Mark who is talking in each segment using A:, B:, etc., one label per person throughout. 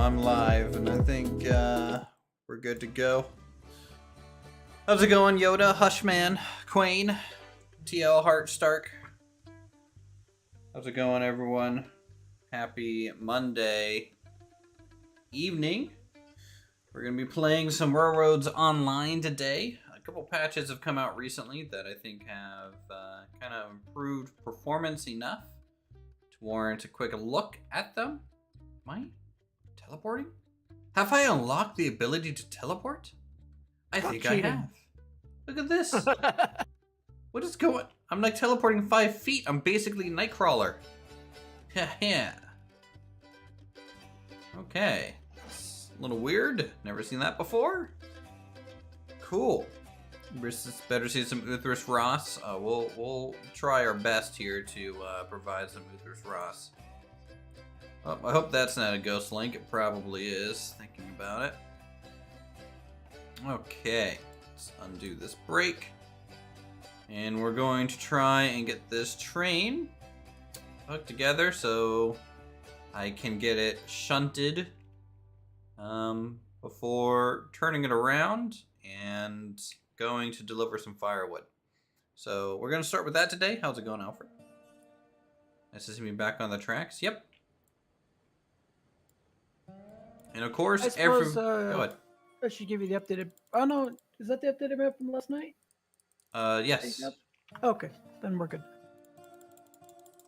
A: I'm live, and I think we're good to go. How's it going, Yoda, Hushman, Quain, TL Heart Stark? How's it going, everyone? Happy Monday evening. We're going to be playing some Railroads Online today. A couple patches have come out recently that I think have kind of improved performance enough to warrant a quick look at them. Am I teleporting? Have I unlocked the ability to teleport? I think I have. Look at this. What is going? I'm like teleporting 5 feet. I'm basically Nightcrawler. Yeah. Okay. It's a little weird. Never seen that before. Cool. Better see some Uthris Ross. We'll try our best here to provide some Uthris Ross. Oh, I hope that's not a ghost link. It probably is, thinking about it. Okay, let's undo this break. And we're going to try and get this train hooked together so I can get it shunted before turning it around and going to deliver some firewood. So we're going to start with that today. How's it going, Alfred? Nice to see me back on the tracks. Yep. And of course,
B: I suppose,
A: go ahead.
B: I should give you the updated. Oh no, is that the updated map from last night?
A: Yes.
B: Okay, then we're good.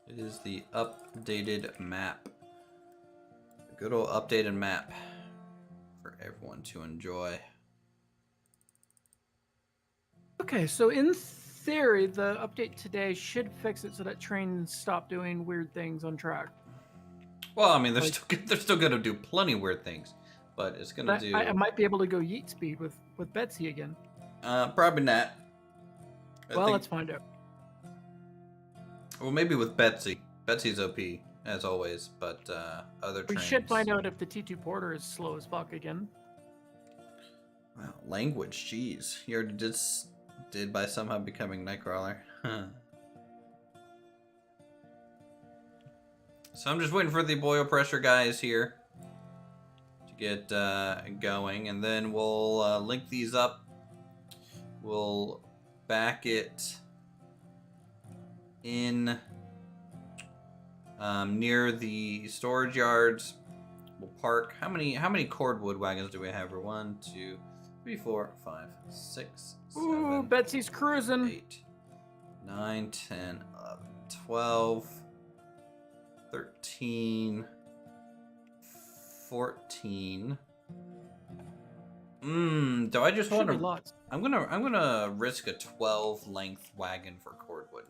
A: It is the updated map. The good old updated map for everyone to enjoy.
B: Okay, so in theory, the update today should fix it so that trains stop doing weird things on track.
A: Well, I mean, they're still gonna do plenty of weird things, but it's gonna do.
B: I might be able to go yeet speed with Betsy again.
A: Probably not.
B: Let's find out.
A: Well, maybe with Betsy. Betsy's OP as always, but other trains.
B: We should find out if the T2 Porter is slow as fuck again.
A: Wow, language, jeez. You already did by somehow becoming Nightcrawler. So I'm just waiting for the boil pressure guys here to get going, and then we'll link these up. We'll back it in near the storage yards. We'll park. How many cordwood wagons do we have here? 1, 2, 3, 4, 5, 6, 7.
B: Ooh, Betsy's cruising.
A: 8, 9, 10, 11, 12. 13, 14. Do I just want to? I'm gonna risk a 12 length wagon for cordwood.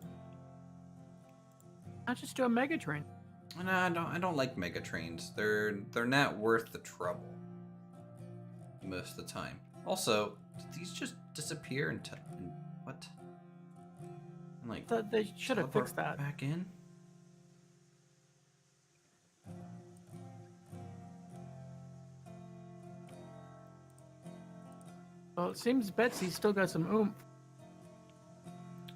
B: I'll just do a mega train.
A: No, I don't like mega trains. They're not worth the trouble most of the time. Also, did these just disappear and what? I'm like,
B: they should have fixed that.
A: Back in.
B: Well, it seems Betsy's still got some oomph.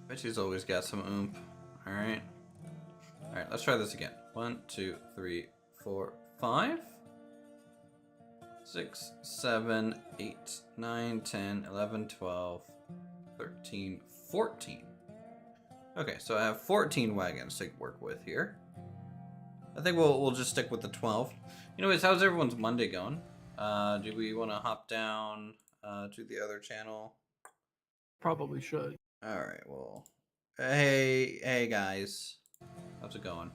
A: Betsy's always got some oomph. Alright, let's try this again. 1, 2, 3, 4, 5, 6, 7, 8, 9, 10, 11, 12, 13, 14. Okay, so I have 14 wagons to work with here. I think we'll just stick with the 12. Anyways, how's everyone's Monday going? Do we want to hop down to the other channel?
B: Probably should.
A: All right. Well, hey guys, how's it going?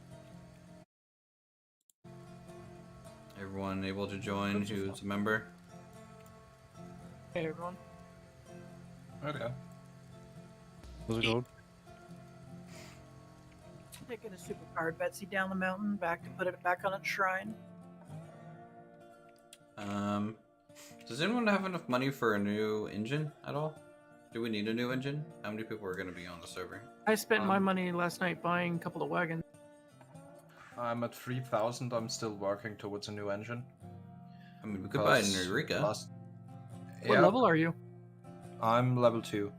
A: Everyone able to join who's a member?
B: Hey everyone.
C: Okay. How's it going?
B: Taking a supercar Betsy down the mountain back to put it back on its shrine.
A: Does anyone have enough money for a new engine at all? Do we need a new engine? How many people are going to be on the server?
B: I spent my money last night buying a couple of wagons.
C: I'm at 3,000. I'm still working towards a new engine.
A: I mean, we could buy a new Eureka.
B: What level are you?
C: I'm level 2.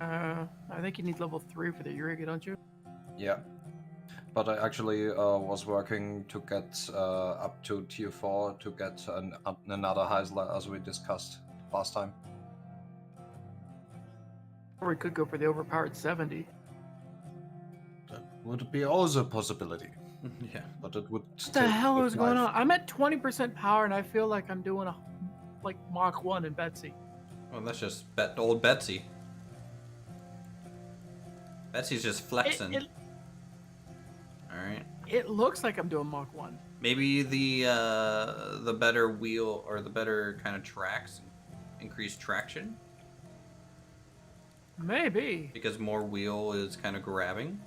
B: I think you need level 3 for the Eureka, don't you?
C: Yeah. But I actually was working to get up to tier 4 to get another Heisler as we discussed last time.
B: Or we could go for the overpowered 70.
C: That would be also a possibility.
A: Yeah.
C: But it would
B: What the hell is going on? I'm at 20% power and I feel like I'm doing like Mach 1 in Betsy.
A: Well, that's just old Betsy. Betsy's just flexing. Alright.
B: It looks like I'm doing Mach 1.
A: Maybe the better wheel or the better kind of tracks increase traction
B: Maybe.
A: because more wheel is kind of grabbing.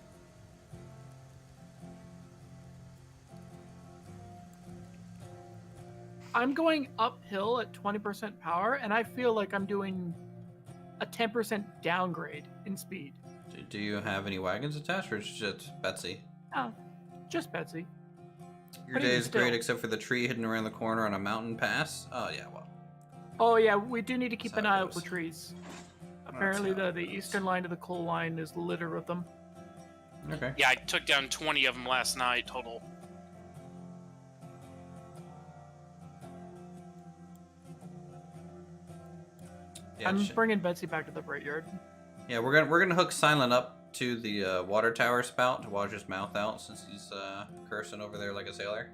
B: I'm going uphill at 20% power and I feel like I'm doing a 10% downgrade in speed.
A: Do you have any wagons attached or just Betsy?
B: Oh, just Betsy.
A: Your
B: But
A: day
B: even
A: is great
B: still.
A: except for the tree hidden around the corner on a mountain pass. Oh yeah, well.
B: Oh yeah, we do need to keep
A: That's
B: an
A: how it
B: eye out for
A: goes.
B: trees. Apparently
A: how it
B: the
A: goes.
B: eastern line to the coal line is littered with them.
A: Okay.
D: Yeah, I took down 20 of them last night total.
A: Yeah,
B: I'm bringing Betsy back to the freight yard.
A: yeah, we're gonna hook Silent up to the water tower spout to wash his mouth out since he's cursing over there like a sailor.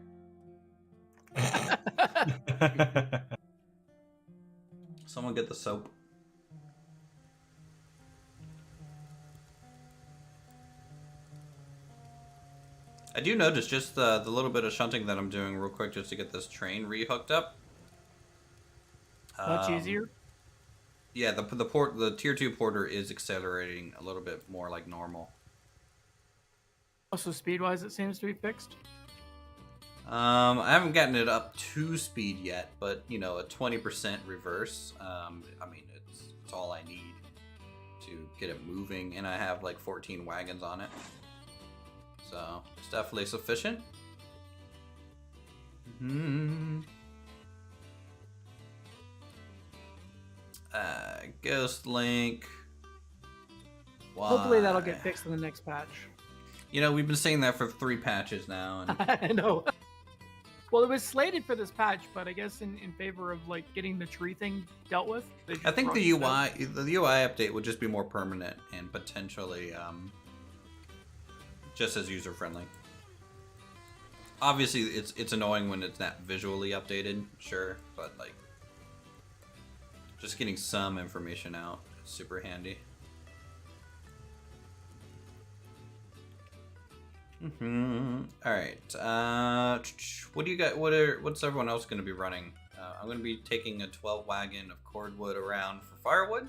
A: Someone get the soap. I do notice just the little bit of shunting that I'm doing real quick just to get this train re-hooked up.
B: Much easier.
A: Yeah, the tier 2 porter is accelerating a little bit more like normal.
B: Also, speed-wise, it seems to be fixed.
A: I haven't gotten it up to speed yet, but you know, a 20% reverse. I mean, it's all I need to get it moving, and I have like 14 wagons on it, so it's definitely sufficient. Ghost Link.
B: Hopefully that'll
A: Why?
B: get fixed in the next patch.
A: You know, we've been saying that for 3 patches now, and
B: I know. Well, it was slated for this patch, but I guess in favor of like getting the tree thing dealt with. they just
A: I think the
B: rushed it.
A: UI update would just be more permanent and potentially just as user friendly. Obviously, it's annoying when it's not visually updated, sure, but like just getting some information out is super handy. All right. What do you got? What's everyone else going to be running? I'm going to be taking a 12 wagon of cordwood around for firewood.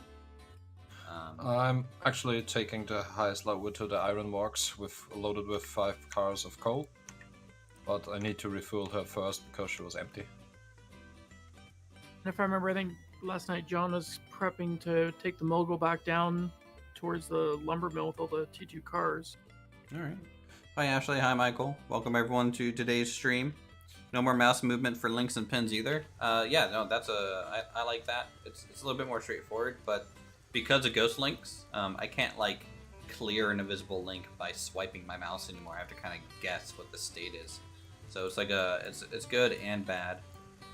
C: I'm actually taking the highest level to the ironworks loaded with 5 cars of coal. But I need to refuel her first because she was empty.
B: And if I remember, I think last night John was prepping to take the mogul back down towards the lumber mill with all the T2 cars.
A: All right. Hi Ashley. Hi Michael. Welcome everyone to today's stream. No more mouse movement for links and pins either. Yeah, no, I like that. It's a little bit more straightforward, but because of ghost links, I can't like clear an invisible link by swiping my mouse anymore. I have to kind of guess what the state is. So it's like it's good and bad.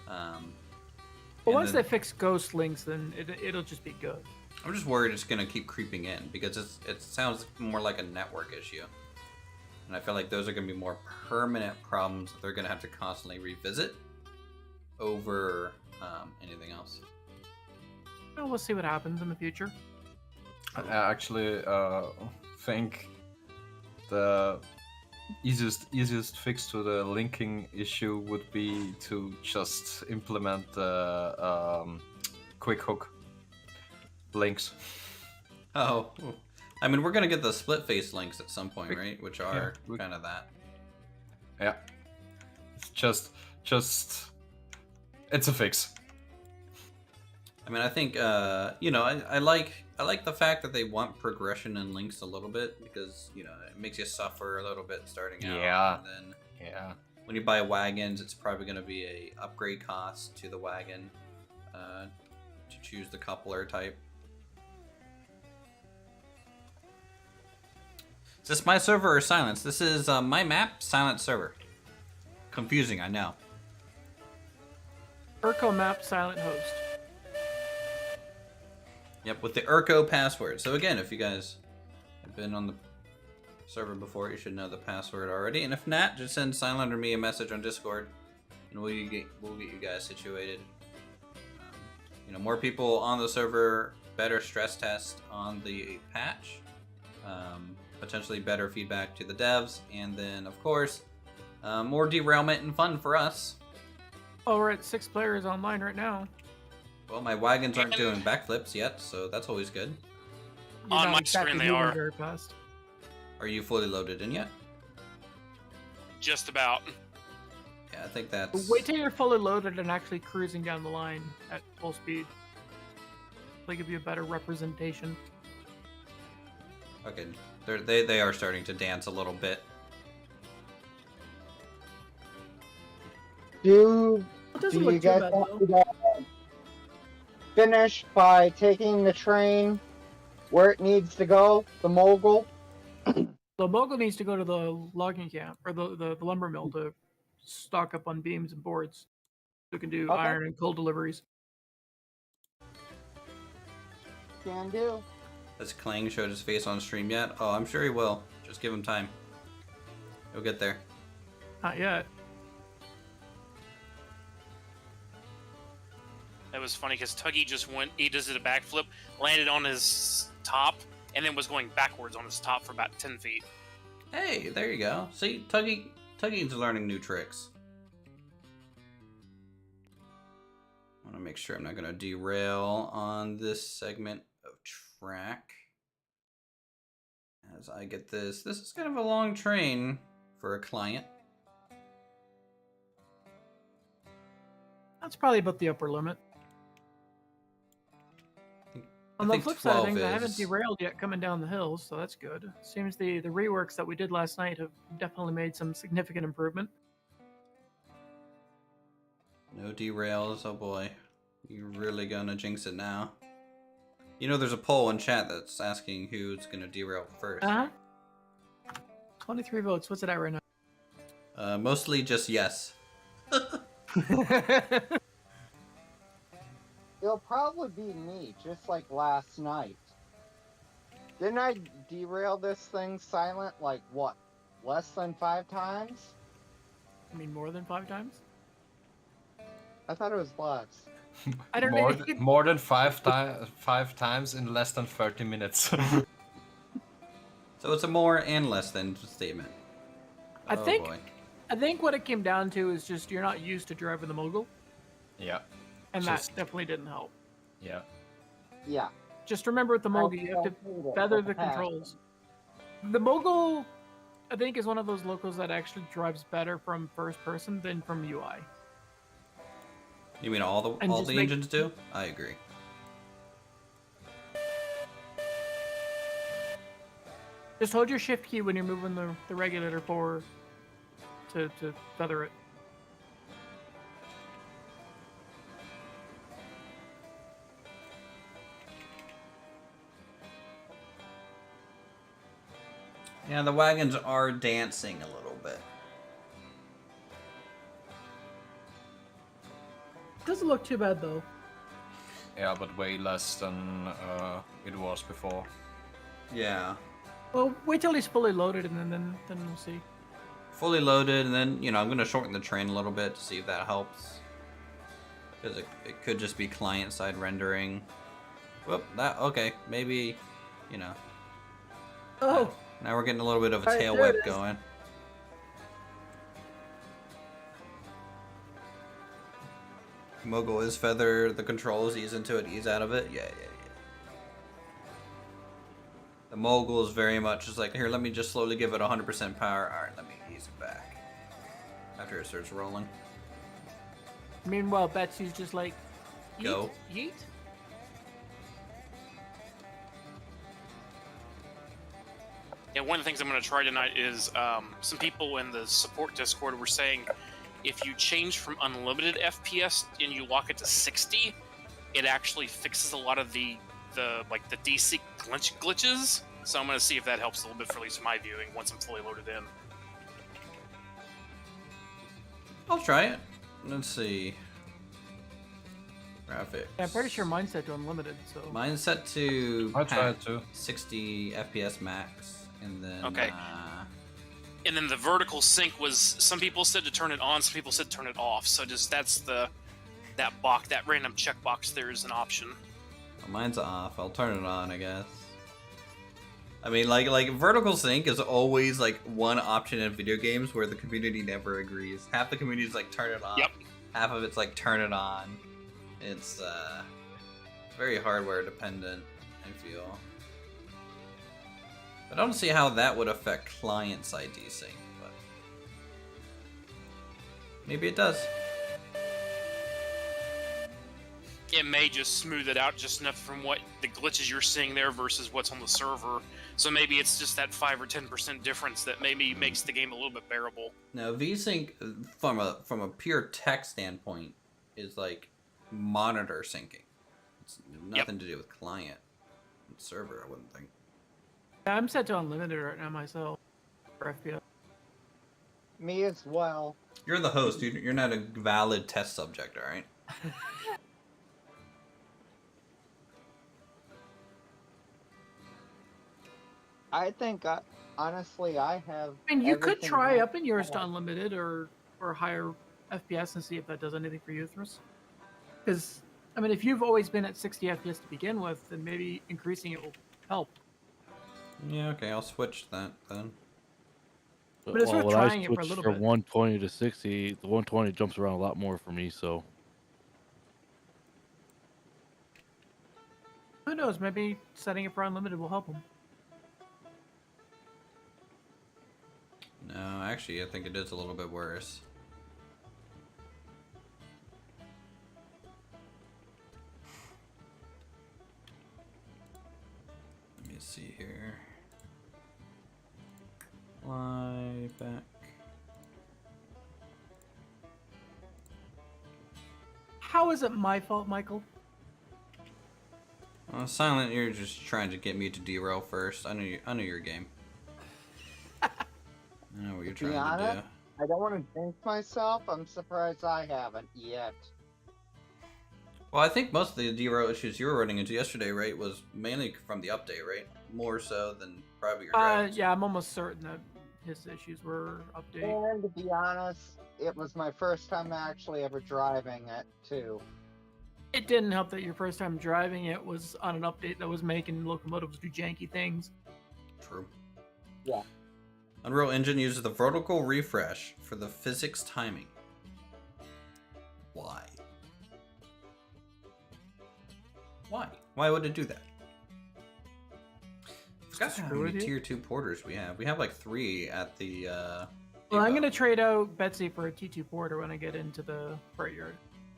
B: But once they fix ghost links, then it'll just be good.
A: I'm just worried it's gonna keep creeping in because it sounds more like a network issue, and I feel like those are gonna be more permanent problems that they're gonna have to constantly revisit over anything else.
B: Well, we'll see what happens in the future.
C: I actually think the easiest fix to the linking issue would be to just implement the quick hook links.
A: Oh, I mean, we're gonna get the split face links at some point, right? Which are kind of that.
C: Yeah, it's just it's a fix.
A: I mean, I think you know, I like the fact that they want progression in links a little bit because you know it makes you suffer a little bit starting out.
C: Yeah.
A: And then
C: Yeah.
A: when you buy wagons, it's probably going to be a upgrade cost to the wagon to choose the coupler type. Is this my server or silence? This is my map, silent server. Confusing, I know.
B: URCO map silent host.
A: Yep, with the URCO password. So again, if you guys have been on the server before, you should know the password already. And if not, just send Silent or me a message on Discord, and we'll get you guys situated. You know, more people on the server, better stress test on the patch, potentially better feedback to the devs, and then of course, more derailment and fun for us.
B: Oh, we're at 6 players online right now.
A: Well, my wagons aren't doing backflips yet, so that's always good.
B: You're
D: On
B: not
D: my
B: exactly
D: screen they
B: moving
D: are.
B: very fast.
A: Are you fully loaded in yet?
D: Just about.
A: Yeah, I think that's...
B: Wait till you're fully loaded and actually cruising down the line at full speed. They'll give you a better representation.
A: Okay, they are starting to dance a little bit.
B: It doesn't
E: Do
B: look
E: you
B: too
E: guys
B: bad,
E: want
B: though.
E: me to finish by taking the train where it needs to go, the mogul?
B: The mogul needs to go to the logging camp, or the lumber mill, to stock up on beams and boards. So we can do
E: Okay.
B: iron and coal deliveries.
E: Can do.
A: Has Clang showed his face on stream yet? Oh, I'm sure he will. Just give him time. He'll get there.
B: Not yet.
D: That was funny because Tuggy just went. He just did a backflip, landed on his top, and then was going backwards on his top for about 10 feet.
A: Hey, there you go. See, Tuggy's learning new tricks. I want to make sure I'm not going to derail on this segment of track. As I get this. This is kind of a long train for a client.
B: That's probably about the upper limit. On the
A: think
B: flip side of
A: 12
B: things, I haven't
A: is-
B: derailed yet coming down the hills, so that's good. Seems the reworks that we did last night have definitely made some significant improvement.
A: No derails, oh boy. You're really gonna jinx it now. You know there's a poll in chat that's asking who's gonna derail first.
B: 23 votes. What's it at right now?
A: Mostly just yes.
E: It'll probably be me, just like last night. Didn't I derail this thing silent, like, what, less than 5 times?
B: I mean, more than 5 times?
E: I thought it was less.
B: I don't know.
C: More than five times in less than 30 minutes.
A: So it's a more and less than statement.
B: I
A: Oh,
B: think
A: boy.
B: I think what it came down to is just you're not used to driving the mogul,
C: Yeah,
B: and
C: Just-
B: that definitely didn't help.
C: yeah.
E: Yeah.
B: Just remember with the mogul, you have to feather the controls. The mogul, I think, is one of those locals that actually drives better from first person than from UI.
A: You mean all
B: And
A: the
B: just make-
A: engines do? I agree.
B: Just hold your shift key when you're moving the regulator forward to feather it.
A: Yeah, the wagons are dancing a little bit.
B: Doesn't look too bad though.
C: Yeah, but way less than it was before.
A: Yeah.
B: Well, wait till he's fully loaded and then we'll see.
A: Fully loaded, and then, you know, I'm going to shorten the train a little bit to see if that helps. Because it could just be client-side rendering. Whoop, okay, maybe, you know.
B: Oh,
A: Now we're getting a little bit of a
B: Alright,
A: tail
B: there
A: whip
B: it is.
A: going. Mogul is feather, the controls, ease into it, ease out of it. Yeah. The Mogul is very much just like, here, let me just slowly give it 100% power. Alright, let me ease it back. After it starts rolling.
B: meanwhile, Betsy's just like, yeet,
A: Go.
B: yeet.
D: Yeah, one of the things I'm going to try tonight is some people in the support Discord were saying if you change from unlimited FPS and you lock it to 60, it actually fixes a lot of the DC glitches. So I'm going to see if that helps a little bit for at least my viewing once I'm fully loaded in.
A: I'll try it. Let's see. Graphics.
B: Yeah, I'm pretty sure mine's set to unlimited, so...
A: Mine's set to
C: I tried to.
A: 60 FPS max, and then
D: Okay. And then the vertical sync was, some people said to turn it on, some people said to turn it off. So just that's that box, that random checkbox there is an option.
A: well, mine's off. I'll turn it on, I guess. I mean, like vertical sync is always like one option in video games where the community never agrees. Half the community is like turn it off.
D: Yep.
A: Half of it's like turn it on. It's very hardware dependent, I feel. I don't see how that would affect client-side desync, but maybe it does.
D: It may just smooth it out just enough from what the glitches you're seeing there versus what's on the server. So maybe it's just that 5 or 10% difference that maybe makes the game a little bit bearable.
A: Now, VSync from a pure tech standpoint is like monitor syncing. It's nothing to do with client and server, I wouldn't think.
B: Yeah, I'm set to unlimited right now myself for FPS.
E: Me as well.
A: You're the host. You're not a valid test subject, all right?
E: I think, honestly, I have.
B: I mean, you could
E: everything
B: try
E: that-
B: upping yours to unlimited or higher FPS and see if that does anything for you, Uthris. Because, I mean, if you've always been at 60 FPS to begin with, then maybe increasing it will help.
A: Yeah, okay, I'll switch that then.
B: But it's worth
F: when I
B: trying it for a
F: switch
B: little
F: from
B: bit.
F: 120 to 60, the 120 jumps around a lot more for me, so...
B: Who knows? Maybe setting it for unlimited will help them.
A: No, actually, I think it is a little bit worse. Let me see here. Fly back.
B: How is it my fault, Michael?
A: Silent, you're just trying to get me to derail first. I know your game. I know what you're
E: To be
A: trying to do.
E: honest, I don't want to jinx myself. I'm surprised I haven't yet.
A: Well, I think most of the derail issues you were running into yesterday, right, was mainly from the update, right? More so than probably your driving.
B: Yeah, I'm almost certain that his issues were updated.
E: And to be honest, it was my first time actually ever driving it, too.
B: It didn't help that your first time driving it was on an update that was making locomotives do janky things.
A: True.
E: Yeah.
A: Unreal Engine uses the vertical refresh for the physics timing. Why? Why? Why would it do that? I forgot how
B: Screw
A: many
B: with you.
A: tier 2 porters we have. We have like 3 at the
B: Well, I'm
A: depot.
B: gonna trade out Betsy for a T2 porter when I get into the freight yard.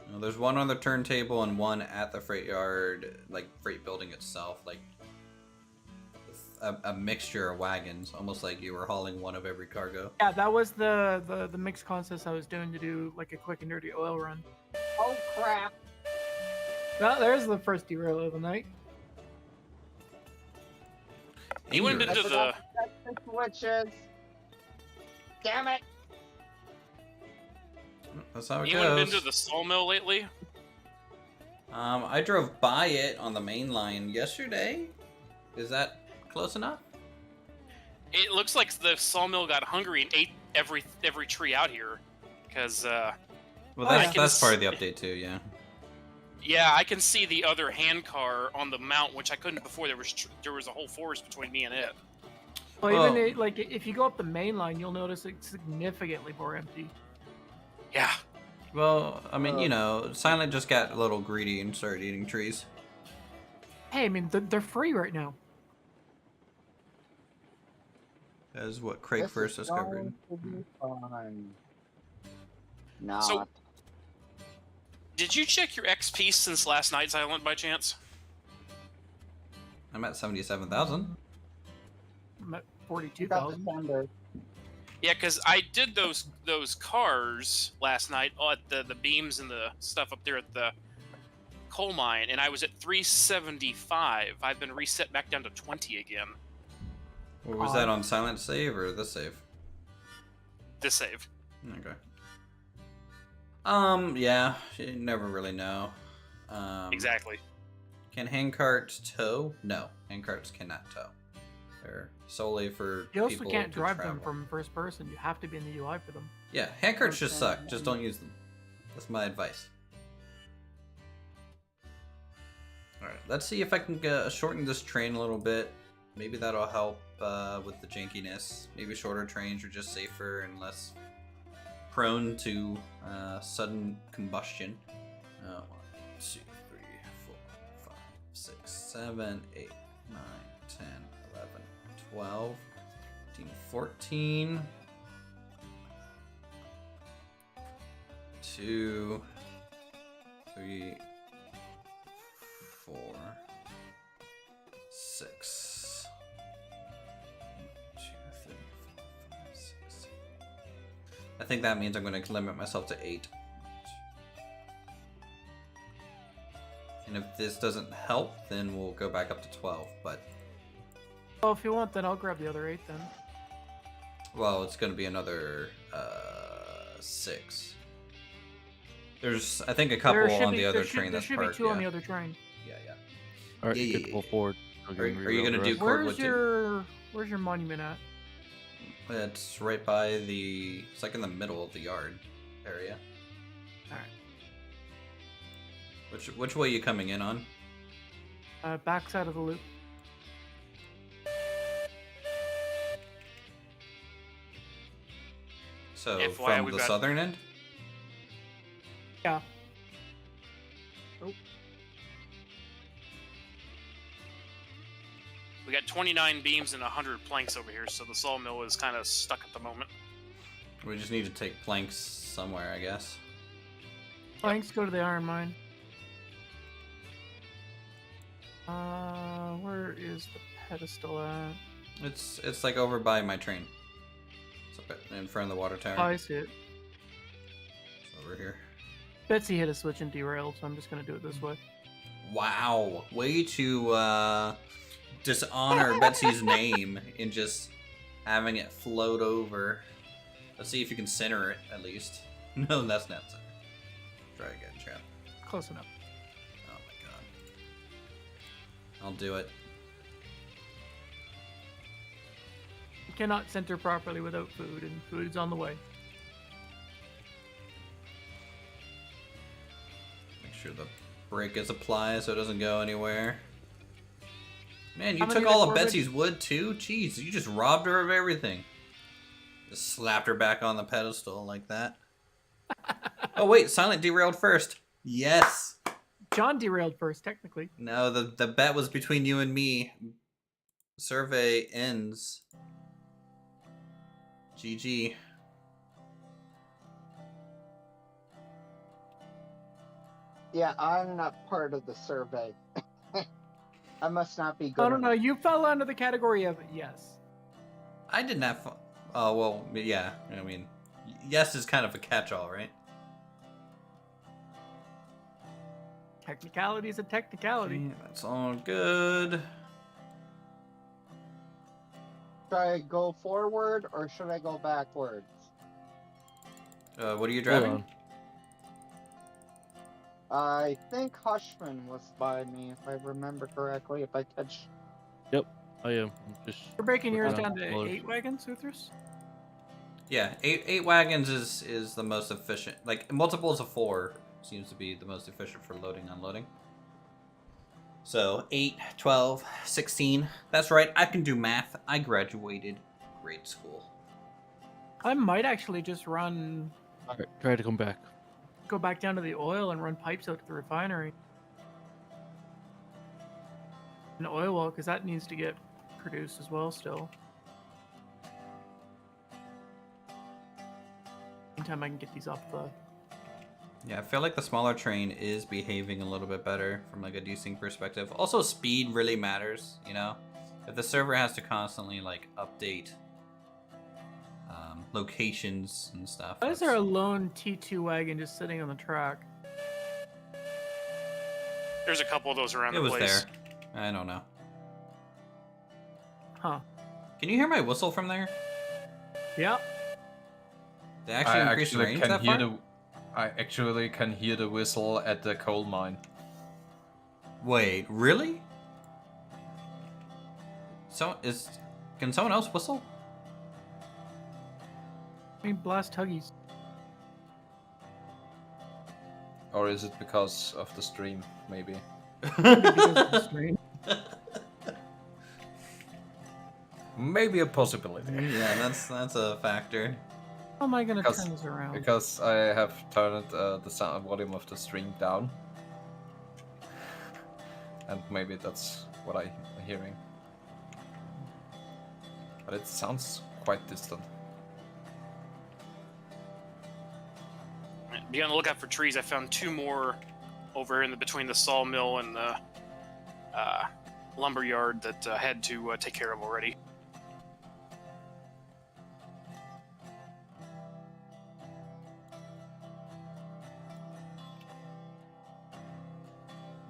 A: No, there's one on the turntable and one at the freight yard, like freight building itself, like a mixture of wagons, almost like you were hauling one of every cargo.
B: Yeah, that was the mixed contest I was doing to do like a quick and dirty oil run.
E: Oh, crap.
B: Well, there's the first derail of the night.
D: He went
A: Dangerous.
D: into the...
E: Switches. Damn it.
A: That's how it
D: Anyone
A: goes.
D: been to the sawmill lately?
A: I drove by it on the main line yesterday. Is that close enough?
D: It looks like the sawmill got hungry and ate every tree out here. Because,
A: Well,
D: I
A: that's,
D: can
A: that's part of the update too, yeah.
D: yeah, I can see the other hand car on the mount, which I couldn't before. There was a whole forest between me and it.
B: Well,
A: Well-
B: even like if you go up the main line, you'll notice it's significantly more empty.
D: Yeah.
A: Well, I mean, you know, Silent just got a little greedy and started eating trees.
B: Hey, I mean they're free right now.
A: That is what Craig
E: This
A: first
E: is
A: discovered.
E: going to be fun. Not.
D: So- Did you check your XP since last night, Silent, by chance?
A: I'm at 77,000.
B: I'm at
E: Got
B: 42,000.
E: the thunder.
D: Yeah, because I did those cars last night at the beams and the stuff up there at the coal mine, and I was at 375. I've been reset back down to 20 again.
A: Or was that on silent save or this save?
D: This save.
A: Okay. Yeah, you never really know.
D: Exactly.
A: Can handcarts tow? No, handcarts cannot tow. They're solely for
B: You also
A: people
B: can't
A: to
B: drive
A: travel.
B: them from first person. You have to be in the UI for them.
A: Yeah, handcarts just suck. Just don't use them. That's my advice. Alright, let's see if I can shorten this train a little bit. Maybe that'll help with the jankiness. Maybe shorter trains are just safer and less prone to sudden combustion. 1, 2, 3, 4, 5, 6, 7, 8, 9, 10, 11, 12, 13, 14. 2, 3, 4, 6. 1, 2, 3, 4, 5, 6. I think that means I'm going to limit myself to 8. And if this doesn't help, then we'll go back up to 12. But
B: Well, if you want, then I'll grab the other 8 then.
A: well, it's going to be another 6. There's, I think, a couple on the other train that's
B: There
A: parked.
B: should be 2 on
A: Yeah,
B: the other train.
A: yeah.
F: All right,
A: Yeah,
F: get
A: yeah,
F: to pull
A: yeah.
F: forward.
A: Are you gonna do Cordwood
B: Where's
A: too?
B: Where's your monument at?
A: It's right by the. It's like in the middle of the yard area.
B: All right.
A: Which way are you coming in on?
B: Back side of the loop.
A: So
D: FYI,
A: from
D: we've
A: the
D: got-
A: southern end.
B: Yeah.
D: We got 29 beams and 100 planks over here, so the sawmill is kind of stuck at the moment.
A: We just need to take planks somewhere, I guess.
B: Planks go to the iron mine. Where is the pedestal at?
A: It's like over by my train. It's up in front of the water tower.
B: Oh, I see it.
A: It's over here.
B: Betsy hit a switch and derailed, so I'm just gonna do it this way.
A: Wow, way to dishonor Betsy's name in just having it float over. Let's see if you can center it at least. No, that's not center. Try again, champ.
B: Close enough.
A: Oh my god. I'll do it.
B: You cannot center properly without food, and food is on the way.
A: Make sure the brake is applied so it doesn't go anywhere. Man, you
B: How many
A: took all of
B: Corbett?
A: Betsy's wood too? Jeez, you just robbed her of everything. Just slapped her back on the pedestal like that. Oh wait, Silent derailed first. Yes.
B: John derailed first, technically.
A: No, the bet was between you and me. Survey ends. GG.
E: Yeah, I'm not part of the survey. I must not be good.
B: No, no, no.
E: enough.
B: You fell under the category of yes.
A: I didn't have fun. Oh, well, yeah. I mean, yes is kind of a catch-all, right?
B: Technicality is a technicality.
A: Yeah, that's all good.
E: Should I go forward or should I go backwards?
A: What are you
F: Hold
A: driving?
F: on.
E: I think Hushman was by me, if I remember correctly. If I touch,
F: I am. I'm just.
B: We're breaking yours
F: Yeah.
B: down to
F: Well,
B: 8 wagons, Uthris?
A: Yeah, eight wagons is the most efficient. Like, multiples of 4 seems to be the most efficient for loading, unloading. So, 8, 12, 16. That's right, I can do math. I graduated grade school.
B: I might actually just run,
F: All right, try to come back.
B: go back down to the oil and run pipes out to the refinery. An oil well, because that needs to get produced as well still. Meantime, I can get these off the...
A: Yeah, I feel like the smaller train is behaving a little bit better from like a desync perspective. Also, speed really matters, you know? If the server has to constantly like update locations and stuff.
B: Why is there a lone T2 wagon just sitting on the track?
D: There's a couple of those around
A: It
D: the
A: was
D: place.
A: there. I don't know.
B: Huh.
A: Can you hear my whistle from there?
B: Yeah.
A: They actually increase the range that far?
C: I actually can hear the whistle at the coal mine.
A: Wait, really? Can someone else whistle?
B: I mean, blast Huggies.
C: Or is it because of the stream, maybe?
B: Because of the stream.
C: Maybe a possibility.
A: Yeah, that's a factor.
B: How am I gonna turn this around?
C: Because I have turned the sound volume of the stream down. And maybe that's what I'm hearing. But it sounds quite distant.
D: Be on the lookout for trees. I found 2 more over in between the sawmill and the lumber yard that I had to take care of already.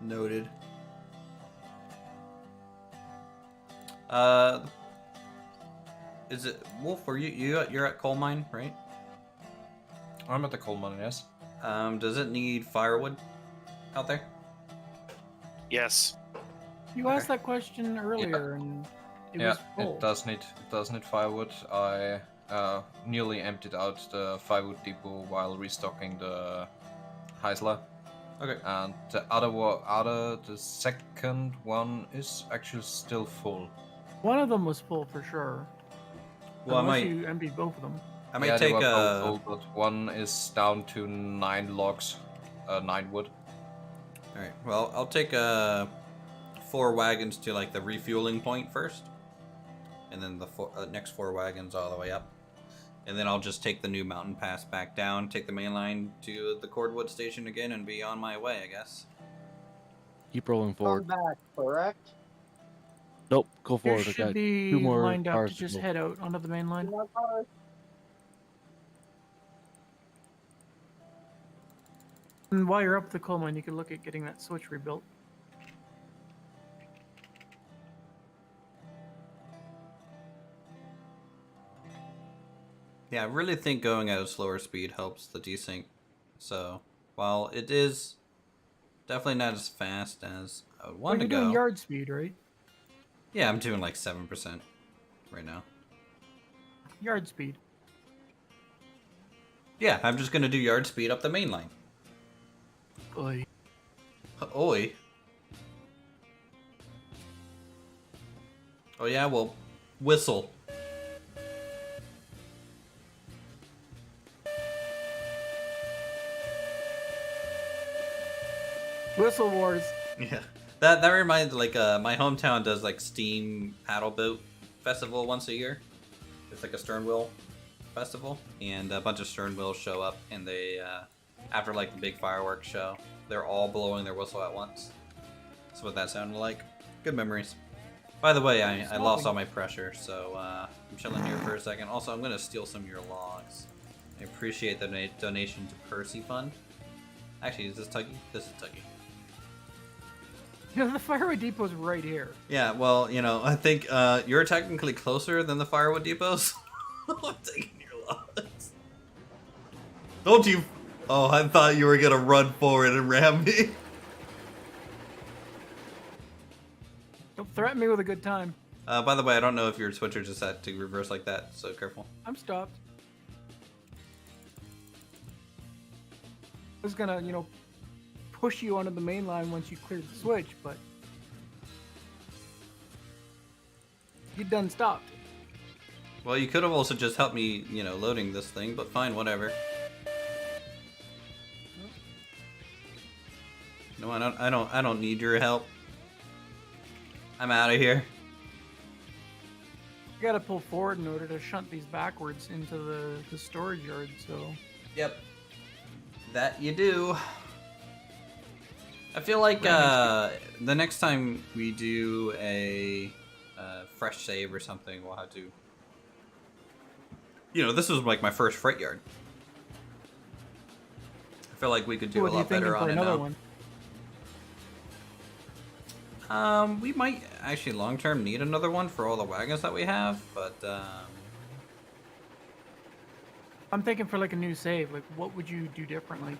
A: Noted. Is it Wolf? Are you're at coal mine, right?
C: I'm at the coal mine, yes.
A: Does it need firewood out there?
D: Yes.
B: You asked that question earlier, and it was full.
C: It does need firewood. I nearly emptied out the firewood depot while restocking the Heisler.
A: Okay.
C: And the second one is actually still full.
B: One of them was full for sure.
A: Well,
B: Unless you emptied both of them.
A: I might take
C: they were both full, but one is down to 9 logs, 9 wood.
A: All right. Well, I'll take 4 wagons to like the refueling point first, and then the next 4 wagons all the way up, and then I'll just take the new mountain pass back down, take the main line to the Cordwood station again, and be on my way, I guess.
F: Keep rolling forward.
E: Come back, correct?
F: Nope, go
B: You
F: forward. I
B: should
F: got
B: be
F: 2 more
B: lined up
F: cars
B: to just
F: go.
B: head out onto the main line. And while you're up the coal mine, you can look at getting that switch rebuilt.
A: Yeah, I really think going at a slower speed helps the desync. So while it is definitely not as fast as I would want to
B: You're
A: go.
B: doing yard speed, right?
A: Yeah, I'm doing like 7% right now.
B: Yard speed.
A: Yeah, I'm just gonna do yard speed up the main line.
B: Oy.
A: Oi. Oh yeah, well, whistle.
B: Whistle Wars.
A: Yeah, that reminds like my hometown does like steam paddle boat festival once a year. It's like a stern wheel festival, and a bunch of stern wheels show up, and they after like the big fireworks show, they're all blowing their whistle at once. That's what that sounded like. Good memories. By the way, I lost all my pressure, so I'm chilling here for a second. Also, I'm gonna steal some of your logs. I appreciate the donation to Percy Fund. Actually, is this Tuggy? This is Tuggy.
B: You know, the firewood depot's right here.
A: Yeah, well, you know, I think you're technically closer than the firewood depots. I'm taking your logs. Don't you... Oh, I thought you were gonna run forward and ram me.
B: Don't threaten me with a good time.
A: By the way, I don't know if your switcher just had to reverse like that, so careful.
B: I'm stopped. I was gonna, you know, push you onto the main line once you cleared the switch, but you done stopped.
A: Well, you could have also just helped me, you know, loading this thing, but fine, whatever. No, I don't need your help. I'm out of here.
B: You gotta pull forward in order to shunt these backwards into the storage yard, so...
A: Yep. That you do. I feel like the next time we do a fresh save or something, we'll have to... You know, this was like my first freight yard. I feel like we could do a lot better on it now.
B: One?
A: We might actually long term need another one for all the wagons that we have, but
B: I'm thinking for like a new save. Like, what would you do differently?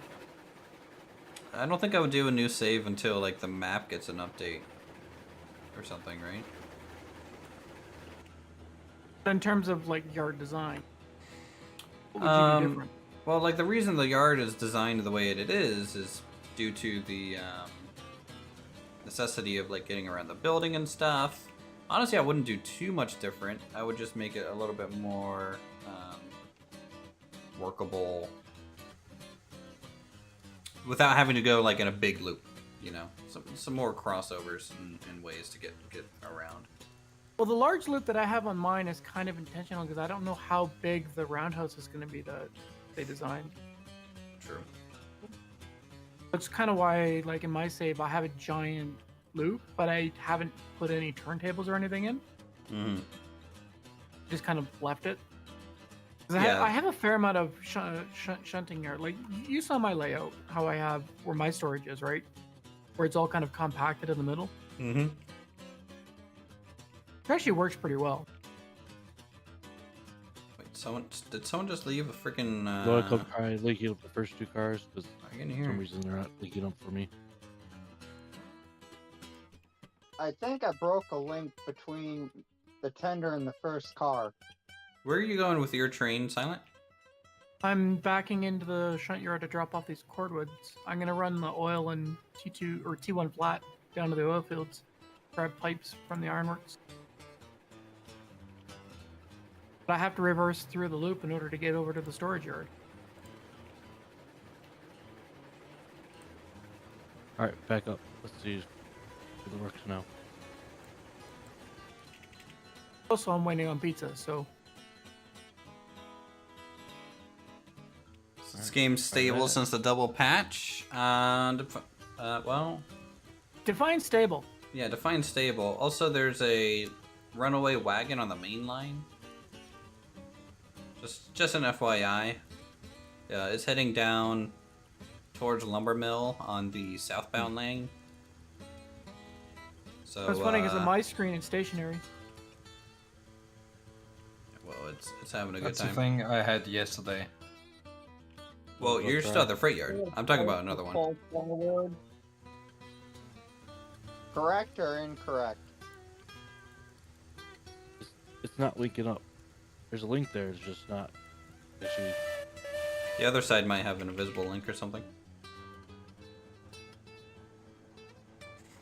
A: I don't think I would do a new save until like the map gets an update or something, right?
B: In terms of like yard design, what would you do different?
A: Well, like the reason the yard is designed the way it is due to the necessity of like getting around the building and stuff. Honestly, I wouldn't do too much different. I would just make it a little bit more workable without having to go like in a big loop. You know, some more crossovers and ways to get around.
B: Well, the large loop that I have on mine is kind of intentional because I don't know how big the roundhouse is going to be that they designed.
A: True.
B: That's kind of why, like in my save, I have a giant loop, but I haven't put any turntables or anything in.
A: Mm-hmm.
B: Just kind of left it. 'Cause
A: Yeah.
B: I have a fair amount of shunting here. Like you saw my layout, how I have where my storage is, right? Where it's all kind of compacted in the middle.
A: Mm-hmm.
B: It actually works pretty well.
A: Wait, did someone just leave a freaking?
F: Well, I could try linking up the first 2 cars because
A: I can
F: for
A: hear.
F: some reason they're not linking up for me.
E: I think I broke a link between the tender and the first car.
A: Where are you going with your train, Silent?
B: I'm backing into the shunt yard to drop off these cordwoods. I'm gonna run the oil and T2 or T1 flat down to the oil fields, grab pipes from the ironworks. But I have to reverse through the loop in order to get over to the storage yard.
F: All right, back up. Let's see if it works now.
B: Also, I'm waiting on pizza, so
A: This game's stable
F: Alright.
A: since the double patch. Well,
B: define stable.
A: yeah, define stable. Also, there's a runaway wagon on the main line. Just an FYI. It's heading down towards Lumber Mill on the southbound lane. So
B: It's funny because on my screen it's stationary.
A: well, it's having a good
C: That's the
A: time.
C: thing I had yesterday.
A: Well, you're still at the freight yard. I'm talking about another one.
E: Full forward. Correct or incorrect?
F: It's not linking up. There's a link there. It's just not. Actually,
A: The other side might have an invisible link or something.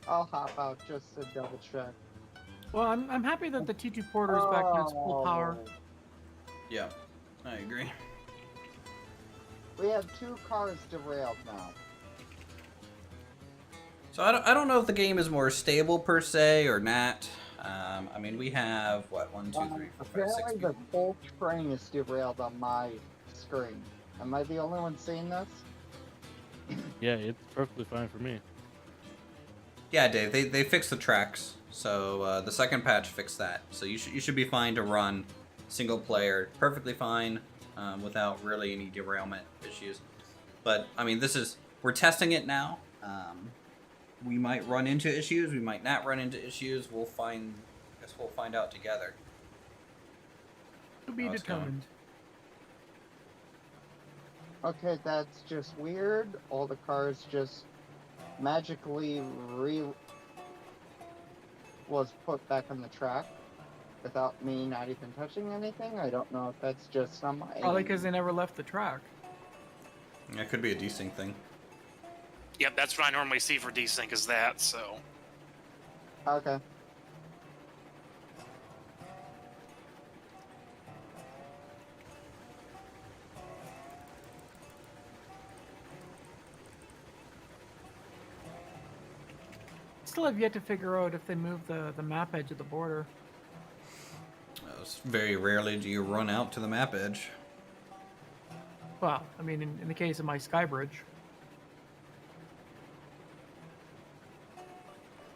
E: I'll hop out just to double check.
B: Well, I'm happy that the T2 Porter is back to its full power.
A: Yeah, I agree.
E: We have 2 cars derailed now.
A: So I don't know if the game is more stable per se or not. I mean, we have what 1, 2, 3, 4, 5, 6
E: Apparently the
A: people.
E: whole train is derailed on my screen. Am I the only one seeing this?
F: yeah, it's perfectly fine for me.
A: Yeah, Dave. They fixed the tracks, so the second patch fixed that. So you should be fine to run single player, perfectly fine, without really any derailment issues. But I mean, we're testing it now. We might run into issues. We might not run into issues. I guess we'll find out together.
B: To be
A: Oh, it's going.
B: determined.
E: Okay, that's just weird. All the cars just magically was put back on the track without me not even touching anything. I don't know if that's just on my
B: Probably because they never left the track.
A: That could be a desync thing.
D: Yep, that's what I normally see for desync is that. So
E: Okay.
B: Still have yet to figure out if they moved the map edge of the border.
A: Very rarely do you run out to the map edge.
B: Well, I mean, in the case of my sky bridge.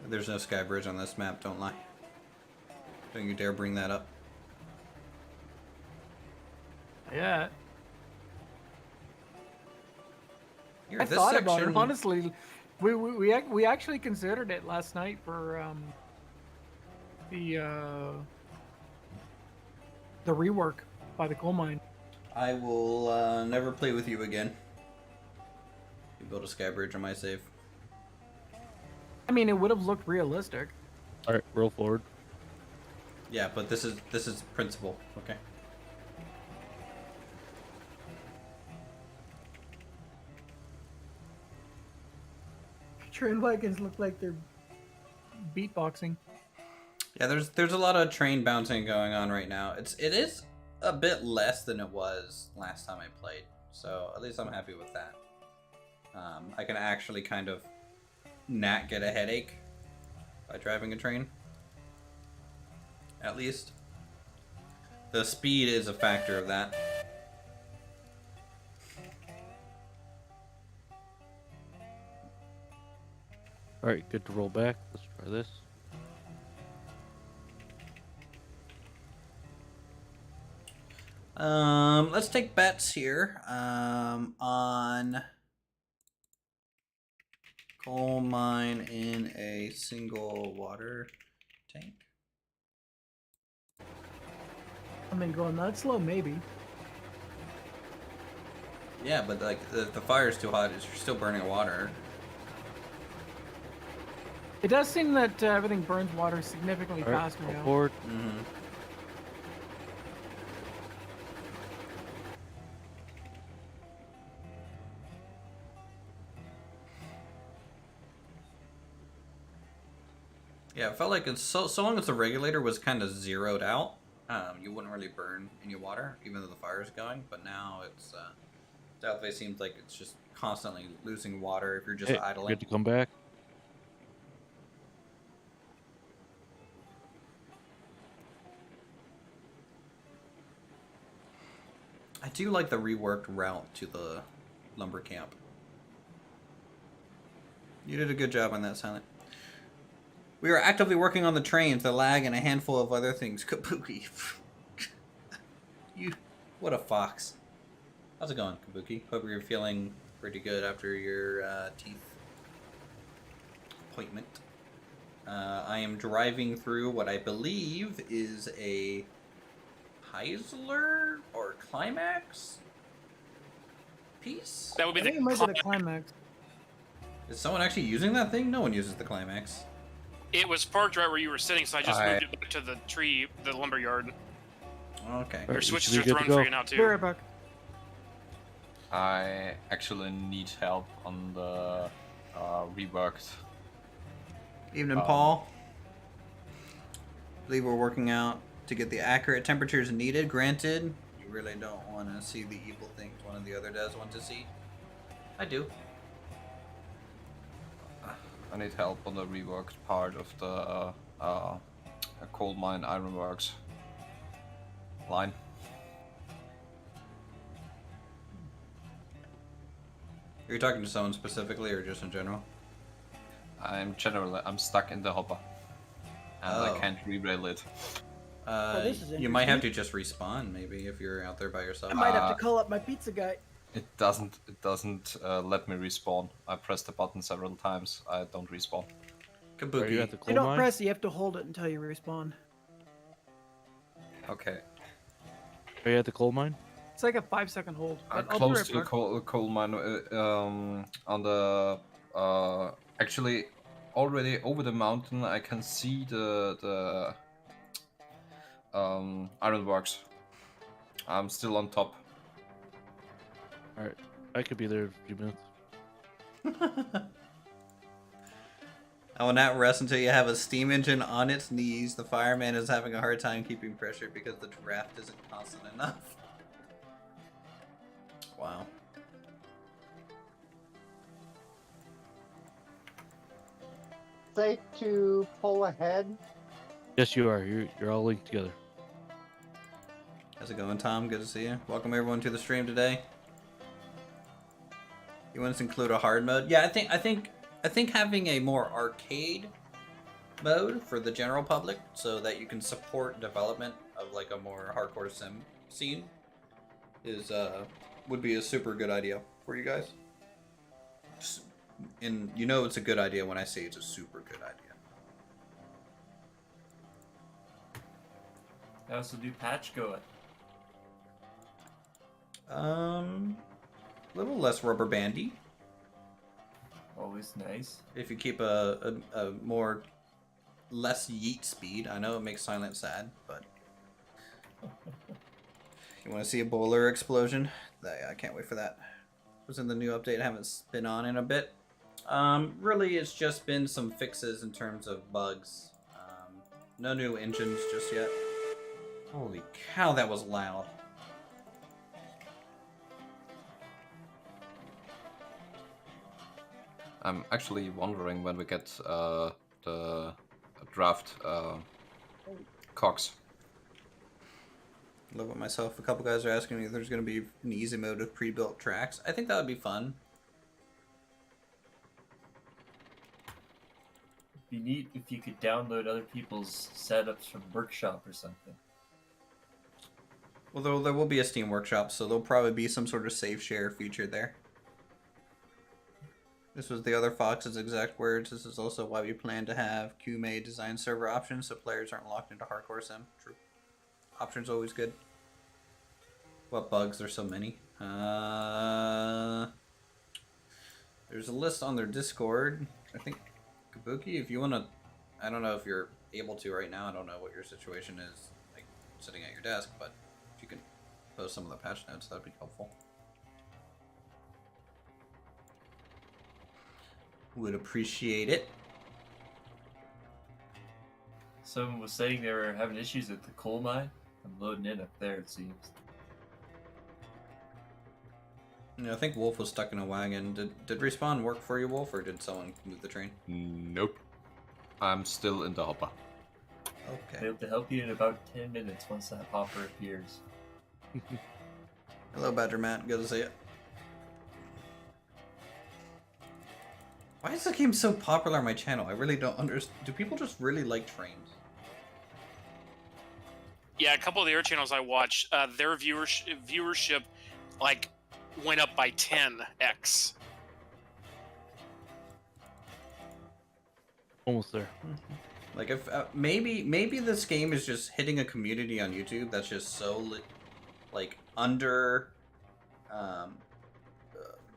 A: There's no sky bridge on this map, don't lie. Don't you dare bring that up.
B: Yeah.
A: Here,
B: I
A: this
B: thought about it,
A: section-
B: honestly. We actually considered it last night for the rework by the coal mine.
A: I will never play with you again. You build a sky bridge on my save.
B: I mean, it would have looked realistic.
F: All right, roll forward.
A: Yeah, but this is principle, okay?
B: Train wagons look like they're beatboxing.
A: Yeah, there's a lot of train bouncing going on right now. It is a bit less than it was last time I played, so at least I'm happy with that. I can actually kind of not get a headache by driving a train. At least. The speed is a factor of that.
F: All right, good to roll back. Let's try this.
A: Let's take bets here. On coal mine in a single water tank.
B: I mean, going that slow, maybe.
A: Yeah, but like the fire's too hot. You're still burning water.
B: It does seem that everything burns water significantly
F: All right,
B: faster
F: roll
B: now.
F: forward.
A: Mm-hmm. Yeah, it felt like it's so long as the regulator was kind of zeroed out, you wouldn't really burn any water, even though the fire's going. But now it's definitely seems like it's just constantly losing water if you're just
F: Hey,
A: idling.
F: good to come back.
A: I do like the reworked route to the lumber camp. You did a good job on that, Silent. We are actively working on the trains, the lag, and a handful of other things. Kabuki. What a fox. How's it going, Kabuki? Hope you're feeling pretty good after your teeth appointment. I am driving through what I believe is a Heisler or Climax piece?
D: That would be
B: I think it
D: the
B: might be the climax.
A: Is someone actually using that thing? No one uses the Climax.
D: It was parked right where you were sitting, so I just moved it back to the tree, the lumber yard.
A: Okay.
F: All
D: Your
F: right,
D: switches
F: you
D: are
F: should be
D: thrown
F: good to
D: for
F: go.
D: you now, too.
B: Be right back.
C: I actually need help on the reworked.
A: Evening, Paul. I believe we're working out to get the accurate temperatures needed. Granted, you really don't want to see the evil things one of the other does want to see. I do.
C: I need help on the reworked part of the coal mine ironworks line.
A: Are you talking to someone specifically or just in general?
C: I'm stuck in the hopper, and
A: Oh.
C: I can't re-rail it.
G: This is
A: You might have to
G: interesting.
A: just respawn maybe if you're out there by yourself.
G: I might have to call up my pizza guy.
C: It doesn't let me respawn. I pressed the button several times. I don't respawn.
F: Are you
A: Kabuki.
F: at the
G: You
F: coal
G: don't
F: mine?
G: press, you have to hold it until you respawn.
C: Okay.
F: Are you at the coal mine?
B: It's like a 5-second hold.
C: I'm
B: But I'll be
C: close
B: right
C: to the
B: back.
C: coal mine. On the actually already over the mountain. I can see the ironworks. I'm still on top.
F: All right, I could be there in a few minutes.
A: I will not rest until you have a steam engine on its knees. The fireman is having a hard time keeping pressure because the draft isn't constant enough. Wow.
E: Safe to pull ahead.
F: Yes, you are. You're all linked together.
A: How's it going, Tom? Good to see you. Welcome everyone to the stream today. You want us to include a hard mode? Yeah, I think having a more arcade mode for the general public, so that you can support development of like a more hardcore sim scene, is would be a super good idea for you guys. Just And you know it's a good idea when I say it's a super good idea.
H: How's the new patch going?
A: A little less rubber bandy.
H: Always nice.
A: If you keep a more less yeet speed. I know it makes Silent sad, but you want to see a boiler explosion? I can't wait for that. It was in the new update. I haven't been on in a bit. Really, it's just been some fixes in terms of bugs. No new engines just yet. Holy cow, that was loud.
C: I'm actually wondering when we get the draft cogs.
A: Love it myself. A couple guys are asking me if there's going to be an easy mode with pre-built tracks. I think that would be fun.
H: It'd be neat if you could download other people's setups from Workshop or something.
A: Well, there will be a Steam Workshop, so there'll probably be some sort of save share feature there. This was the other Fox's exact words. This is also why we plan to have QMA design server options so players aren't locked into hardcore sim. True. Options always good. What bugs? There's so many. There's a list on their Discord. I think, Kabuki, if you want to... I don't know if you're able to right now. I don't know what your situation is, like, sitting at your desk, but if you can post some of the patch notes, that would be helpful. Would appreciate it.
H: Someone was saying they were having issues at the coal mine. I'm loading in up there, it seems.
A: Yeah, I think Wolf was stuck in a wagon. Did Respawn work for you, Wolf, or did someone move the train?
C: Nope. I'm still in the hopper.
H: I'll
A: Okay.
H: be able to help you in about 10 minutes once that hopper appears.
A: Hello, Badger Matt. Good to see you. Why is the game so popular on my channel? I really don't understand. Do people just really like trains?
D: Yeah, a couple of the other channels I watch, their viewership like went up by 10x.
F: Almost there.
A: Like if maybe this game is just hitting a community on YouTube that's just so like under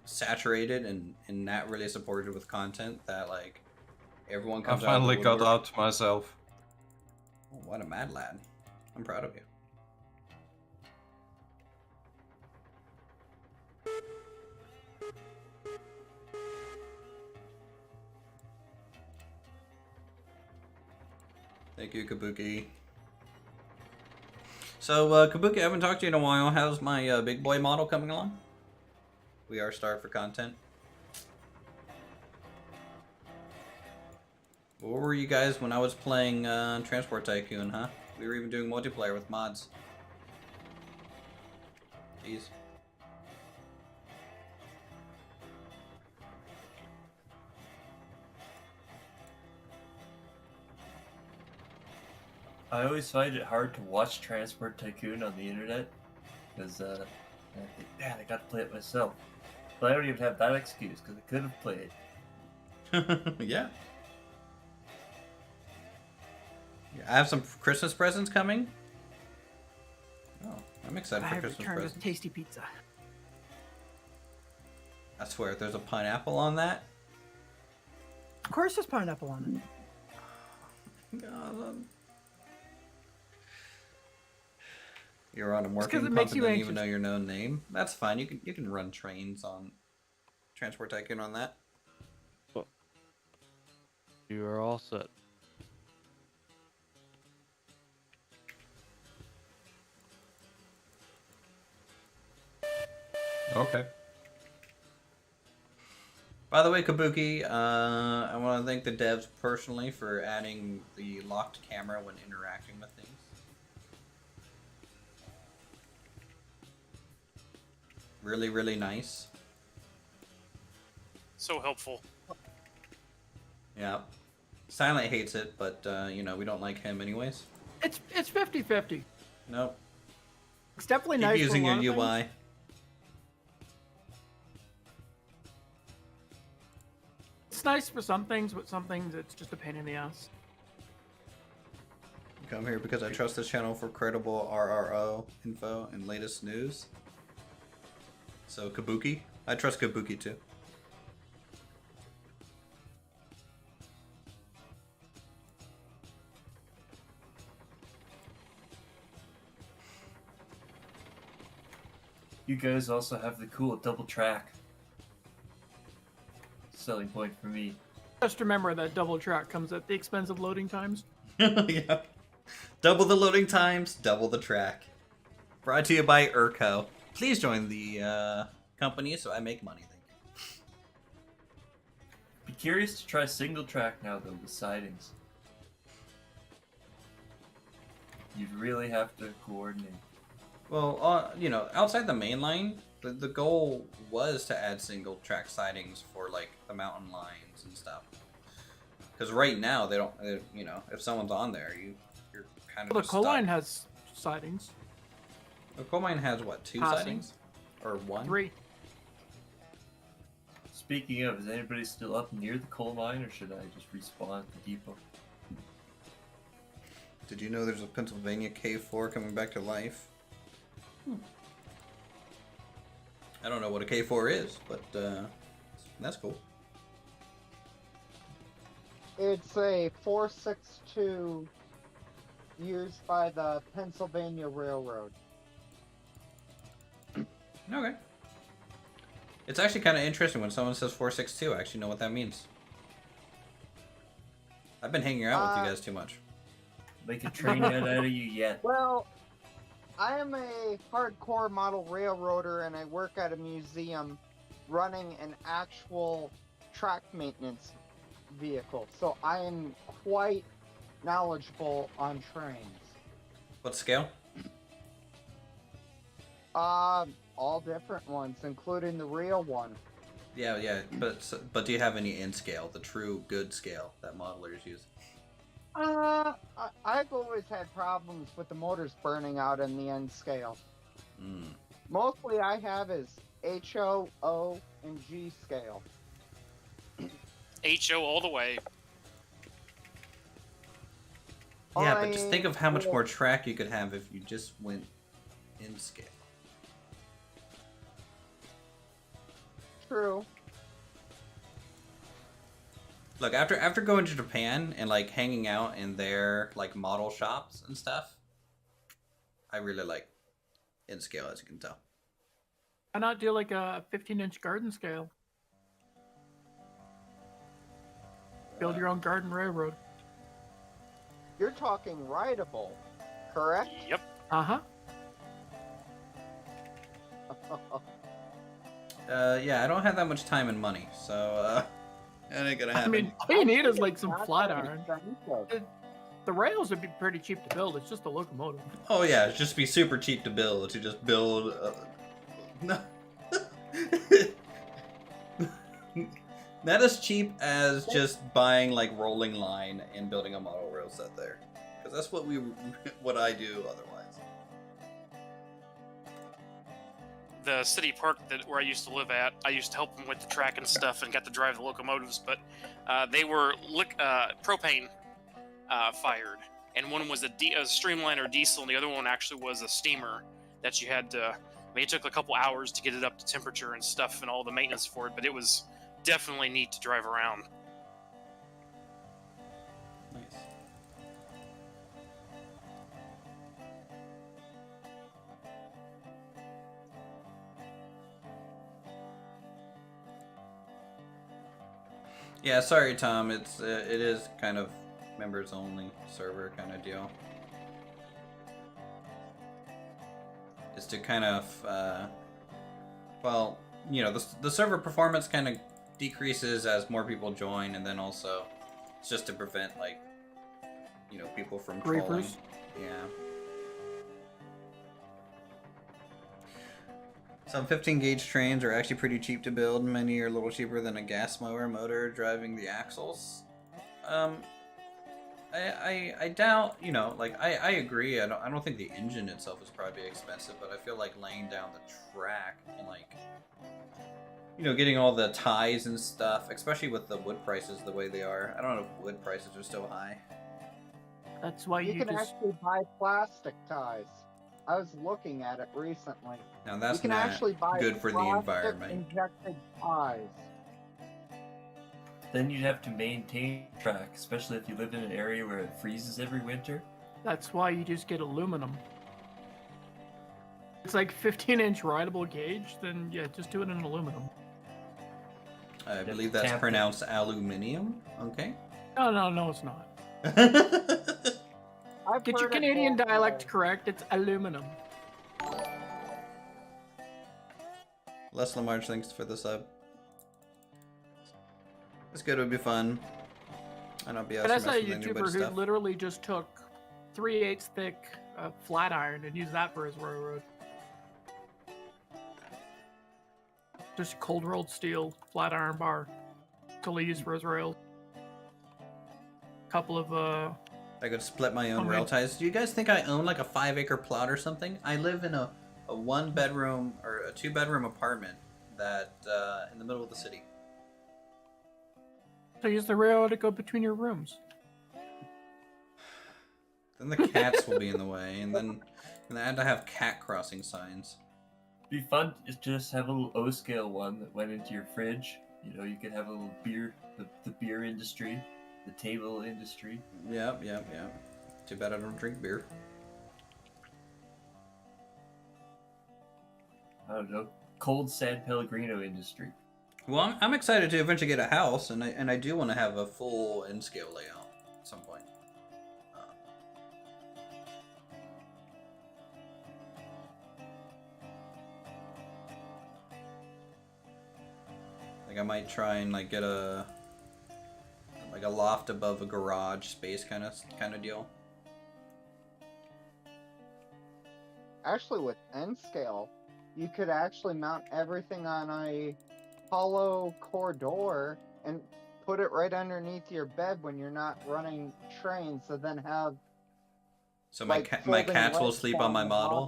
A: saturated and not really supported with content that like everyone
C: I
A: comes
C: finally
A: out of the
C: got
A: woodwork.
C: out myself.
A: Oh, what a mad lad. I'm proud of you. Thank you, Kabuki. So, Kabuki, I haven't talked to you in a while. How's my big boy model coming along? We are starved for content. Where were you guys when I was playing Transport Tycoon, huh? We were even doing multiplayer with mods. Jeez.
H: I always find it hard to watch Transport Tycoon on the internet because I think, man, I gotta play it myself. But I don't even have that excuse because I could have played.
A: Yeah. I have some Christmas presents coming. Oh, I'm excited
G: I
A: for
G: have
A: Christmas
G: returned a
A: presents.
G: tasty pizza.
A: I swear, if there's a pineapple on that.
G: Of course, there's pineapple on it.
A: God. You're on a
G: 'cause
A: working
G: it
A: pump
G: makes
A: and
G: you
A: don't even
G: anxious.
A: know your known name. That's fine. You can run trains on Transport Tycoon on that.
F: You are all set.
C: Okay.
A: By the way, Kabuki, I want to thank the devs personally for adding the locked camera when interacting with things. Really, really nice.
D: So helpful.
A: Yeah. Silent hates it, but, you know, we don't like him anyways.
G: It's 50-50.
A: Nope.
G: It's definitely
A: Keep
G: nice. for a
A: using your
G: lot of
A: UI.
G: things.
B: It's nice for some things, but some things it's just a pain in the ass.
A: Come here because I trust this channel for credible RRO info and latest news. So Kabuki, I trust Kabuki too.
H: You guys also have the cool double track. Selling point for me.
B: Just remember that double track comes at the expense of loading times.
A: Yeah. Double the loading times, double the track. Brought to you by URCO. Please join the company so I make money. Thank you.
H: Be curious to try single track now though with sidings. You'd really have to coordinate.
A: Well, you know, outside the main line, the goal was to add single track sidings for like the mountain lines and stuff. Because right now they don't, you know, if someone's on there, you're kind of.
B: Well, the
A: just
B: coal line
A: stuck.
B: has sidings.
A: The coal mine has what, 2
B: Passing.
A: sidings, or 1?
B: 3.
H: Speaking of, is anybody still up near the coal mine or should I just respawn at the depot?
A: Did you know there's a Pennsylvania K4 coming back to life? I don't know what a K4 is, but that's cool.
E: It's a 462 used by the Pennsylvania Railroad.
A: Okay. It's actually kind of interesting when someone says 462. I actually know what that means. I've been hanging out with you guys too much.
H: Make a train head out of you yet.
E: Well, I am a hardcore model railroader and I work at a museum running an actual track maintenance vehicle. So I am quite knowledgeable on trains.
A: What scale?
E: All different ones, including the real one.
A: Yeah, but do you have any N scale, the true good scale that modelers use?
E: I've always had problems with the motors burning out in the N scale. Mostly I have is HO, O, and G scale.
D: HO all the way.
A: Yeah, but just think of how much more track you could have if you just went in scale.
E: True.
A: Look, after going to Japan and like hanging out in their like model shops and stuff, I really like in scale, as you can tell.
B: Why not do like a 15-inch garden scale? Build your own garden railroad.
E: You're talking rideable, correct?
D: Yep.
B: Uh-huh.
A: Yeah, I don't have that much time and money, so it ain't gonna happen.
B: I mean, all you need is like some flat iron. The rails would be pretty cheap to build. It's just a locomotive.
A: Oh yeah, it'd just be super cheap to build. To just build. No. Not as cheap as just buying like rolling line and building a model rail set there, because that's what I do otherwise.
D: The city park where I used to live at, I used to help them with the track and stuff and got to drive the locomotives, but they were propane fired. And one was a streamliner diesel, and the other one actually was a steamer that you had to... I mean, it took a couple hours to get it up to temperature and stuff and all the maintenance for it, but it was definitely neat to drive around.
A: Nice. Yeah, sorry, Tom. It is kind of members only server kind of deal. Is to kind of well, you know, the server performance kind of decreases as more people join, and then also it's just to prevent like, you know, people from trolling.
B: Griefers.
A: Yeah. Some 15 gauge trains are actually pretty cheap to build. Many are a little cheaper than a gas motor driving the axles. I doubt, you know, like I agree. I don't think the engine itself is probably expensive, but I feel like laying down the track and like you know, getting all the ties and stuff, especially with the wood prices the way they are. I don't know if wood prices are still high.
B: That's why
E: You
B: you
E: can
B: just
E: actually buy plastic ties. I was looking at it recently.
A: Now
E: You
A: that's
E: can
A: not
E: actually buy
A: good for the
E: plastic
A: environment.
E: injected ties.
H: Then you'd have to maintain the track, especially if you live in an area where it freezes every winter.
B: that's why you just get aluminum. It's like 15-inch rideable gauge, then yeah, just do it in aluminum.
A: I
H: Yep,
A: believe that's
H: tap it.
A: pronounced aluminium. Okay.
B: No, it's not.
E: I've
B: Get your
E: heard it
B: Canadian
E: both
B: dialect
E: ways.
B: correct. It's aluminum.
A: Les Lamarche, thanks for the sub. It's good. It'll be fun. And I'll be
B: And I
A: asking
B: saw a
A: the new
B: YouTuber
A: bit
B: who
A: stuff.
B: literally just took 3/8 thick flat iron and used that for his railroad. Just cold rolled steel flat iron bar till he used for his rails. Couple of
A: I could split my own
B: Okay.
A: rail ties. Do you guys think I own like a 5-acre plot or something? I live in a 1-bedroom or a 2-bedroom apartment that in the middle of the city.
B: so use the railroad to go between your rooms.
A: Then the cats will be in the way, and then I had to have cat crossing signs.
H: It'd be fun to just have a little O-scale one that went into your fridge. You know, you could have a little beer, the beer industry, the table industry.
A: Yep. Too bad I don't drink beer.
H: I don't know, cold San Pellegrino industry.
A: Well, I'm excited to eventually get a house, and I do want to have a full N-scale layout at some point. Like I might try and like get a loft above a garage space kind of deal.
E: Actually, with N-scale, you could actually mount everything on a hollow core door and put it right underneath your bed when you're not running trains, so then have
A: So my
E: like,
A: my
E: folding
A: cats will
E: legs
A: sleep
E: down
A: on my
E: the
A: model.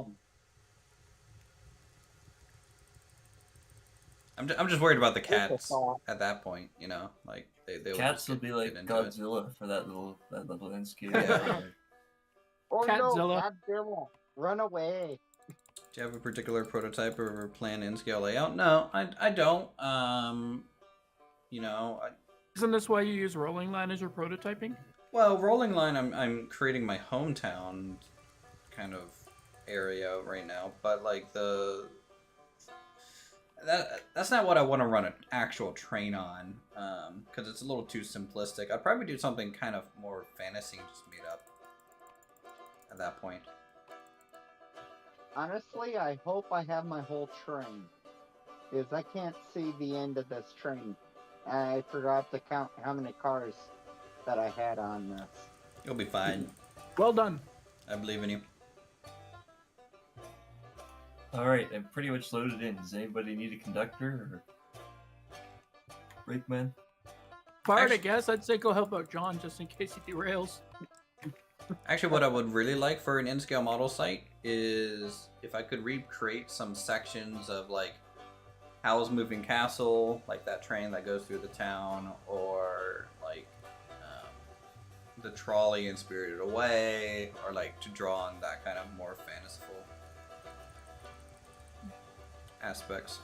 E: bottom.
A: I'm just worried about the
E: Just a
A: cats
E: thought.
A: at that point, you know, like they will
H: Cats
A: just
H: will be
A: get
H: like
A: into it.
H: Godzilla for that little N-scale.
A: Yeah.
E: Oh
B: Catzilla.
E: no, Godzilla, run away!
A: Do you have a particular prototype or plan N-scale layout? No, I don't. You know,
B: Isn't this why you use rolling line as your prototyping?
A: well, rolling line. I'm creating my hometown kind of area right now, but like that's not what I want to run an actual train on, because it's a little too simplistic. I'd probably do something kind of more fantasy and just made up at that point.
E: Honestly, I hope I have my whole train, because I can't see the end of this train. And I forgot to count how many cars that I had on this.
A: You'll be fine.
B: Well done.
A: I believe in you.
H: Alright, I'm pretty much loaded in. Does anybody need a conductor or brakeman?
B: If I were to
A: Actually-
B: guess, I'd say go help out John just in case he derails.
A: Actually, what I would really like for an N-scale model site is if I could recreate some sections of like Howl's Moving Castle, like that train that goes through the town, or like the trolley in Spirited Away, or like to draw on that kind of more fanciful aspects.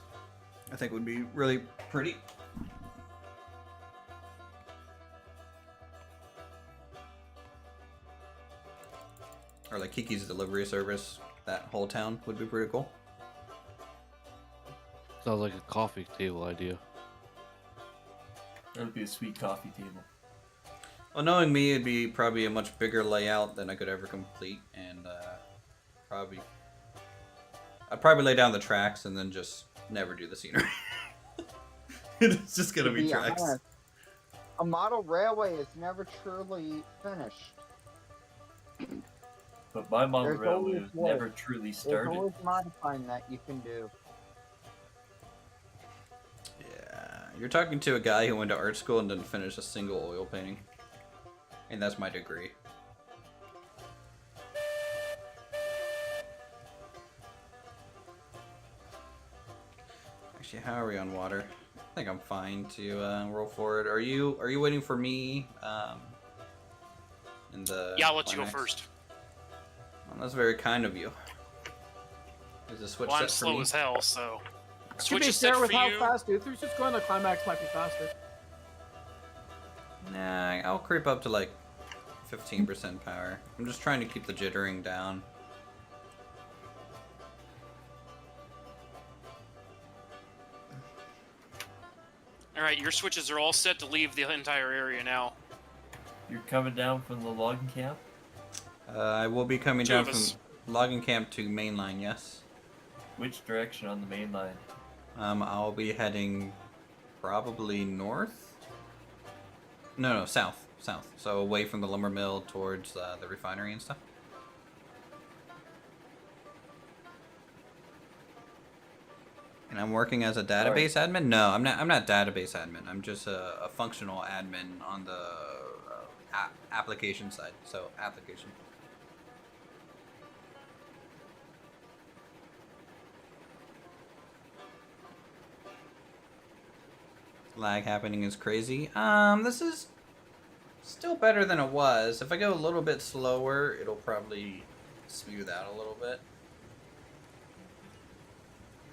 A: I think would be really pretty. Or like Kiki's delivery service, that whole town would be pretty cool.
F: Sounds like a coffee table idea.
H: That would be a sweet coffee table.
A: Well, knowing me, it'd be probably a much bigger layout than I could ever complete, and I'd probably lay down the tracks and then just never do the scenery. It's just gonna
E: To
A: be
E: be
A: tracks.
E: honest, a model railway is never truly finished.
H: But my model
E: There's
H: railway
E: always
H: was
E: work.
H: never truly
E: There's
H: started.
E: always modifying that you can do.
A: Yeah, you're talking to a guy who went to art school and didn't finish a single oil painting, and that's my degree. Actually, how are we on water? I think I'm fine to roll forward. Are you waiting for me? In the
D: Yeah, I'll let you go
A: climax?
D: first.
A: Well, that's very kind of you. Is the switch
D: Well, I'm
A: set for
D: slow
A: me?
D: as hell, so.
B: To
D: Switch
B: be
D: is set
B: fair, with
D: for
B: how
D: you.
B: fast Uthris is going, the climax might be faster.
A: Nah, I'll creep up to like 15% power. I'm just trying to keep the jittering down.
D: Alright, your switches are all set to leave the entire area now.
H: You're coming down from the logging camp?
A: I will be coming
D: Two
A: down
D: of
A: from
D: us.
A: logging camp to mainline, yes.
H: Which direction on the main line?
A: I'll be heading probably north? No, south. South. So away from the lumber mill towards the refinery and stuff. And I'm working as a database admin? No, I'm not database admin. I'm just a functional admin on the application side. So application. Lag happening is crazy. This is still better than it was. If I go a little bit slower, it'll probably smooth out a little bit.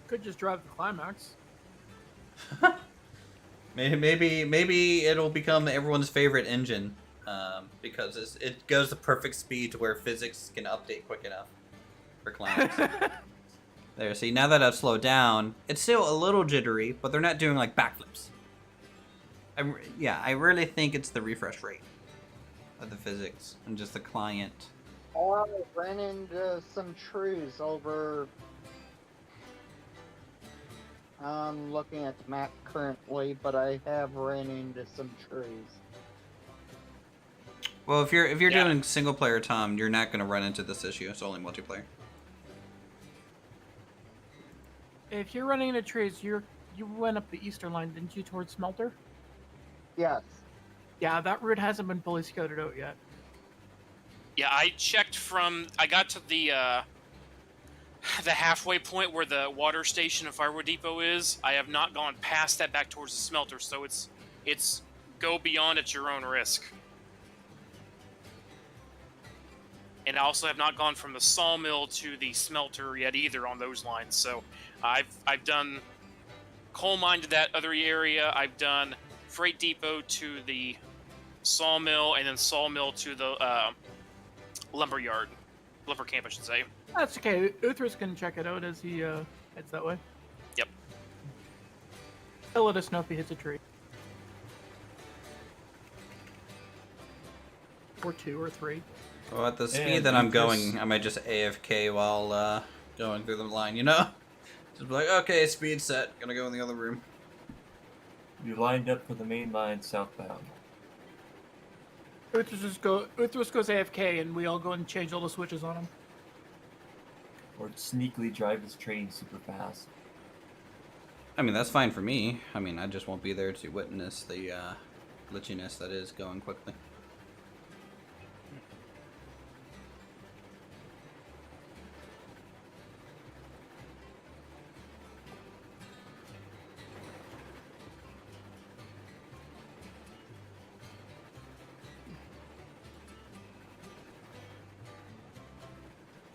B: Could just drive the climax.
A: Maybe it'll become everyone's favorite engine, because it goes the perfect speed to where physics can update quick enough for climax. There, see, now that I've slowed down, it's still a little jittery, but they're not doing like backflips. I really think it's the refresh rate of the physics and just the client.
E: Oh, I ran into some trees over. I'm looking at the map currently, but I have ran into some trees.
A: Well, if you're
D: Yeah.
A: doing single player, Tom, you're not going to run into this issue. It's only multiplayer.
B: If you're running into trees, you went up the eastern line, didn't you, towards Smelter?
E: Yes.
B: Yeah, that route hasn't been fully scouted out yet.
D: Yeah, I checked I got to the halfway point where the water station and firewood depot is. I have not gone past that back towards the smelter, so it's go beyond at your own risk. And I also have not gone from the sawmill to the smelter yet either on those lines. So I've done coal mine to that other area. I've done freight depot to the sawmill, and then sawmill to the lumber yard. Lumber camp, I should say.
B: That's okay. Uthris can check it out as he heads that way.
D: Yep.
B: He'll let us know if he hits a tree. Or 2 or 3.
A: Well, at the speed
H: And
A: that I'm
H: Uthris-
A: going, I might just AFK while going through the line, you know? Just be like, okay, speed set. Gonna go in the other room.
H: You lined up for the main line southbound.
B: Uthris goes AFK and we all go and change all the switches on him.
H: Or sneakily drive his train super fast.
A: I mean, that's fine for me. I mean, I just won't be there to witness the glitchiness that is going quickly.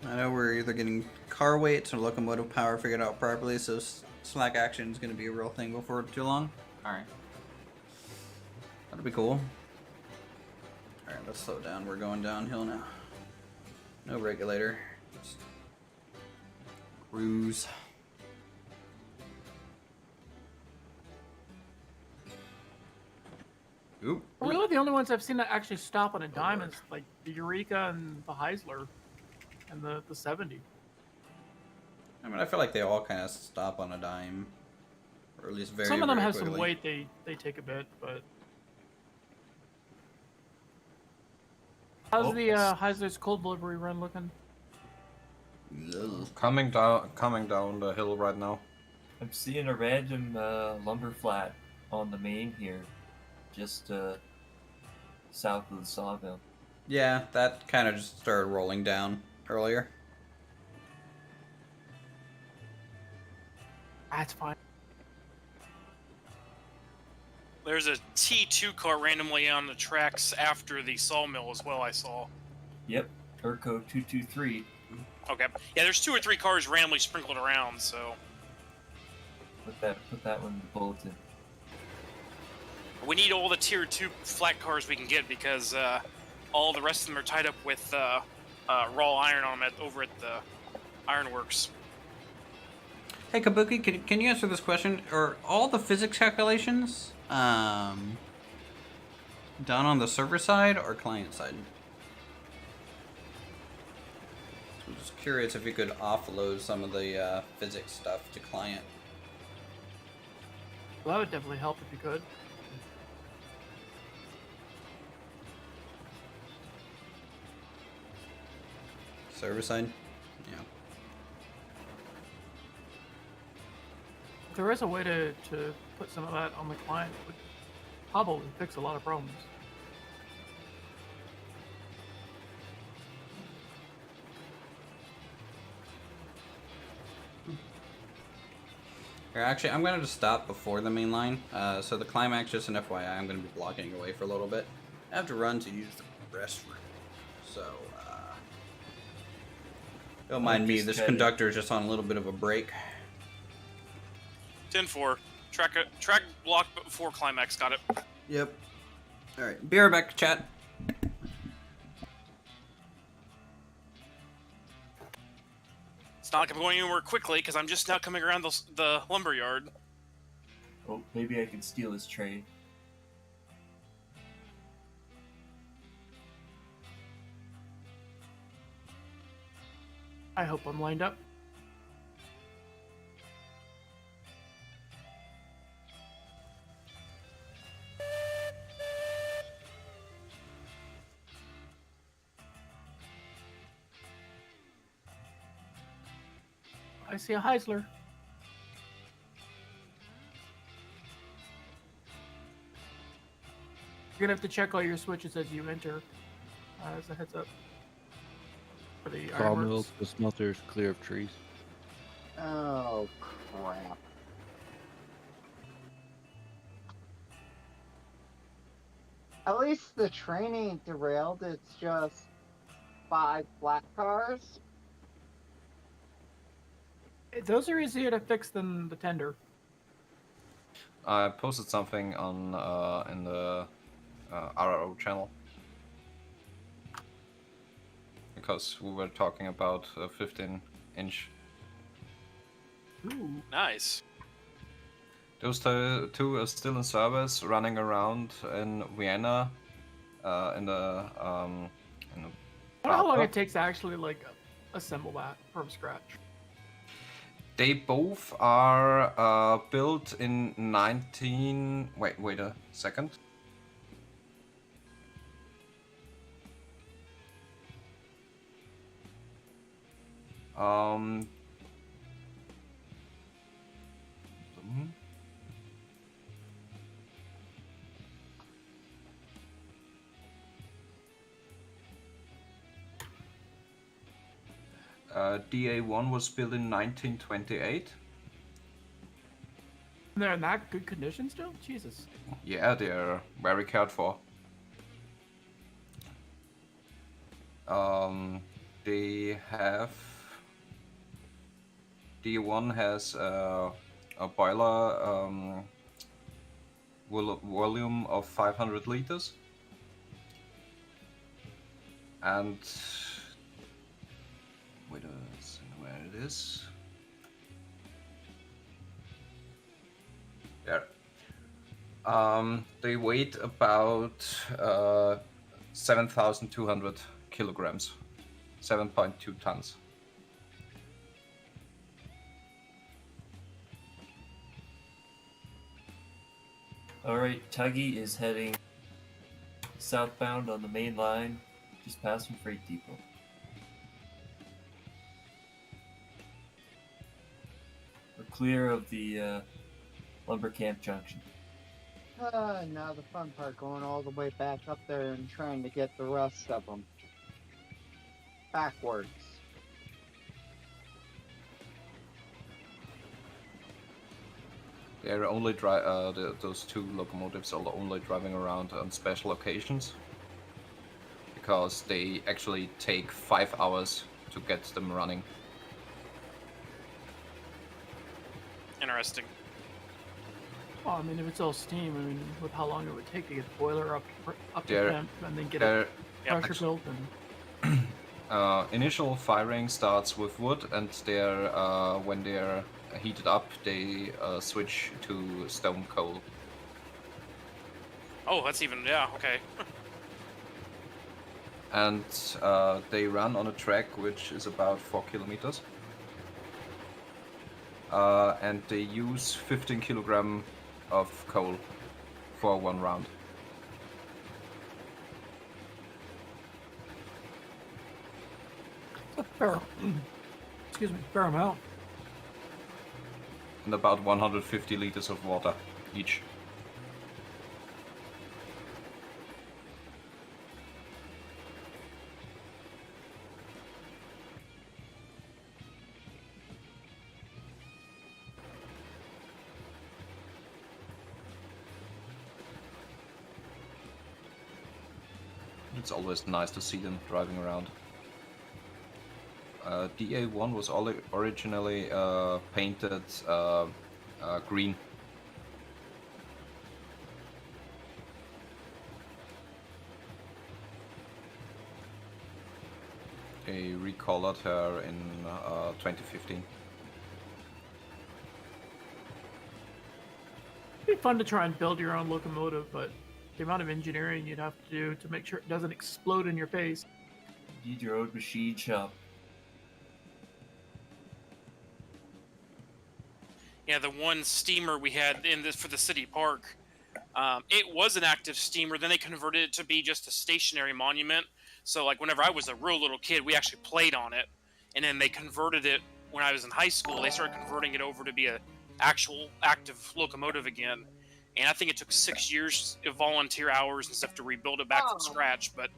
A: I know we're either getting car weights or locomotive power figured out properly, so slack action is going to be a real thing before too long. Alright. That'll be cool. Alright, let's slow down. We're going downhill now. No regulator. Just cruise. Oop.
B: Really, the only ones I've seen that actually stop on a dime is like the Eureka and the Heisler and the 70.
A: I mean, I feel like they all kind of stop on a dime. Or at least very,
B: Some of them
A: very
B: have
A: quickly.
B: some weight, they take a bit, but... How's the Heisler's cold delivery run looking?
A: Ugh.
C: Coming down the hill right now.
H: I'm seeing a random lumber flat on the main here, just south of the sawmill.
A: Yeah, that kind of just started rolling down earlier.
B: That's fine.
D: There's a T2 car randomly on the tracks after the sawmill as well, I saw.
H: Yep, URCO 223.
D: Okay. Yeah, there's 2 or 3 cars randomly sprinkled around, so...
H: Put that one in the bulletin.
D: We need all the tier 2 flat cars we can get because all the rest of them are tied up with raw iron on them over at the ironworks.
A: Hey Kabuki, can you answer this question? Are all the physics calculations done on the server side or client side? I'm just curious if you could offload some of the physics stuff to client.
B: Well, that would definitely help if you could.
A: Server side? Yeah.
B: If there is a way to put some of that on the client, it would probably fix a lot of problems.
A: Here, actually, I'm going to just stop before the main line. So the climax, just an FYI, I'm going to be blocking away for a little bit. I have to run to use the restroom. So, don't mind me. This conductor is just on a little bit of a break.
D: 10-4. Track block before climax. Got it.
A: Yep. All right. Be right back, chat.
D: It's not like I'm going anywhere quickly because I'm just now coming around the lumber yard.
H: Oh, maybe I can steal his train.
B: I hope I'm lined up. I see a Heisler. You're gonna have to check all your switches as you enter, as a heads up. For the
F: Sawmills,
B: ironworks.
F: the smelters, clear of trees.
E: Oh, crap. At least the train ain't derailed, it's just 5 flat cars.
B: Those are easier to fix than the tender.
C: I posted something on in the RRO channel because we were talking about a 15-inch.
B: Ooh.
D: Nice.
C: Those two are still in service, running around in Vienna, in the
B: I don't know how long
C: Papa.
B: it takes to actually like assemble that from scratch.
C: They both are built in 19. Wait a second. Hmm. DA1 was built in 1928.
B: They're in that good condition still? Jesus.
C: Yeah, they're very cared for. They have... D1 has a boiler volume of 500 liters. And... wait a second, where it is. There. They weigh about 7,200 kilograms, 7.2 tons.
H: Alright, Tuggy is heading southbound on the main line, just past from Freight Depot. We're clear of the lumber camp junction.
E: Now the fun part, going all the way back up there and trying to get the rest of them. Backwards.
C: They're only those two locomotives are only driving around on special occasions, because they actually take 5 hours to get them running.
D: Interesting.
B: Well, I mean, if it's all steam, I mean, with how long it would take to get the boiler up to
C: They're-
B: temp and then get
C: They're
B: it pressure built and
C: initial firing starts with wood, and when they're heated up, they switch to stone coal.
D: Oh, that's even, yeah, okay.
C: And they run on a track which is about 4 kilometers. And they use 15 kilogram of coal for one round.
B: a fair, excuse me, fair amount.
C: And about 150 liters of water each. It's always nice to see them driving around. DA1 was originally painted green. They recolored her in 2015.
B: It'd be fun to try and build your own locomotive, but the amount of engineering you'd have to do to make sure it doesn't explode in your face.
H: You need your own machine shop.
D: Yeah, the one steamer we had in this for the city park, it was an active steamer. Then they converted it to be just a stationary monument. So, like, whenever I was a real little kid, we actually played on it. And then they converted it when I was in high school. They started converting it over to be a actual active locomotive again. And I think it took 6 years of volunteer hours and stuff to rebuild it back from scratch. But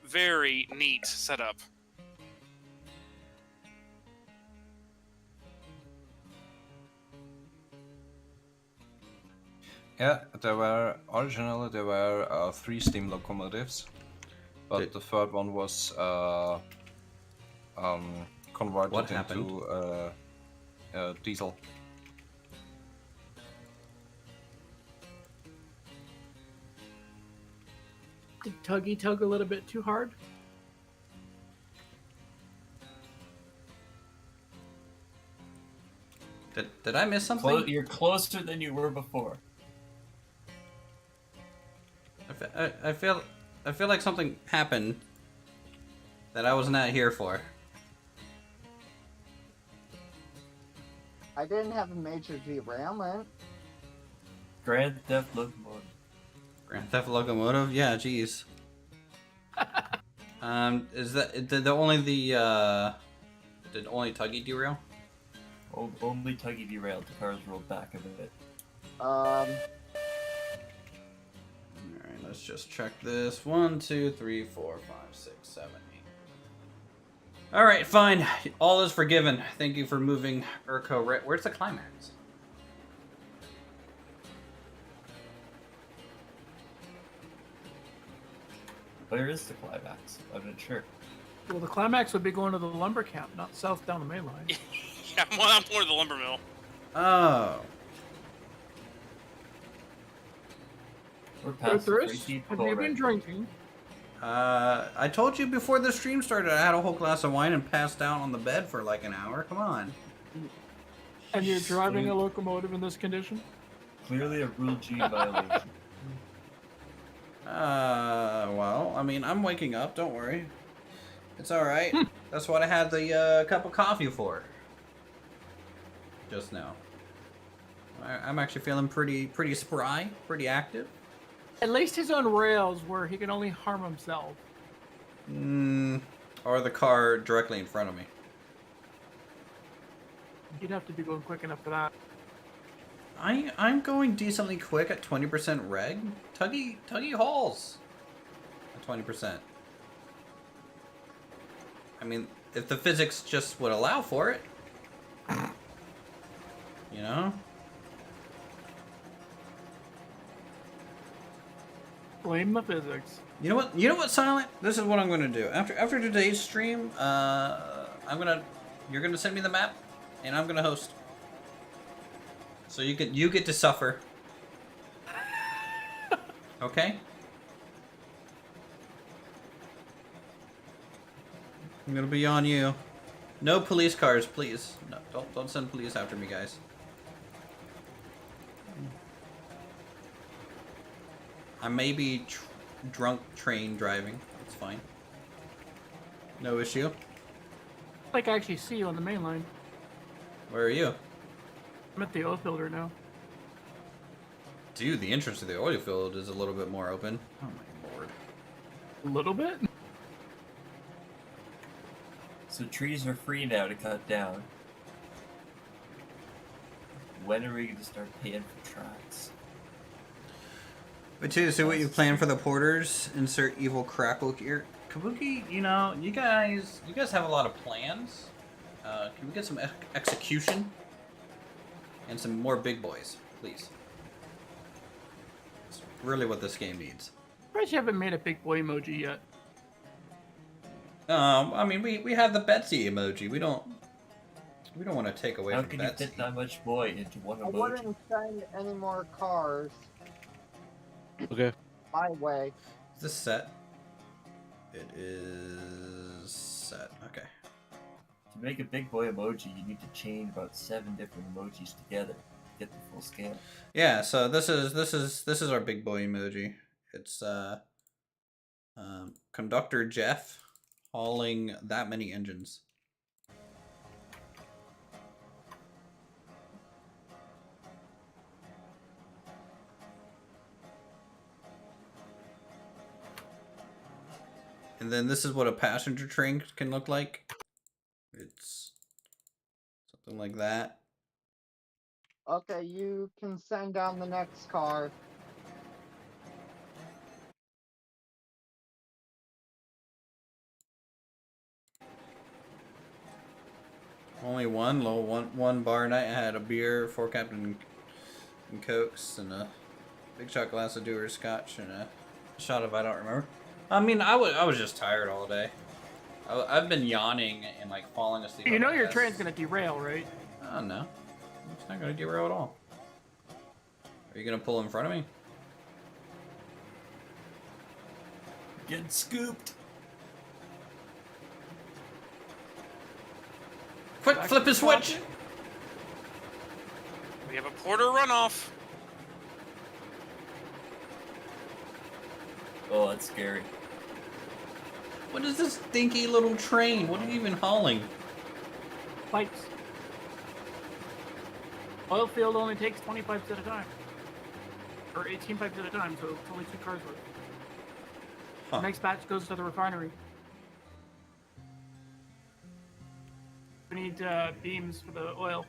D: very neat setup.
C: Yeah, originally there were 3 steam locomotives, but the third one was converted
A: What happened?
C: into diesel.
B: Did Tuggy tug a little bit too hard?
A: Did I miss something?
H: You're closer than you were before.
A: I feel like something happened that I was not here for.
E: I didn't have a major derailment.
H: Grand Theft Locomotive.
A: Grand Theft Locomotive? Yeah, jeez. Is that did only Tuggy derail?
H: Only Tuggy derailed. The cars rolled back a bit.
A: Alright, let's just check this. 1, 2, 3, 4, 5, 6, 7, 8. Alright, fine. All is forgiven. Thank you for moving URCO. Where's the climax?
H: Where is the climax? I'm not sure.
B: Well, the climax would be going to the lumber camp, not south down the main line.
D: Yeah, I'm more to the lumber mill.
A: Oh.
H: We're past the
B: Uthris,
H: Freaky
B: have
H: Bull
B: you been
H: right
B: drinking?
A: I told you before the stream started I had a whole glass of wine and passed out on the bed for like an hour. Come on.
B: And you're driving a locomotive in this condition?
H: Clearly a Rule G violation.
A: Well, I mean, I'm waking up, don't worry. It's alright. That's what I had the cup of coffee for. Just now. I'm actually feeling pretty spry, pretty active.
B: At least he's on rails where he can only harm himself.
A: Or the car directly in front of me.
B: You'd have to be going quick enough for that.
A: I'm going decently quick at 20% reg. Tuggy hauls at 20%. I mean, if the physics just would allow for it. You know?
B: Blame the physics.
A: You know what? You know what, Silent? This is what I'm gonna do. After today's stream, you're gonna send me the map, and I'm gonna host. So you get to suffer. Okay? It'll be on you. No police cars, please. No, don't send police after me, guys. I may be drunk train driving. It's fine. No issue.
B: Like I actually see you on the main line.
A: Where are you?
B: I'm at the oil filter now.
A: Dude, the entrance to the oil field is a little bit more open. Oh my lord.
B: A little bit?
H: So trees are free now to cut down. When are we going to start paying for tracks?
A: But too, so what you plan for the porters? Insert evil crackle here. Kabuki, you know, you guys have a lot of plans. Can we get some execution? And some more big boys, please. That's really what this game needs.
B: I you haven't made a big boy emoji yet.
A: I mean, we have the Betsy emoji. We don't want to take away
H: How
A: from
H: can
A: Betsy.
H: you fit that much boy into one
E: I
H: emoji?
E: wouldn't send any more cars
F: Okay.
E: my way.
A: Is this set? It is set. Okay.
H: To make a big boy emoji, you need to chain about 7 different emojis together to get the full scale.
A: Yeah. So this is our big boy emoji. It's Conductor Jeff hauling that many engines. And then this is what a passenger train can look like. It's something like that.
E: Okay, you can send down the next car.
A: Only one one bar night. I had a beer, 4 Captain and Cokes, and a big shot glass of Dewar's Scotch, and a shot of I don't remember. I mean, I was just tired all day. I've been yawning and like falling asleep.
B: You
A: on
B: know
A: my
B: your
A: desk.
B: train's gonna derail, right?
A: Oh no, it's not gonna derail at all. Are you gonna pull in front of me?
H: Getting scooped!
A: Quick,
B: Back
A: flip
B: to
A: his
B: the
A: switch!
B: top.
D: We have a porter runoff.
H: Oh, that's scary.
A: What is this dinky little train? What are you even hauling?
B: Pipes. Oil field only takes 20 pipes at a time. Or 18 pipes at a time, so it's only 2 cars worth.
A: Huh.
B: The next batch goes to the refinery. We need beams for the oil.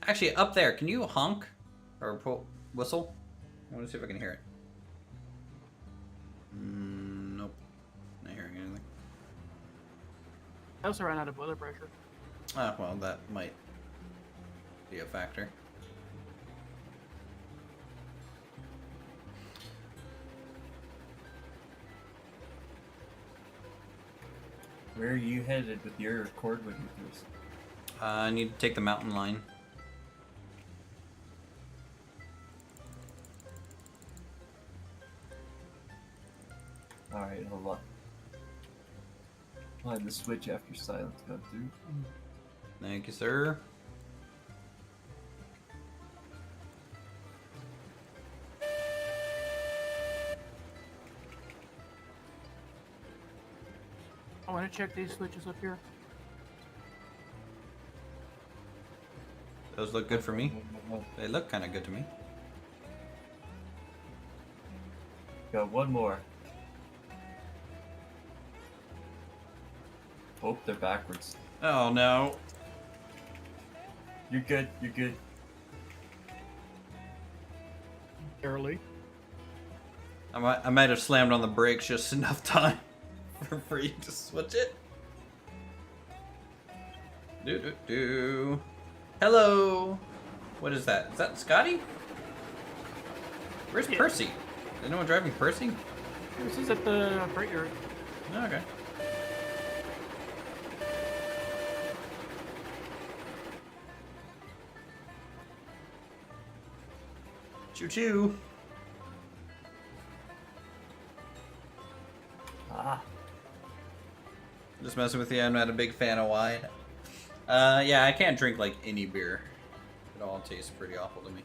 A: Actually, up there, can you honk or whistle? I want to see if I can hear it. Nope, not hearing anything.
B: I also ran out of boiler pressure.
A: Ah, well, that might be a factor.
H: Where are you headed with your cordwood Uthris?
A: I need to take the mountain line.
H: Alright, hold on. Find the switch after silence got through.
A: Thank you, sir.
B: I want to check these switches up here.
A: Those look good for me. They look kind of good to me.
H: Got one more. Oh, they're backwards.
A: Oh no.
H: You're good, you're good.
B: Barely.
A: I might have slammed on the brakes just enough time for you to switch it. Do. Hello. What is that? Is that Scotty? Where's
B: Yeah.
A: Percy? Is anyone driving Percy?
B: This is at the freight yard.
A: Oh, okay. Choo choo.
H: Ah,
A: Just messing with you. I'm not a big fan of wine. Yeah, I can't drink like any beer. It all tastes pretty awful to me.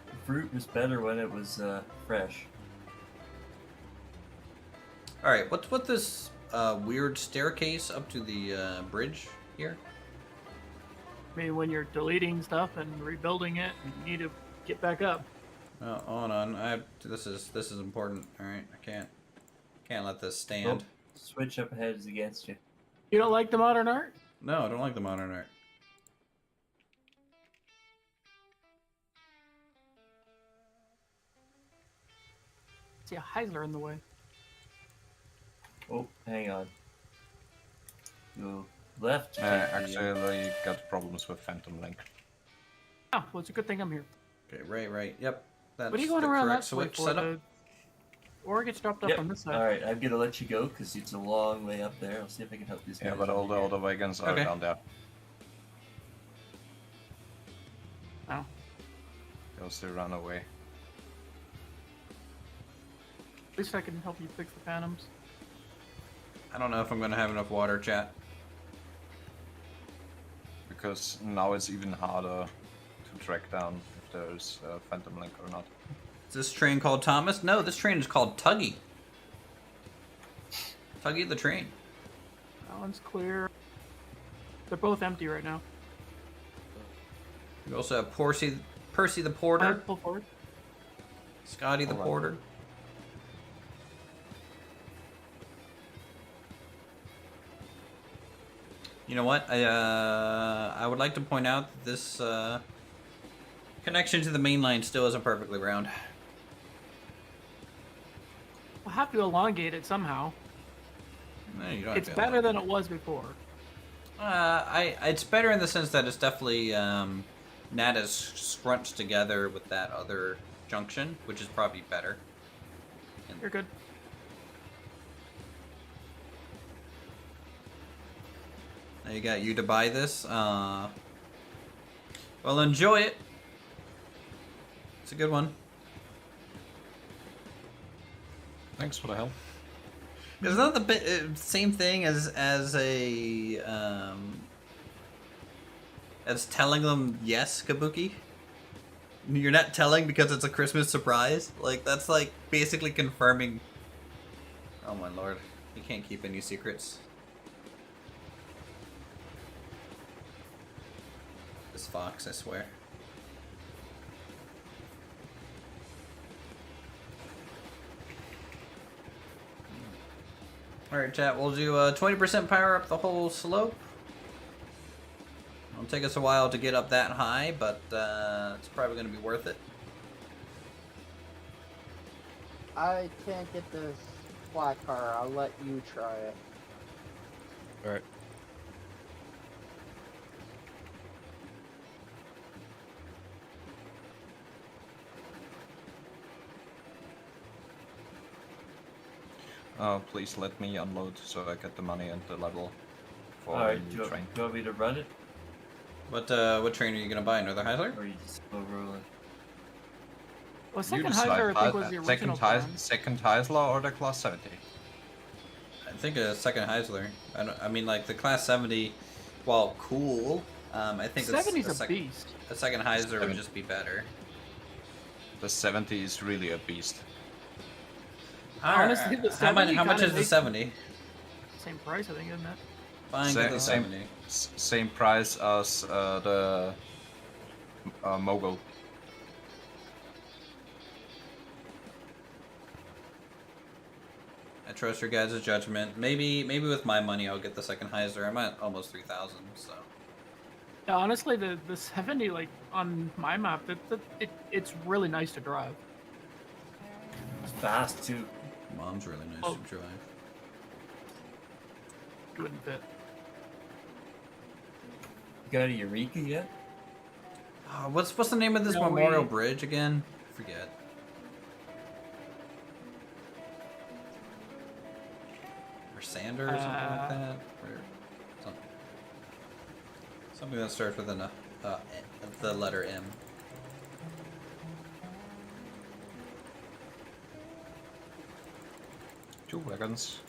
H: the fruit was better when it was fresh.
A: All right, what's with this weird staircase up to the bridge here?
B: I mean, when you're deleting stuff and rebuilding it, you need to get back up.
A: Oh, hold on. This is important. All right, I can't let this stand.
H: Oh, switch up ahead is against you.
B: You don't like the modern art?
A: No, I don't like the modern art.
B: See a Heisler in the way.
H: Oh, hang on. Go left. to take the,
C: Actually, you got problems with Phantom Link.
B: Oh, well, it's a good thing I'm here.
A: Okay, right. Yep. That's
B: What are you going
A: the
B: around
A: correct
B: that way
A: switch
B: for?
A: setup.
B: Or it gets dropped up
H: Yep.
B: on this side.
H: Alright, I'm gonna let you go because it's a long way up there. I'll see if I can help these guys.
C: Yeah, but all the other wagons are
A: Okay.
C: down there.
B: Oh.
C: Because they run away.
B: At least I can help you fix the Phantoms.
A: I don't know if I'm gonna have enough water, chat.
C: Because now it's even harder to track down if there's a Phantom Link or not.
A: Is this train called Thomas? No, this train is called Tuggy. Tuggy the train.
B: That one's clear. They're both empty right now.
A: We also have Percy the porter,
B: Pull forward.
A: Scotty the
C: Alright.
A: porter. You know what? I would like to point out that this connection to the main line still isn't perfectly round.
B: We'll have to elongate it somehow.
A: No, you don't have
B: It's
A: to
B: better than it was before.
A: it's better in the sense that it's definitely not as scrunched together with that other junction, which is probably better.
B: You're good.
A: Now you got you to buy this. Well, enjoy it. It's a good one.
C: Thanks for the help.
A: It's not the same thing as a as telling them yes, Kabuki. You're not telling because it's a Christmas surprise. Like that's like basically confirming. Oh my lord, you can't keep any secrets. This fox, I swear. Alright, chat, we'll do 20% power up the whole slope. It'll take us a while to get up that high, but it's probably going to be worth it.
E: I can't get this flat car. I'll let you try it.
F: Alright.
C: Please let me unload so I get the money and the level for
H: Alright,
C: the
H: do
C: new
H: you
C: train.
H: want me to run it?
A: What train are you going to buy? Another Heisler?
H: Or you just go rolling?
B: Well,
C: You
B: second
C: decide.
B: Heiser, I think, was the
C: Second
B: original plan.
C: second Heisler or the Class 70?
A: I think a second Heisler. I mean, like the Class 70, while cool, I think
B: 70's a beast.
A: a second Heisler would
C: 70.
A: just be better.
C: The 70 is really a beast.
B: Honestly, the
A: how much
B: 70
A: is
B: kinda
A: the
B: makes-
A: 70?
B: Same price, I think, isn't it?
A: Fine, get the 70.
C: Same price as the Mogul.
A: I trust your guys' judgment. Maybe with my money I'll get the second Heisler. I'm at almost 3,000, so.
B: Yeah, honestly, the 70, like, on my map, it's really nice to drive.
H: It's fast too.
A: Mom's really nice
B: Oh.
A: to drive.
B: It wouldn't fit.
H: got a Eureka yet?
A: What's the name of this
B: No,
A: memorial
B: we-
A: bridge again? I forget. Or Sander or something like that? Or something that starts with the letter M.
C: Two wagons.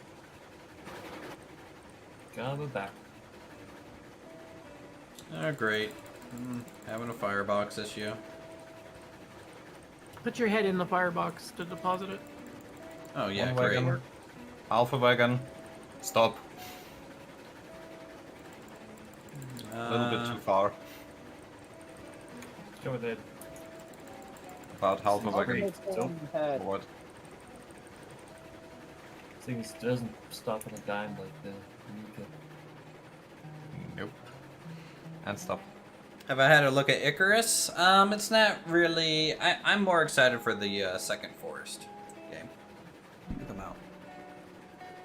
H: Coming back.
A: Oh, great. Having a firebox issue.
B: Put your head in the firebox to deposit it.
A: Oh, yeah,
C: One
A: great.
C: wagon. Alpha wagon. Stop. A little bit too far.
H: Go ahead.
C: About half a
H: Seems
C: wagon
H: great. So,
E: Head.
C: forward.
H: things doesn't stop on a dime like the Eureka.
C: Nope. And stop.
A: Have I had a look at Icarus? It's not really... I'm more excited for the second Forest game. Come out.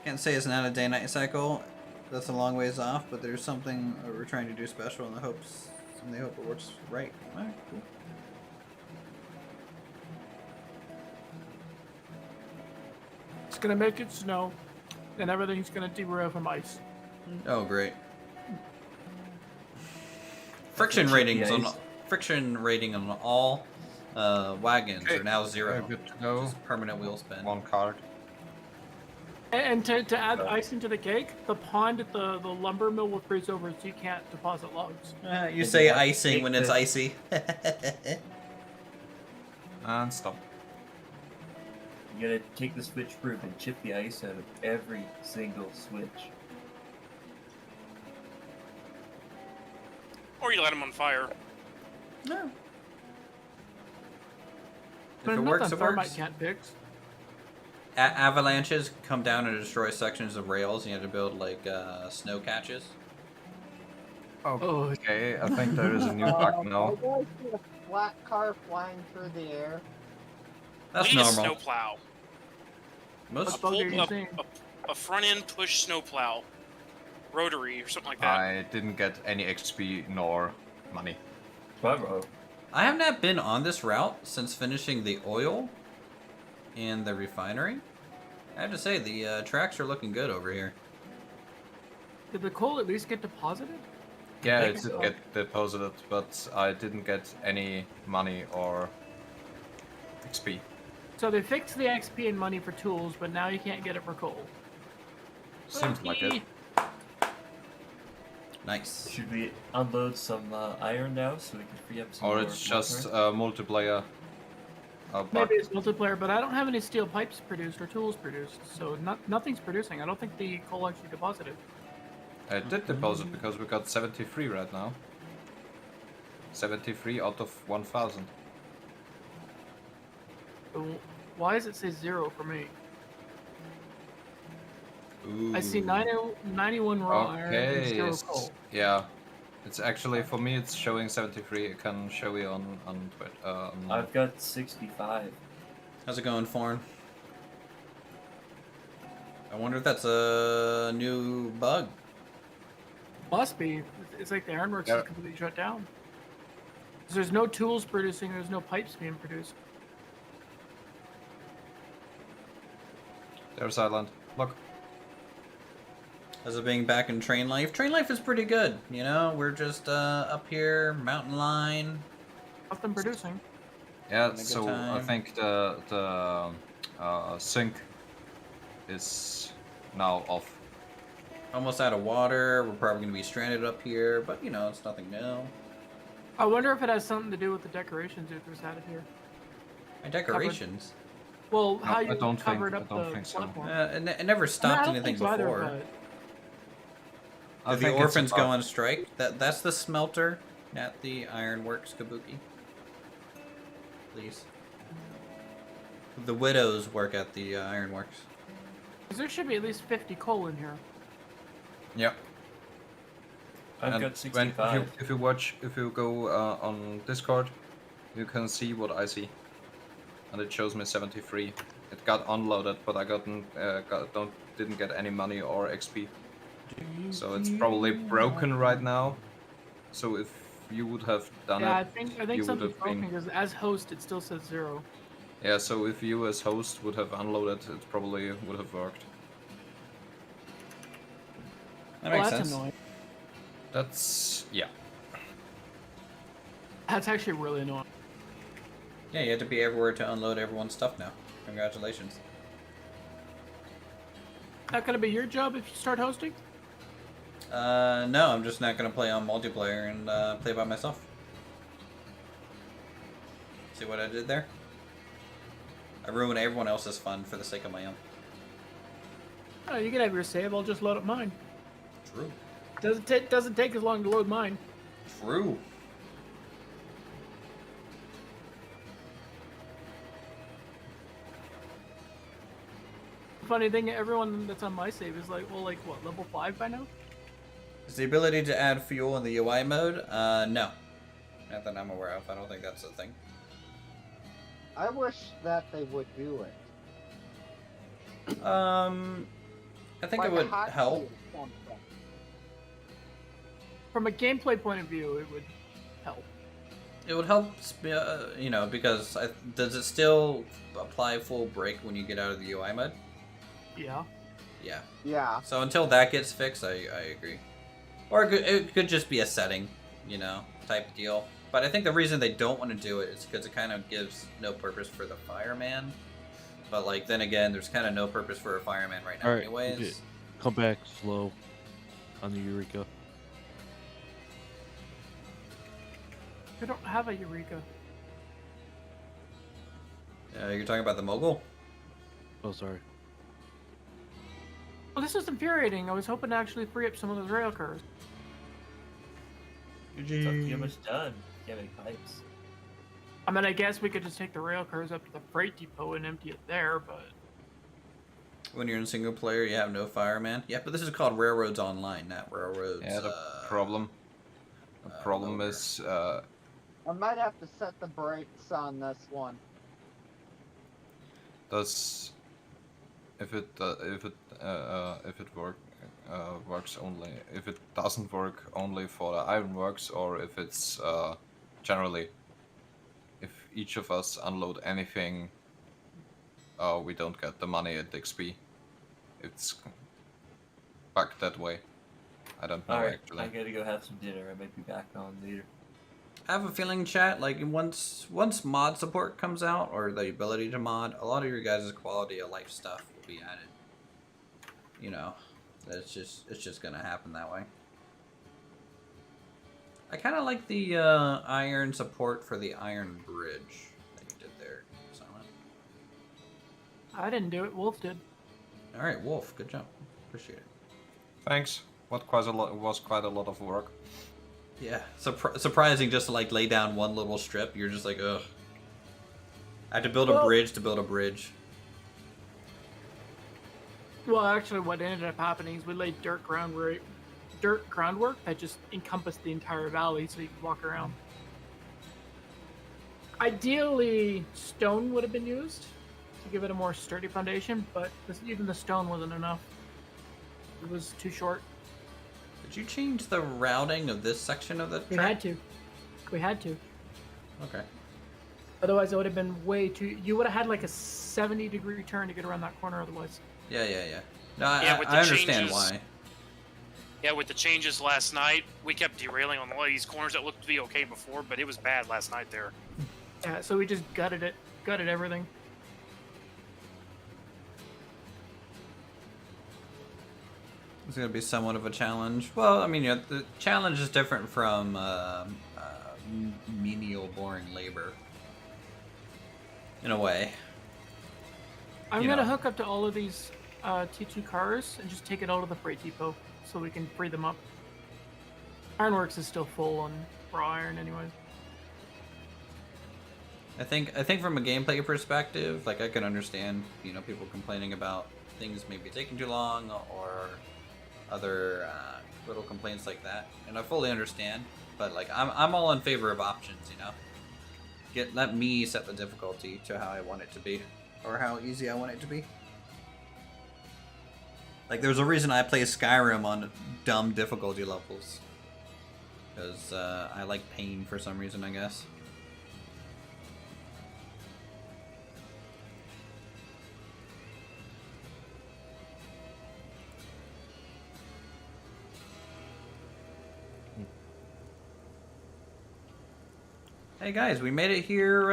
A: Can't say it's not a day-night cycle. That's a long ways off, but there's something we're trying to do special in the hopes... And they hope it works right. Alright, cool.
B: It's gonna make it snow, and everything's gonna derail from ice.
A: Oh, great. Friction rating on all wagons
C: Okay.
A: are now 0.
C: Good to go.
A: Just permanent wheel spin.
C: One card.
B: And to add icing to the cake, the pond at the lumber mill will freeze over, so you can't deposit logs.
A: You
H: And
A: say
H: you have to
A: icing
H: take
A: when it's
H: the-
A: icy.
C: And stop.
H: You gotta take the switch proof and chip the ice out of every single switch.
D: Or you light them on fire.
A: No. If
B: But
A: it
B: nothing
A: works, it
B: thermite
A: works.
B: can't fix.
A: Avalanches come down and destroy sections of rails, and you have to build like snow catches.
C: Okay, I think there is a new bug now.
E: I guys see a flat car flying through the air.
A: That's
D: we need
A: normal.
D: a snowplow.
A: Most
B: What bug are you seeing?
D: A front end push snowplow. Rotary or something like that.
C: I didn't get any XP nor money.
H: Bravo.
A: I have not been on this route since finishing the oil and the refinery. I have to say the tracks are looking good over here.
B: Did the coal at least get deposited?
C: Yeah,
H: I
C: it
H: think
C: did
H: so.
C: get deposited, but I didn't get any money or XP.
B: So they fixed the XP and money for tools, but now you can't get it for coal.
C: Seems like it.
A: Nice.
H: Should we unload some iron now so we can free up some
C: Or
H: more
C: it's just
H: water?
C: multiplayer. Bug.
B: Maybe it's multiplayer, but I don't have any steel pipes produced or tools produced, so nothing's producing. I don't think the coal actually deposited.
C: I did deposit because we got 73 right now. 73 out of 1,000.
B: So why does it say 0 for me?
C: Ooh.
B: I see 91 raw iron and
C: Okay.
B: 0
C: It's,
B: coal.
C: yeah. It's actually for me. It's showing 73. It can show you on Twitter.
H: I've got 65.
A: How's it going, Forn? I wonder if that's a new bug.
B: Must be. It's like the ironworks
C: Yeah.
B: is completely shut down. 'Cause there's no tools producing. There's no pipes being produced.
C: There's Island. Look.
A: As of being back in train life. Train life is pretty good, you know? We're just up here, mountain line.
B: Nothing producing.
C: Yeah.
A: Having a good
C: So I
A: time.
C: think the sync is now off.
A: Almost out of water. We're probably going to be stranded up here, but you know, it's nothing new.
B: I wonder if it has something to do with the decorations Uthris added here.
A: My decorations.
B: Well,
C: No,
B: how
C: I
B: you
C: don't think-
B: covered
C: I
B: up
C: don't
B: the
C: think so.
B: platform.
A: It never stopped
B: I don't
A: anything
B: think so either,
A: before.
B: but
C: I
A: Did the
C: think it's
A: orphans go
C: about-
A: on strike? That's the smelter, not the ironworks, Kabuki. Please. The widows work at the ironworks.
B: 'cause there should be at least 50 coal in here.
C: Yep.
H: I've
C: And
H: got 65.
C: if you go on Discord, you can see what I see, and it shows me 73. It got unloaded, but I didn't get any money or XP. So it's probably broken right now. So if you would have done
B: Yeah,
C: it,
B: I think
C: you would
B: something's
C: have
B: broken
C: been.
B: because as host it still says 0.
C: Yeah, so if you as host would have unloaded, it probably would have worked.
A: That
B: Well,
A: makes
B: that's
A: sense.
B: annoying.
C: That's yeah.
B: That's actually really annoying.
A: Yeah, you have to be everywhere to unload everyone's stuff now. Congratulations.
B: That gonna be your job if you start hosting?
A: No, I'm just not gonna play on multiplayer and play by myself. See what I did there? I ruined everyone else's fun for the sake of my own.
B: Oh, you can have your save. I'll just load up mine.
A: True.
B: Doesn't take as long to load mine.
A: True.
B: Funny thing, everyone that's on my save is like, well, like what, level 5 by now?
A: Is the ability to add fuel in the UI mode? No. Not that I'm aware of. I don't think that's a thing.
E: I wish that they would do it.
A: I think
E: Like
A: it
E: a
A: would
E: hotkey
A: help.
E: or something.
B: From a gameplay point of view, it would help.
A: It would help, you know, because does it still apply full break when you get out of the UI mode?
B: Yeah.
A: Yeah.
E: Yeah.
A: So until that gets fixed, I agree. Or it could just be a setting, you know, type deal. But I think the reason they don't want to do it is because it kind of gives no purpose for the fireman. But like then again, there's kind of no purpose for a fireman right now,
F: Alright,
A: anyways.
F: okay. Come back slow on the Eureka.
B: We don't have a Eureka.
A: You're talking about the mogul?
F: Oh, sorry.
B: Well, this is infuriating. I was hoping to actually free up some of those rail cars.
H: Too much done. You have any pipes?
B: I mean, I guess we could just take the rail cars up to the freight depot and empty it there, but...
A: When you're in single player, you have no fireman. Yeah, but this is called Railroads Online, not Railroads.
C: Yeah, the problem. The problem
A: lower.
C: is
E: I might have to set the brakes on this one.
C: does if it works only if it doesn't work only for the ironworks, or if it's generally if each of us unload anything, we don't get the money at XP. It's back that way. I don't know
H: Alright,
C: actually.
H: I gotta go have some dinner. I might be back on later.
A: I have a feeling, chat, like once mod support comes out, or the ability to mod, a lot of your guys' quality of life stuff will be added. You know, it's just gonna happen that way. I kind of like the iron support for the iron bridge that you did there, Silent.
B: I didn't do it. Wolf did.
A: All right, Wolf, good job. Appreciate it.
C: Thanks. Was quite a lot of work.
A: Yeah, surprising just to like lay down one little strip. You're just like, ugh. I have to build a
B: Well-
A: bridge to build a bridge.
B: Well, actually, what ended up happening is we laid dirt groundwork that just encompassed the entire valley, so you could walk around. Ideally, stone would have been used to give it a more sturdy foundation, but even the stone wasn't enough. It was too short.
A: Did you change the routing of this section of the track?
B: We had to. We had to.
A: Okay.
B: Otherwise, it would have been way too. You would have had like a 70-degree turn to get around that corner. Otherwise.
A: Yeah. No,
D: Yeah, with the
A: I understand
D: changes-
A: why.
D: Yeah, with the changes last night, we kept derailing on a lot of these corners that looked to be okay before, but it was bad last night there.
B: Yeah. So we just gutted everything.
A: It's gonna be somewhat of a challenge. Well, I mean, the challenge is different from menial, boring labor. In a way.
B: I'm
A: You
B: gonna
A: know.
B: hook up to all of these T2 cars and just take it all to the freight depot so we can free them up. Ironworks is still full on raw iron anyway.
A: I think from a gameplay perspective, like I can understand, you know, people complaining about things maybe taking too long or other little complaints like that, and I fully understand. But like I'm all in favor of options, you know. Let me set the difficulty to how I want it to be, or how easy I want it to be. Like there's a reason I play Skyrim on dumb difficulty levels. because I like pain for some reason, I guess. Hey guys, we made it here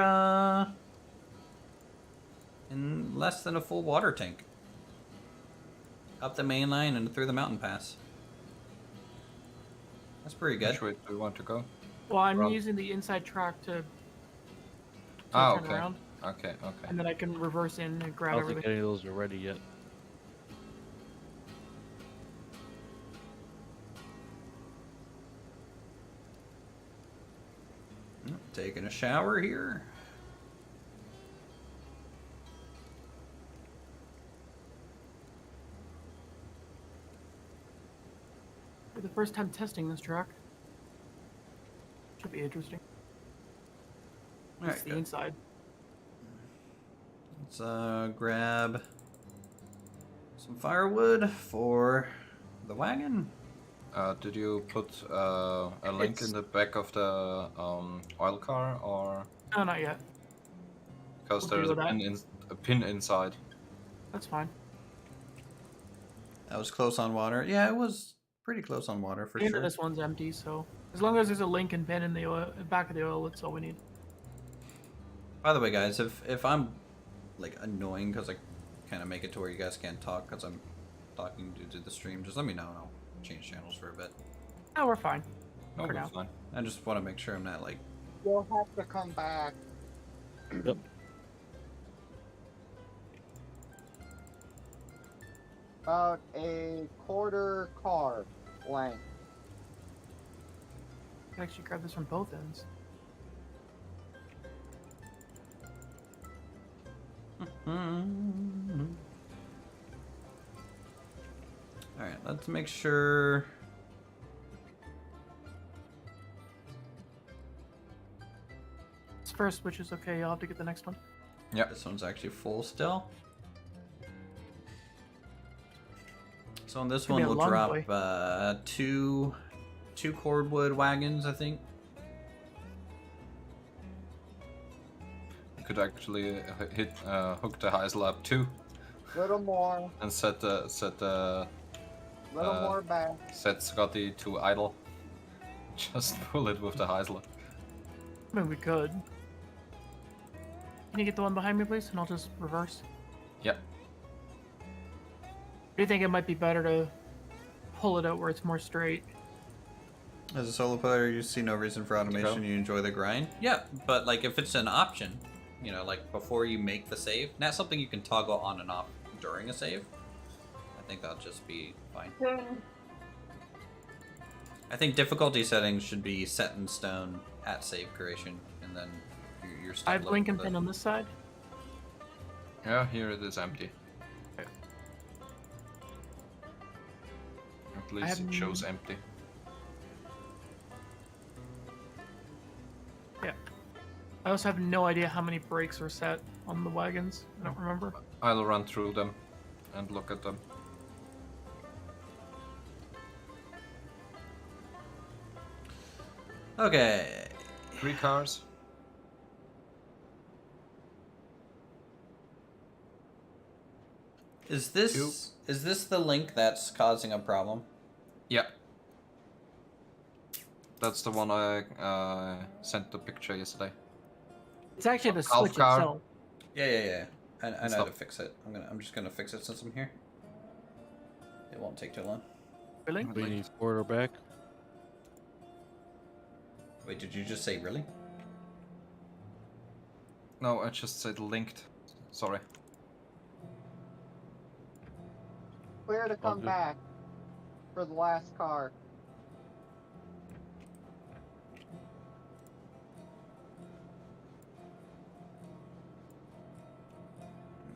A: in less than a full water tank. Up the main line and through the mountain pass. That's pretty good.
C: Which way do you want to go?
B: Well, I'm
C: Rob.
B: using the inside track to
C: Ah,
B: turn
C: okay.
B: around,
C: Okay, okay.
B: and then I can reverse in and
F: I
B: grab
F: don't think
B: everything.
F: any of those are ready yet.
A: Taking a shower here.
B: For the first time testing this track. Should be interesting.
A: Alright,
B: It's the
A: good.
B: inside.
A: Let's grab some firewood for the wagon.
C: Did you put a link
B: It's-
C: in the back of the oil car, or
B: No, not yet.
C: because
B: We'll
C: there's
B: deal with
C: a pin inside?
B: That's fine.
A: That was close on water. Yeah, it was pretty close on water for
B: The end
A: sure.
B: of this one's empty, so as long as there's a link and pin in the oil, back of the oil, that's all we need.
A: By the way, guys, if I'm like annoying because I kind of make it to where you guys can't talk because I'm talking due to the stream, just let me know and I'll change channels for a bit.
B: Oh, we're fine.
C: No,
B: For
C: that's
B: now.
C: fine.
A: I just want to make sure I'm not like.
E: You'll have to come back.
F: Yep.
E: About a quarter car length.
B: I can actually grab this from both ends.
A: All right, let's make sure.
B: This first, which is okay. I'll have to get the next one.
A: This one's actually full still. So on this
B: Could
A: one,
B: be a
A: we'll
B: long
A: drop
B: boy.
A: two cordwood wagons, I think.
C: You could actually hook the Heisel up too,
E: Little more.
C: and set
E: Little more back.
C: Scotty to idle. Just pull it with the Heisel.
B: I mean, we could. Can you get the one behind me, please? And I'll just reverse.
C: Yep.
B: Do you think it might be better to pull it out where it's more straight?
A: As a solo player, you see no reason for automation. You enjoy the grind. Yeah, but like if it's an option, you know, like before you make the save, not something you can toggle on and off during a save. I think that'll just be fine. I think difficulty settings should be set in stone at save creation, and then you're stuck.
B: I have
A: living
B: link and
A: with
B: pin
A: it.
B: on this side.
C: Yeah, here it is empty.
B: Okay.
C: At least it shows empty.
B: Yeah. I also have no idea how many brakes are set on the wagons. I don't remember.
C: I'll run through them and look at them.
A: Okay.
C: 3 cars.
A: Is this the link that's causing a problem?
C: Yeah. That's the one I sent the picture yesterday.
B: It's actually the
C: Golf
B: switch
C: car.
B: itself.
A: Yeah. I know how to
C: Stop.
A: fix it. I'm just gonna fix it since I'm here. It won't take too long.
B: Really?
F: We need forward or back.
A: Wait, did you just say really?
C: No, I just said linked. Sorry.
E: Clear to come
F: good.
E: back for the last car.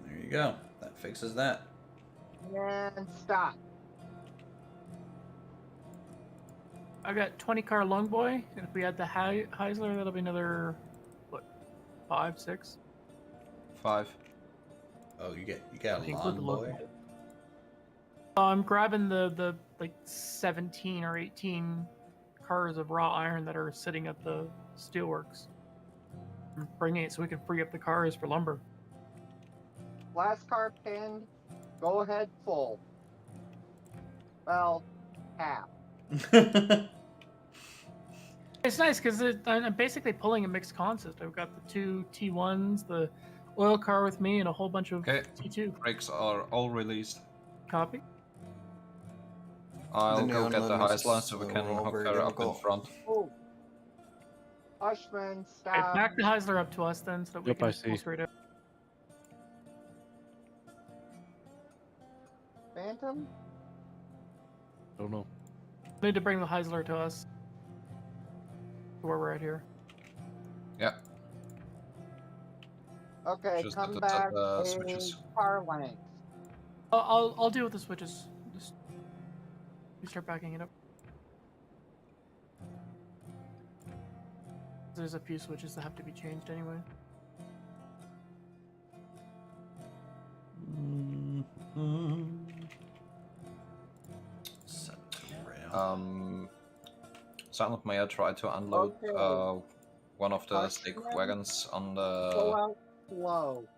A: There you go. That fixes that.
E: And stop.
B: I got 20 car long boy, and if we add the Heisler, that'll be another, what, 5, 6?
C: 5.
A: Oh, you got a
B: Include
A: long
B: the
A: boy.
B: local. I'm grabbing the like 17 or 18 cars of raw iron that are sitting at the steelworks. I'm bringing it so we can free up the cars for lumber.
E: Last car pinned. Go ahead, full. Well, half.
B: It's nice because I'm basically pulling a mixed consist. I've got the 2 T1s, the oil car with me, and a whole bunch of
C: Okay.
B: T2.
C: Brakes are all released.
B: Copy.
C: I'll
A: new
C: go get the
A: unloading is
C: Heisler so we
A: so
C: can hook
A: very
C: her up in
A: difficult.
C: front.
E: Oh. Hushman,
B: Okay,
E: stop.
B: back the Heisler up to us then, so that we
F: Yep,
B: can
F: I
B: pull
F: see.
B: straight up.
E: Phantom?
F: Don't know.
B: Need to bring the Heisler to us. To where we're at here.
C: Yeah.
E: Okay,
C: Just
E: come
C: set
E: back
C: the
E: a
C: switches.
E: car length.
B: I'll deal with the switches. Just you start backing it up. There's a few switches that have to be changed anyway.
A: Set to rail.
C: Son of Mayor tried to unload
E: Okay.
C: one of the
E: Hush
C: stick
E: them.
C: wagons on
E: Go
C: the
E: out slow.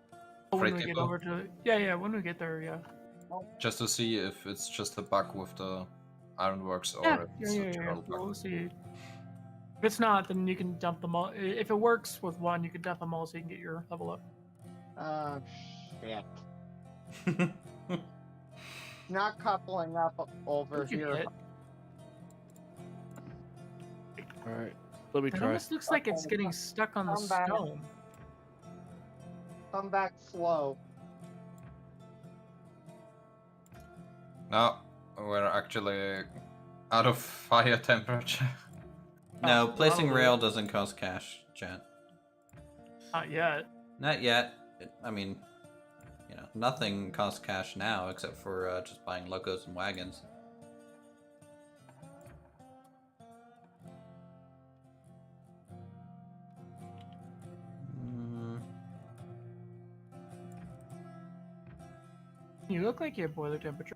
B: When
C: freight
B: we get
C: depot,
B: over to yeah, when we get there, yeah.
C: just to see if it's just a bug with the ironworks or
B: Yeah,
C: if it's a general bug.
B: We'll see. If it's not, then you can dump them all. If it works with one, you can dump them all so you can get your level up.
E: Oh, shit. Not coupling up over
B: What'd you
E: here.
B: hit?
F: Alright, let me
B: It
F: try.
B: almost looks like it's getting stuck on the
E: Come back.
B: stone.
E: Come back slow.
C: No, we're actually out of fire temperature.
A: No,
B: Oh,
A: placing
B: probably.
A: rail doesn't cost cash, chat.
B: Not yet.
A: Not yet. I mean, you know, nothing costs cash now except for just buying locos and wagons.
B: You look like you have boiler temperature.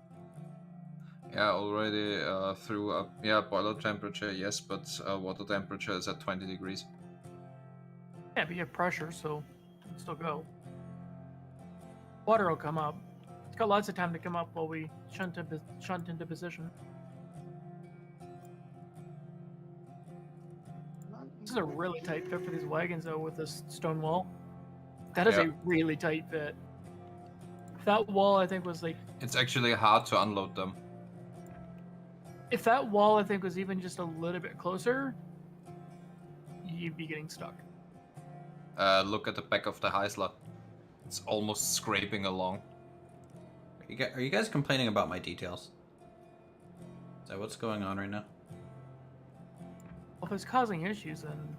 C: Yeah, already through up. Yeah, boiler temperature, yes, but water temperature is at 20 degrees.
B: Yeah, but you have pressure, so you can still go. Water will come up. It's got lots of time to come up while we shunt into position. This is a really tight fit for these wagons, though, with this stone wall. That is
C: Yeah.
B: a really tight fit. If that wall, I think, was like...
C: It's actually hard to unload them.
B: If that wall, I think, was even just a little bit closer, you'd be getting stuck.
C: Look at the back of the Heisler. It's almost scraping along.
A: Are you guys complaining about my details? Is that what's going on right now?
B: Well, if it's causing issues, then...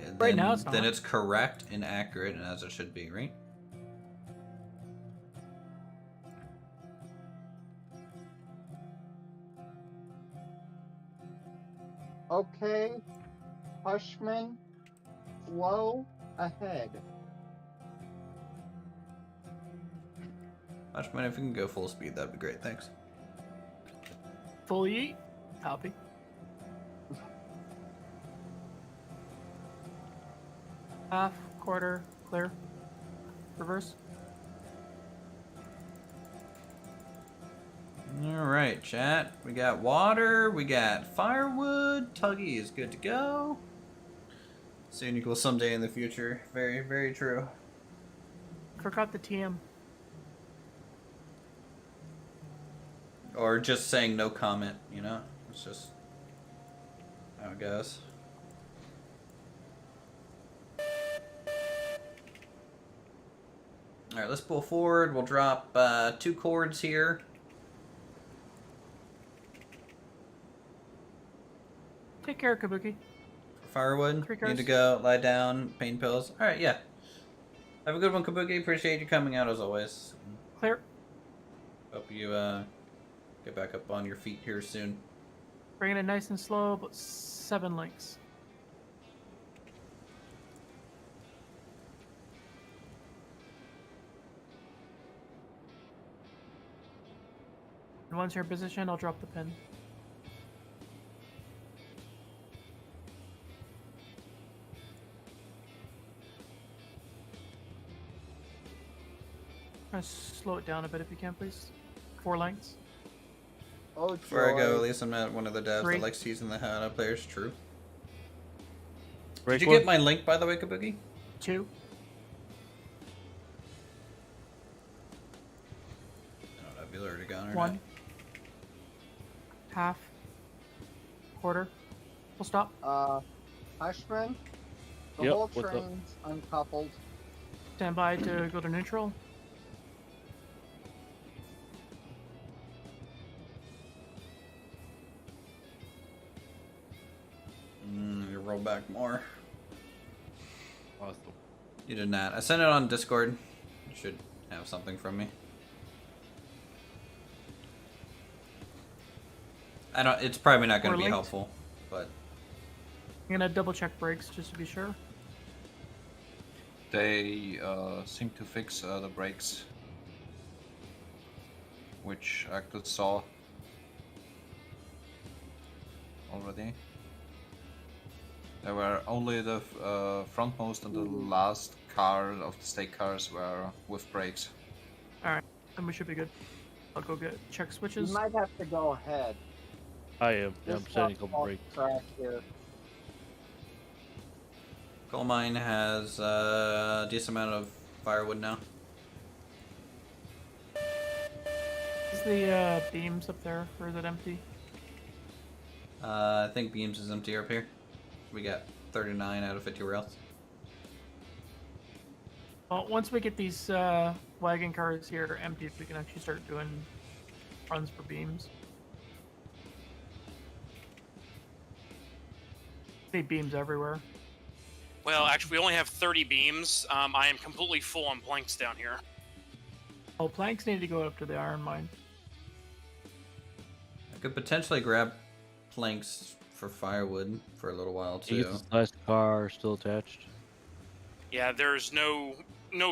A: Yeah,
B: Right now it's
A: Then
B: not.
A: it's correct and accurate and as it should be, right?
E: Okay. Hushman, slow ahead.
A: Hushman, if you can go full speed, that'd be great. Thanks.
B: Full yeet. Copy. Half, quarter, clear. Reverse.
A: All right, chat. We got water. We got firewood. Tuggy is good to go. Soon equals someday in the future. Very, very true.
B: Forgot the TM.
A: Or just saying no comment, you know? It's just how it goes. Alright, let's pull forward. We'll drop 2 cords here.
B: Take care, Kabuki.
A: Firewood.
B: 3
A: Need
B: cars.
A: to go. Lie down. Pain pills. Alright, yeah. Have a good one, Kabuki. Appreciate you coming out as always.
B: Clear.
A: Hope you get back up on your feet here soon.
B: Bringing it nice and slow, but 7 links. And once you're in position, I'll drop the pin. Slow it down a bit if you can, please. 4 lengths.
E: Oh,
A: Before I go,
E: joy.
A: at least I'm not one of the devs
B: 3.
A: that likes using the HANA players. True.
F: Break
A: Did you
F: one?
A: get my link, by the way, Kabuki?
B: 2.
A: I don't know if you've already gone or
B: 1.
A: not.
B: Half. Quarter. Full stop.
E: Hushman, the
F: Yep,
E: whole
F: what's up?
E: train's uncoupled.
B: Stand by to go to neutral.
A: You roll back more.
F: Awesome.
A: You did not. I sent it on Discord. You should have something from me. I don't. It's probably not going
B: We're
A: to be
B: linked.
A: helpful, but
B: I'm gonna double check brakes just to be sure.
C: They seem to fix the brakes, which I could saw already. There were only the frontmost and the last car of the stake cars were with brakes.
B: Alright, then we should be good. I'll go get check
E: You
B: switches.
E: might have to go ahead.
F: I am. Yeah, I'm
E: This
F: setting a
E: stuff's
F: couple
E: all
F: breaks.
E: track here.
A: coal mine has a decent amount of firewood now.
B: Is the beams up there, or is it empty?
A: I think beams is empty up here. We got 39 out of 50 rails.
B: Well, once we get these wagon cars here emptied, we can actually start doing runs for beams. See beams everywhere.
D: Well, actually, we only have 30 beams. I am completely full on planks down here.
B: Oh, planks need to go up to the iron mine.
A: I could potentially grab planks for firewood for a little while
F: You
A: too.
F: get this last car still attached.
D: Yeah, there's no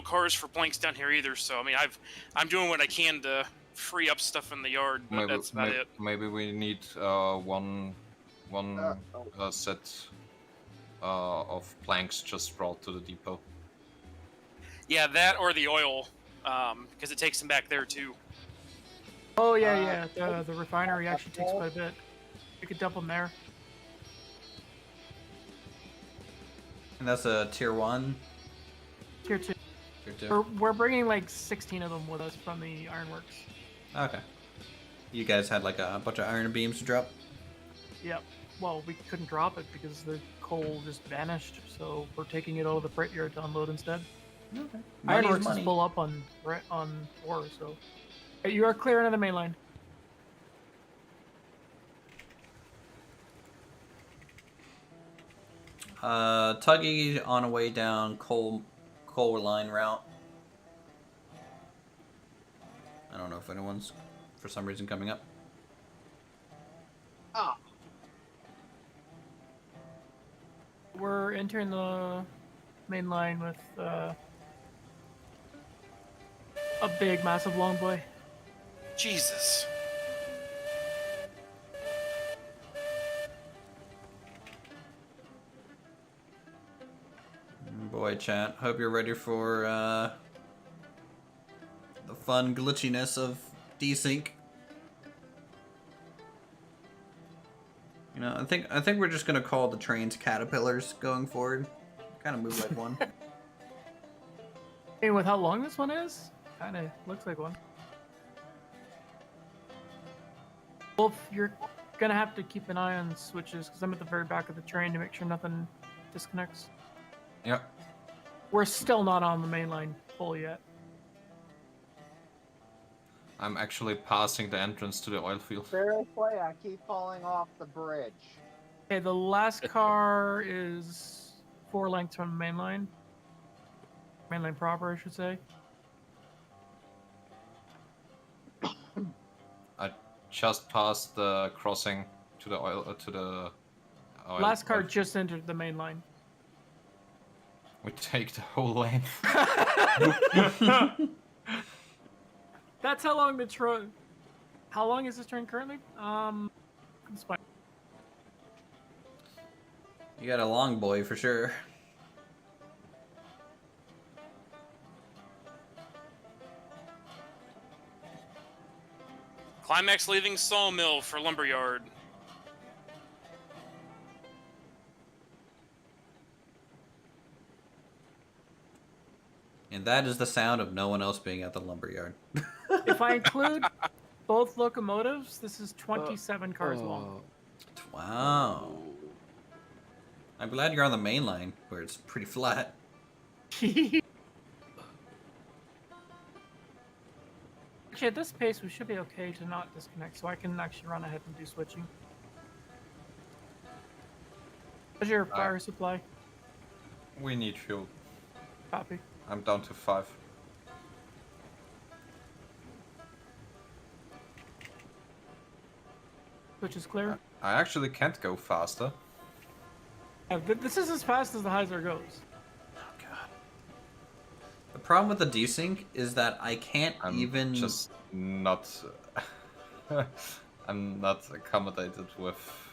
D: cars for planks down here either. So I mean, I'm doing what I can to free up stuff in the yard, but that's about it.
C: Maybe we need one set of planks just brought to the depot.
D: Yeah, that or the oil, because it takes them back there too.
B: Oh yeah, yeah. The refinery actually takes quite a bit. We could dump them there.
A: And that's a tier 1.
B: Tier 2.
A: Tier 2.
B: We're bringing like 16 of them with us from the ironworks.
A: Okay. You guys had like a bunch of iron beams to drop?
B: Yep. Well, we couldn't drop it because the coal just vanished, so we're taking it out of the freight yard to unload instead.
A: Okay.
B: Ironworks is full up on ore, so you are clear into the main line.
A: Tuggy on a way down coal line route. I don't know if anyone's for some reason coming up.
E: Ah,
B: We're entering the main line with a big, massive long boy.
D: Jesus.
A: Boy, chat. Hope you're ready for the fun glitchiness of desync. You know, I think we're just gonna call the trains caterpillars going forward. Kind of move like one.
B: Hey, with how long this one is, kind of looks like one. Wolf, you're gonna have to keep an eye on switches because I'm at the very back of the train to make sure nothing disconnects.
C: Yeah.
B: We're still not on the main line full yet.
C: I'm actually passing the entrance to the oil field.
E: seriously, I keep falling off the bridge.
B: Okay, the last car is 4 lengths from the main line. Main line proper, I should say.
C: I just passed the crossing to the oil
B: Last car
C: oil-
B: just entered the main line.
C: We take the whole lane.
B: That's how long the train. How long is this train currently? It's fine.
A: You got a long boy for sure.
D: Climax leaving sawmill for lumberyard.
A: And that is the sound of no one else being at the lumberyard.
B: If I include both locomotives, this is 27 cars long.
A: Wow. I'm glad you're on the main line, where it's pretty flat.
B: Actually, at this pace, we should be okay to not disconnect, so I can actually run ahead and do switching. What's your fire supply?
C: We need fuel.
B: Copy.
C: I'm down to 5.
B: Switch is clear.
C: I actually can't go faster.
B: This is as fast as the Heiser goes.
A: Oh god. The problem with the desync is that I can't
C: I'm
A: even
C: just not. I'm not accommodated with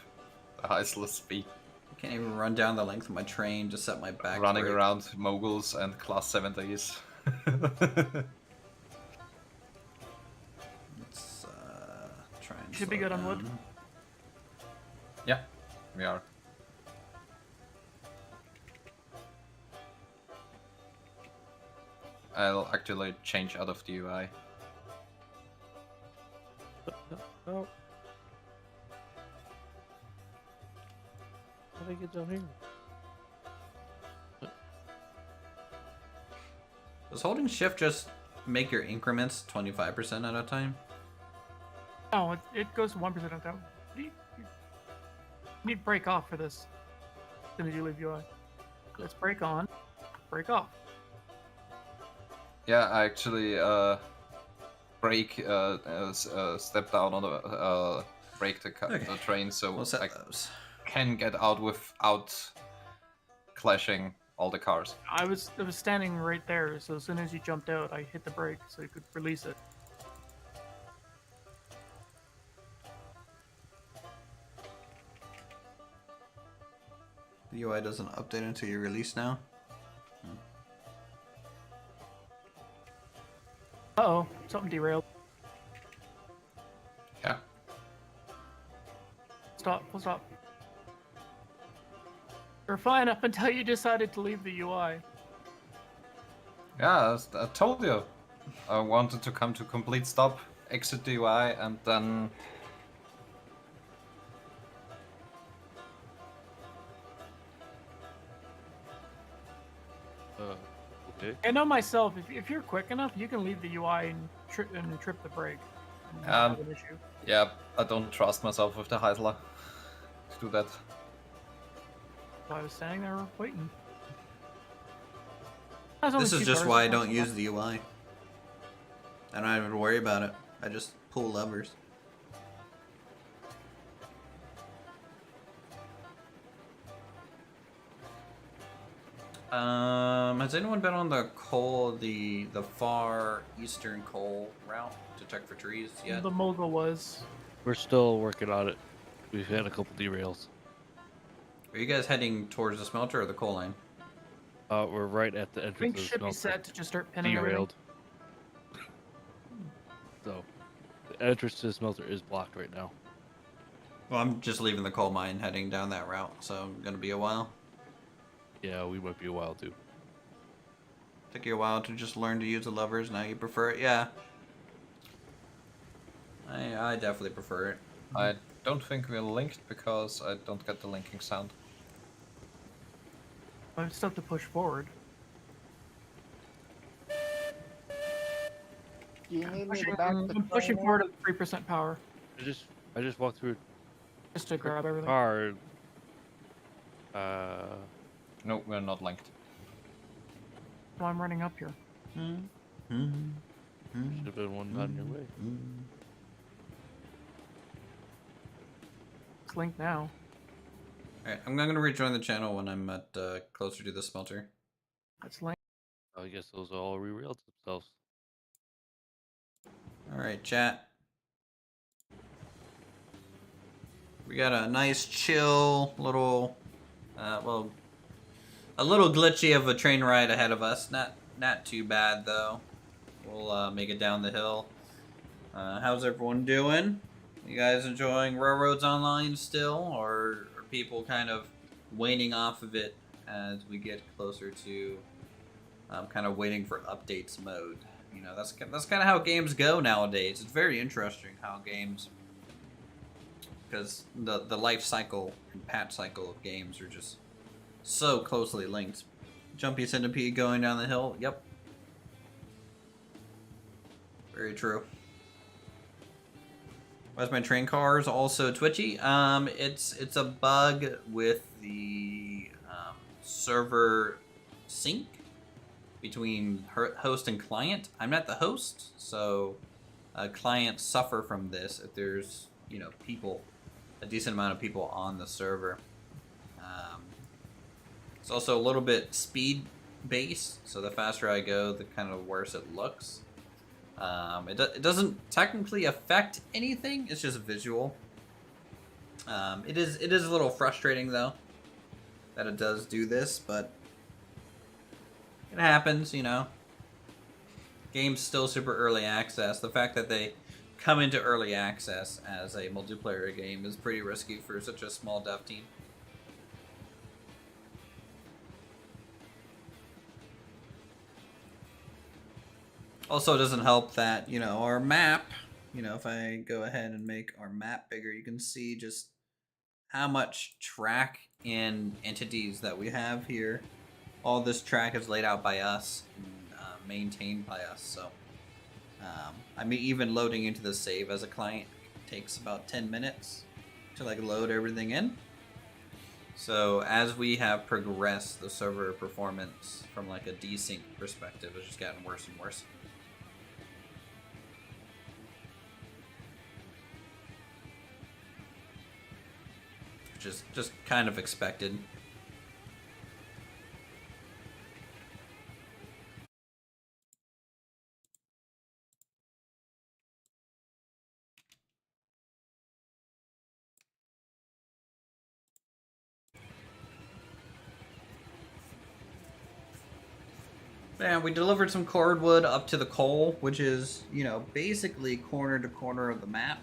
C: the Heisler speed.
A: I can't even run down the length of my train to set my back.
C: Running
A: brake.
C: around moguls and class 70s.
A: Let's try and
B: Should be
A: slow
B: good on wood.
A: down.
C: Yeah, we are. I'll actually change out of the UI.
F: No. How do I get down here?
A: Does holding shift just make your increments 25% at a time?
B: No, it goes 1% at a time. You need break off for this. As soon as you leave UI. Let's break on, break off.
C: Yeah, I actually step down on the brake the train, so
A: We'll set
C: I
A: those.
C: can get out without clashing all the cars.
B: I was standing right there, so as soon as you jumped out, I hit the brake so you could release it.
A: The UI doesn't update until you release now.
B: Uh-oh, something derailed.
C: Yeah.
B: Stop, full stop. We're fine up until you decided to leave the UI.
C: Yeah, I told you. I wanted to come to complete stop, exit the UI, and then...
F: Okay.
B: I know myself, if you're quick enough, you can leave the UI and trip the brake. And not have an issue.
C: Yeah, I don't trust myself with the Heisler to do that.
B: So I was standing there waiting.
A: This is just why I don't use the UI. I don't even worry about it. I just pull levers. Has anyone been on the far eastern coal route to check for trees yet?
B: The mogul was.
F: We're still working on it. We've had a couple derails.
A: Are you guys heading towards the smelter or the coal line?
F: We're right at the
B: I
F: entrance
B: think
F: of the
B: should be
F: smelter.
B: set to just start pinning everything.
F: Derailed. So, the entrance to the smelter is blocked right now.
A: Well, I'm just leaving the coal mine, heading down that route, so I'm gonna be a while.
F: Yeah, we might be a while too.
A: Took you a while to just learn to use the levers. Now you prefer it, yeah. I definitely prefer it.
C: I don't think we're linked because I don't get the linking sound.
B: I still have to push forward.
E: Do you need me to back the
B: I'm pushing
E: train
B: forward at 3% power,
F: I just walked through
B: just to grab
F: a
B: everything.
F: car.
C: No, we're not linked.
B: So I'm running up here.
F: Should have been one on your way.
B: It's linked now.
A: Alright, I'm gonna rejoin the channel when I'm at closer to the smelter.
B: It's linked.
F: I guess those all re-railed themselves.
A: Alright, chat. We got a nice, chill, little, well, a little glitchy of a train ride ahead of us. Not too bad, though. We'll make it down the hill. How's everyone doing? You guys enjoying Railroads Online still, or are people kind of waning off of it as we get closer to kind of waiting for updates mode? You know, that's kind of how games go nowadays. It's very interesting how games, because the life cycle and patch cycle of games are just so closely linked. Jumpy Centipede going down the hill. Yep. Very true. Why is my train cars also twitchy? It's a bug with the server sync between host and client. I'm not the host, so clients suffer from this if there's, you know, a decent amount of people on the server. It's also a little bit speed based, so the faster I go, the kind of worse it looks. It doesn't technically affect anything. It's just visual. It is a little frustrating though that it does do this, but it happens, you know. Game's still super early access. The fact that they come into early access as a multiplayer game is pretty risky for such a small dev team. Also, it doesn't help that, you know, our map, you know, if I go ahead and make our map bigger, you can see just how much track and entities that we have here. All this track is laid out by us and maintained by us. So, I mean, even loading into the save as a client takes about 10 minutes to like load everything in. So as we have progressed, the server performance from like a desync perspective has just gotten worse and worse. Which is just kind of expected. And we delivered some cordwood up to the coal, which is, you know, basically corner to corner of the map.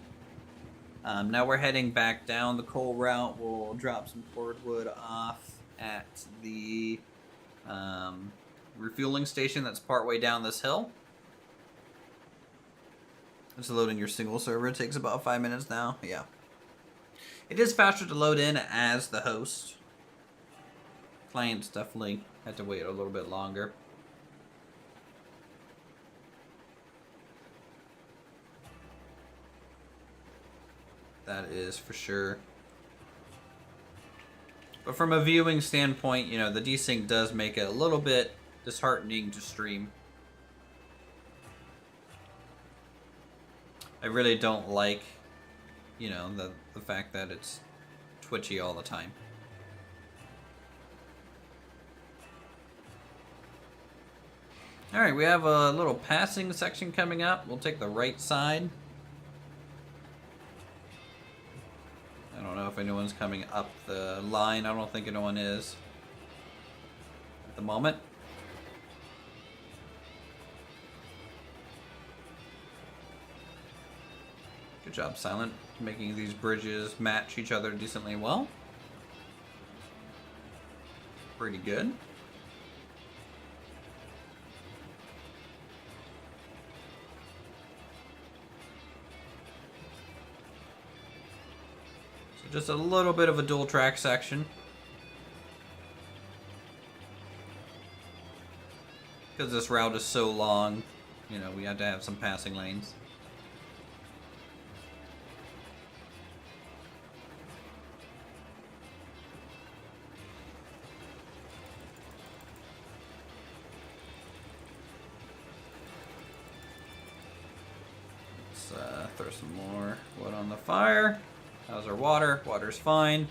A: Now we're heading back down the coal route. We'll drop some cordwood off at the refueling station that's partway down this hill. Just loading your single server. It takes about 5 minutes now. Yeah. It is faster to load in as the host. Clients definitely had to wait a little bit longer. That is for sure. But from a viewing standpoint, you know, the desync does make it a little bit disheartening to stream. I really don't like, you know, the fact that it's twitchy all the time. Alright, we have a little passing section coming up. We'll take the right side. I don't know if anyone's coming up the line. I don't think anyone is at the moment. Good job, Silent, making these bridges match each other decently well. Pretty good. Just a little bit of a dual track section. Because this route is so long, you know, we have to have some passing lanes. Let's throw some more wood on the fire. How's our water? Water's fine.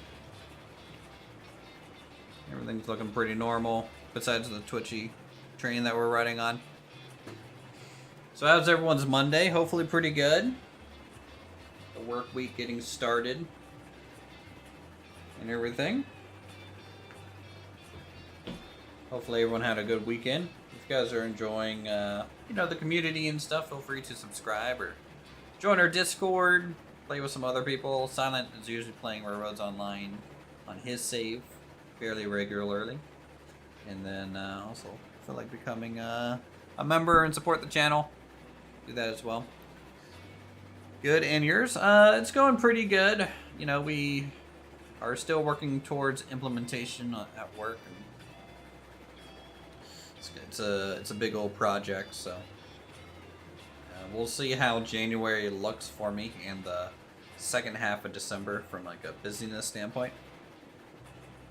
A: Everything's looking pretty normal, besides the twitchy train that we're riding on. So how's everyone's Monday? Hopefully pretty good. The work week getting started. And everything. Hopefully everyone had a good weekend. If you guys are enjoying, you know, the community and stuff, feel free to subscribe or join our Discord, play with some other people. Silent is usually playing Railroads Online on his save fairly regularly. And then also feel like becoming a member and support the channel. Do that as well. Good, and yours? It's going pretty good. You know, we are still working towards implementation at work. It's a big old project, so we'll see how January looks for me and the second half of December from like a busyness standpoint.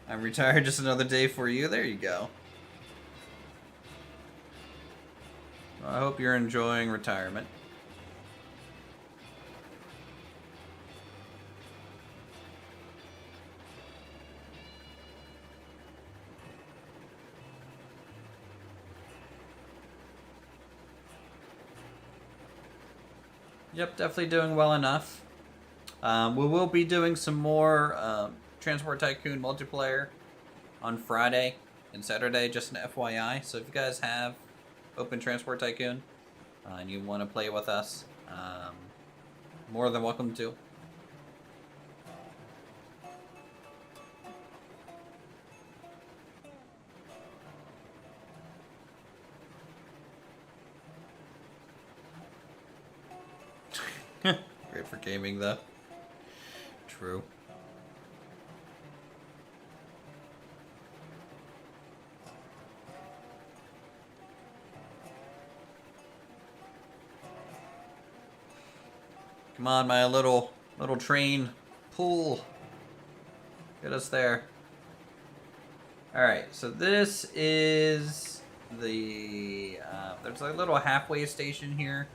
A: I'm retired, just another day for you. There you go. Well, I hope you're enjoying retirement. Yep, definitely doing well enough. We will be doing some more Transport Tycoon multiplayer on Friday and Saturday, just an FYI. So if you guys have Open Transport Tycoon and you want to play with us, more than welcome to. Great for gaming, though. True. Come on, my little train pool. Get us there. Alright, so this is the... there's a little halfway station here.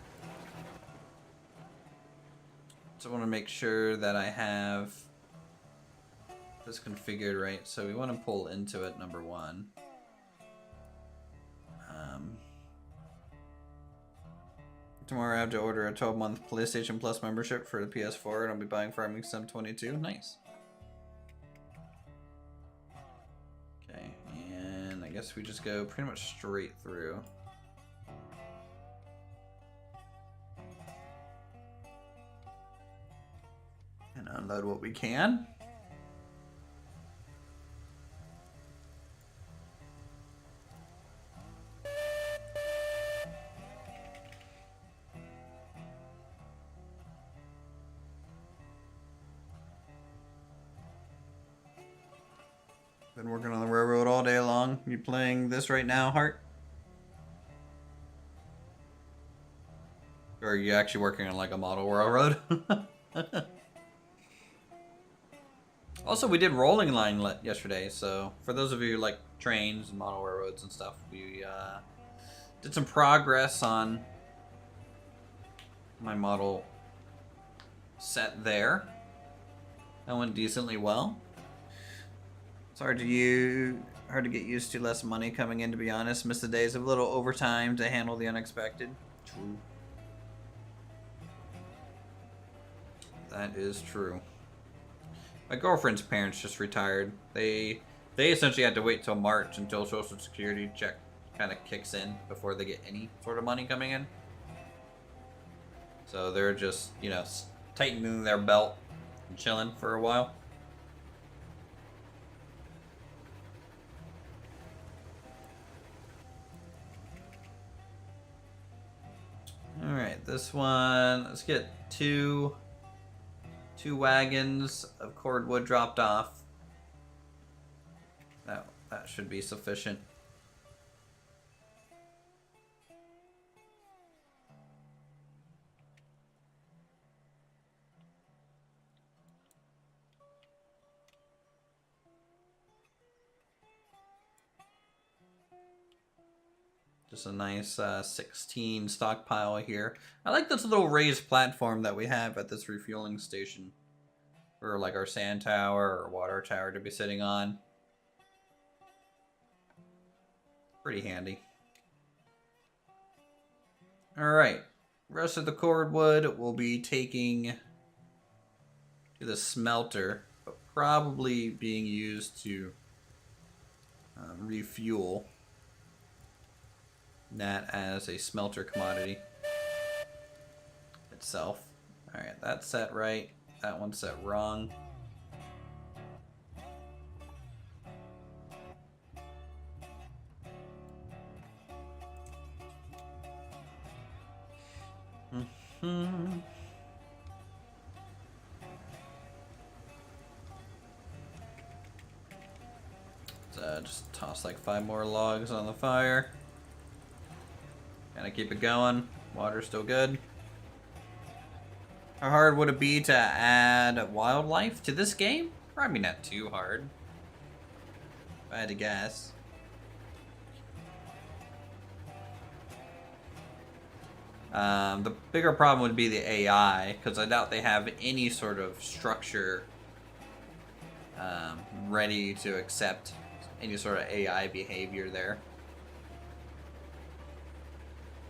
A: So I want to make sure that I have this configured right. So we want to pull into it, number one. Tomorrow I have to order a 12-month PlayStation Plus membership for the PS4, and I'll be buying Farming Sim 22. Nice. Okay, and I guess we just go pretty much straight through. And unload what we can. Been working on the railroad all day long. You playing this right now, Hart? Or are you actually working on like a model railroad? Also, we did rolling line yesterday, so for those of you who like trains and model railroads and stuff, we did some progress on my model set there. That went decently well. It's hard to get used to less money coming in, to be honest. Miss the days of a little overtime to handle the unexpected. True. That is true. My girlfriend's parents just retired. They essentially had to wait till March until Social Security check kind of kicks in before they get any sort of money coming in. So they're just, you know, tightening their belt and chilling for a while. Alright, this one, let's get two wagons of cordwood dropped off. That should be sufficient. Just a nice 16 stockpile here. I like this little raised platform that we have at this refueling station for like our sand tower or water tower to be sitting on. Pretty handy. Alright, rest of the cordwood will be taking to the smelter, but probably being used to refuel that as a smelter commodity itself. Alright, that's set right. That one's set wrong. Hmm. Just toss like 5 more logs on the fire. Kinda keep it going. Water's still good. How hard would it be to add wildlife to this game? Probably not too hard. If I had to guess. The bigger problem would be the AI, because I doubt they have any sort of structure ready to accept any sort of AI behavior there.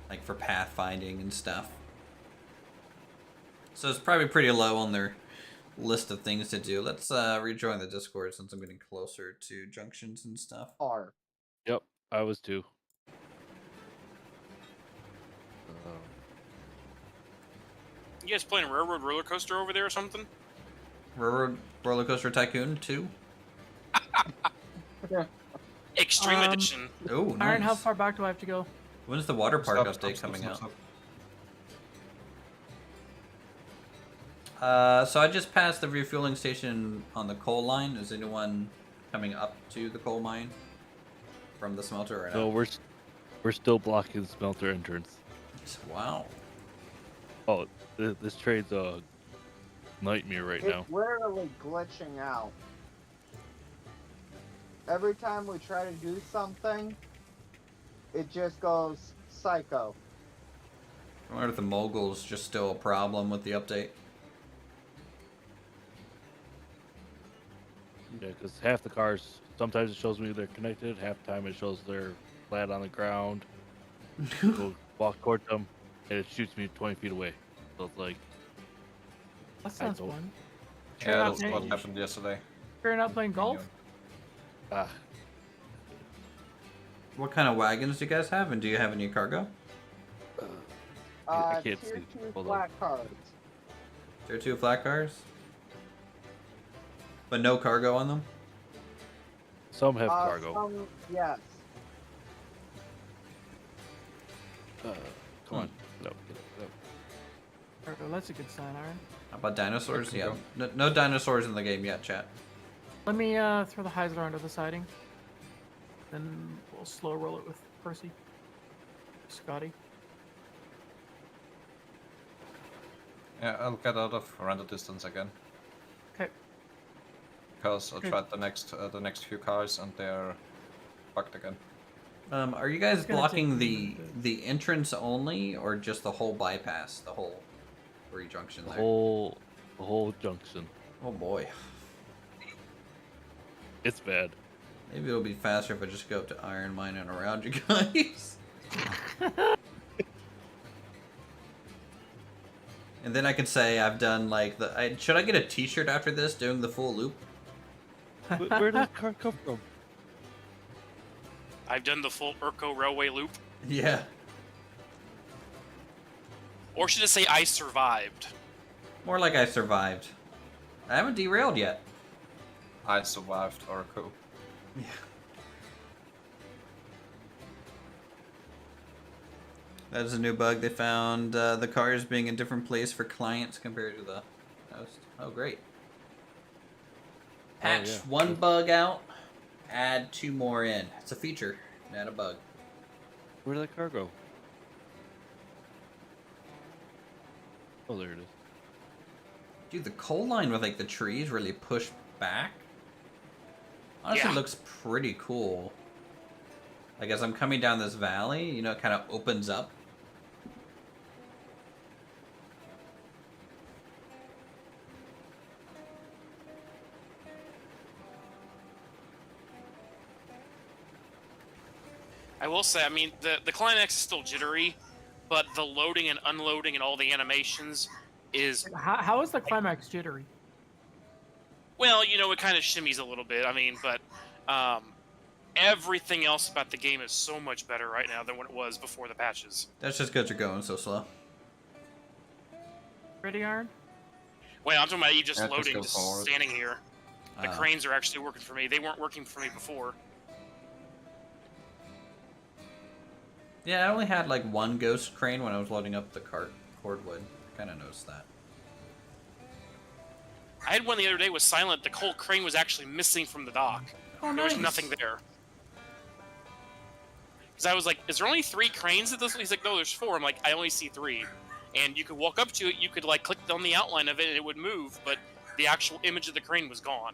A: Like for pathfinding and stuff. So it's probably pretty low on their list of things to do. Let's rejoin the Discord since I'm getting closer to junctions and stuff.
E: R.
F: Yep, I was too.
D: You guys playing Railroad Roller Coaster over there or something?
A: Railroad Roller Coaster Tycoon 2.
D: Extreme Edition.
A: Oh, nice.
B: Iron, how far back do I have to go?
A: When's the water park
C: Stop,
A: update
C: stop,
A: coming
C: stop,
A: out?
C: stop.
A: So I just passed the refueling station on the coal line. Is anyone coming up to the coal mine from the smelter right
F: No,
A: now?
F: we're still blocking the smelter entrance.
A: Wow.
F: Oh, this trade's a nightmare right now.
E: It's literally glitching out. Every time we try to do something, it just goes psycho.
A: I wonder if the mogul's just still a problem with the update.
F: Yeah, because half the cars, sometimes it shows me they're connected, half the time it shows they're flat on the ground. Go walk towards them, and it shoots me 20 feet away. So it's like,
B: That sounds
F: don't-
B: fun.
C: Yeah,
B: not
C: that's what
B: playing-
C: happened yesterday.
B: You're not playing golf?
F: ah,
A: What kind of wagons do you guys have, and do you have any cargo?
F: I can't
E: Tier
F: see.
E: 2
F: Hold on.
E: flat cards.
A: Tier 2 flat cars? But no cargo on them?
F: some have cargo.
E: Some, yes.
F: Come on. No, no.
B: Cargo, that's a good sign, Iron.
A: How about dinosaurs?
C: There you
A: Yeah. No dinosaurs in the game yet, chat.
B: Let me throw the Heisler under the siding. Then we'll slow roll it with Percy. Scotty.
C: Yeah, I'll get out of render distance again.
B: Okay.
C: Because I
B: Okay.
C: tried the next few cars and they're bugged again.
A: Are you guys
B: It's gonna
A: blocking
B: take a minute.
A: the entrance only, or just the whole bypass, the whole junction
F: The
A: there?
F: whole junction.
A: Oh boy.
F: It's bad.
A: Maybe it'll be faster if I just go up to Iron Mine and around you guys. And then I can say I've done like should I get a T-shirt after this doing the full loop?
F: Where did the car come from?
D: I've done the full URCO railway loop.
A: Yeah.
D: Or should I say I survived?
A: More like I survived. I haven't derailed yet.
C: I survived URCO.
A: Yeah. That is a new bug they found. The cars being in different place for clients compared to the host. Oh, great. Patch
F: yeah.
A: one bug out, add 2 more in. It's a feature, not a bug.
F: Where did that car go? Oh, there it is.
A: Dude, the coal line with like the trees really pushed back. Honestly,
D: Yeah.
A: looks pretty cool. Like as I'm coming down this valley, you know, it kind of opens up.
D: I will say, I mean, the climax is still jittery, but the loading and unloading and all the animations is,
B: How is the climax jittery?
D: well, you know, it kind of shimmies a little bit. I mean, but everything else about the game is so much better right now than what it was before the patches.
A: That's just because you're going so slow.
B: Ready, Iron?
D: Wait, I'm talking about you just
C: Yeah, just
D: loading,
C: go
D: just
C: forward.
D: standing here. The
A: Oh.
D: cranes are actually working for me. They weren't working for me before.
A: Yeah, I only had like one ghost crane when I was loading up the cordwood. I kind of noticed that.
D: I had one the other day was silent. The whole crane was actually missing from the dock.
A: Oh,
D: There was nothing there. Because I was like, is there only 3 cranes at this? He's like, no, there's 4. I'm like, I only see 3. And you could walk up to it, you could like click on the outline of it and it would move, but the actual image of the crane was gone.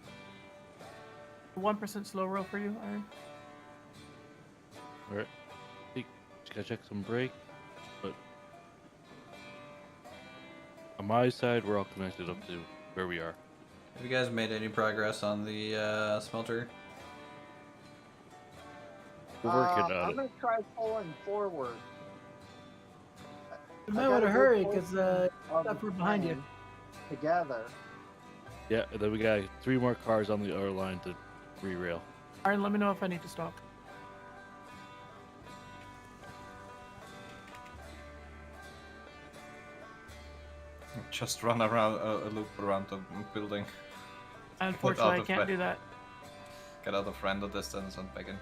B: 1% slow roll for you, Iron.
F: All right. Just gotta check some brake, but on my side, we're all connected up to where we are.
A: Have you guys made any progress on the smelter?
F: We're working on
E: I'm
F: it.
E: gonna try pulling forward.
G: You
E: I
G: might
E: got
G: want
E: a
G: to
E: good
G: hurry
E: portion
G: because
E: of
G: stuff
E: the
G: we're behind you.
E: crane Together.
F: Yeah, and then we got 3 more cars on the other line to re-rail.
B: Iron, let me know if I need to stop.
C: Just run around a loop around the building.
B: Unfortunately, I
C: of
B: can't
C: way.
B: do that.
C: Get out of render distance and back in.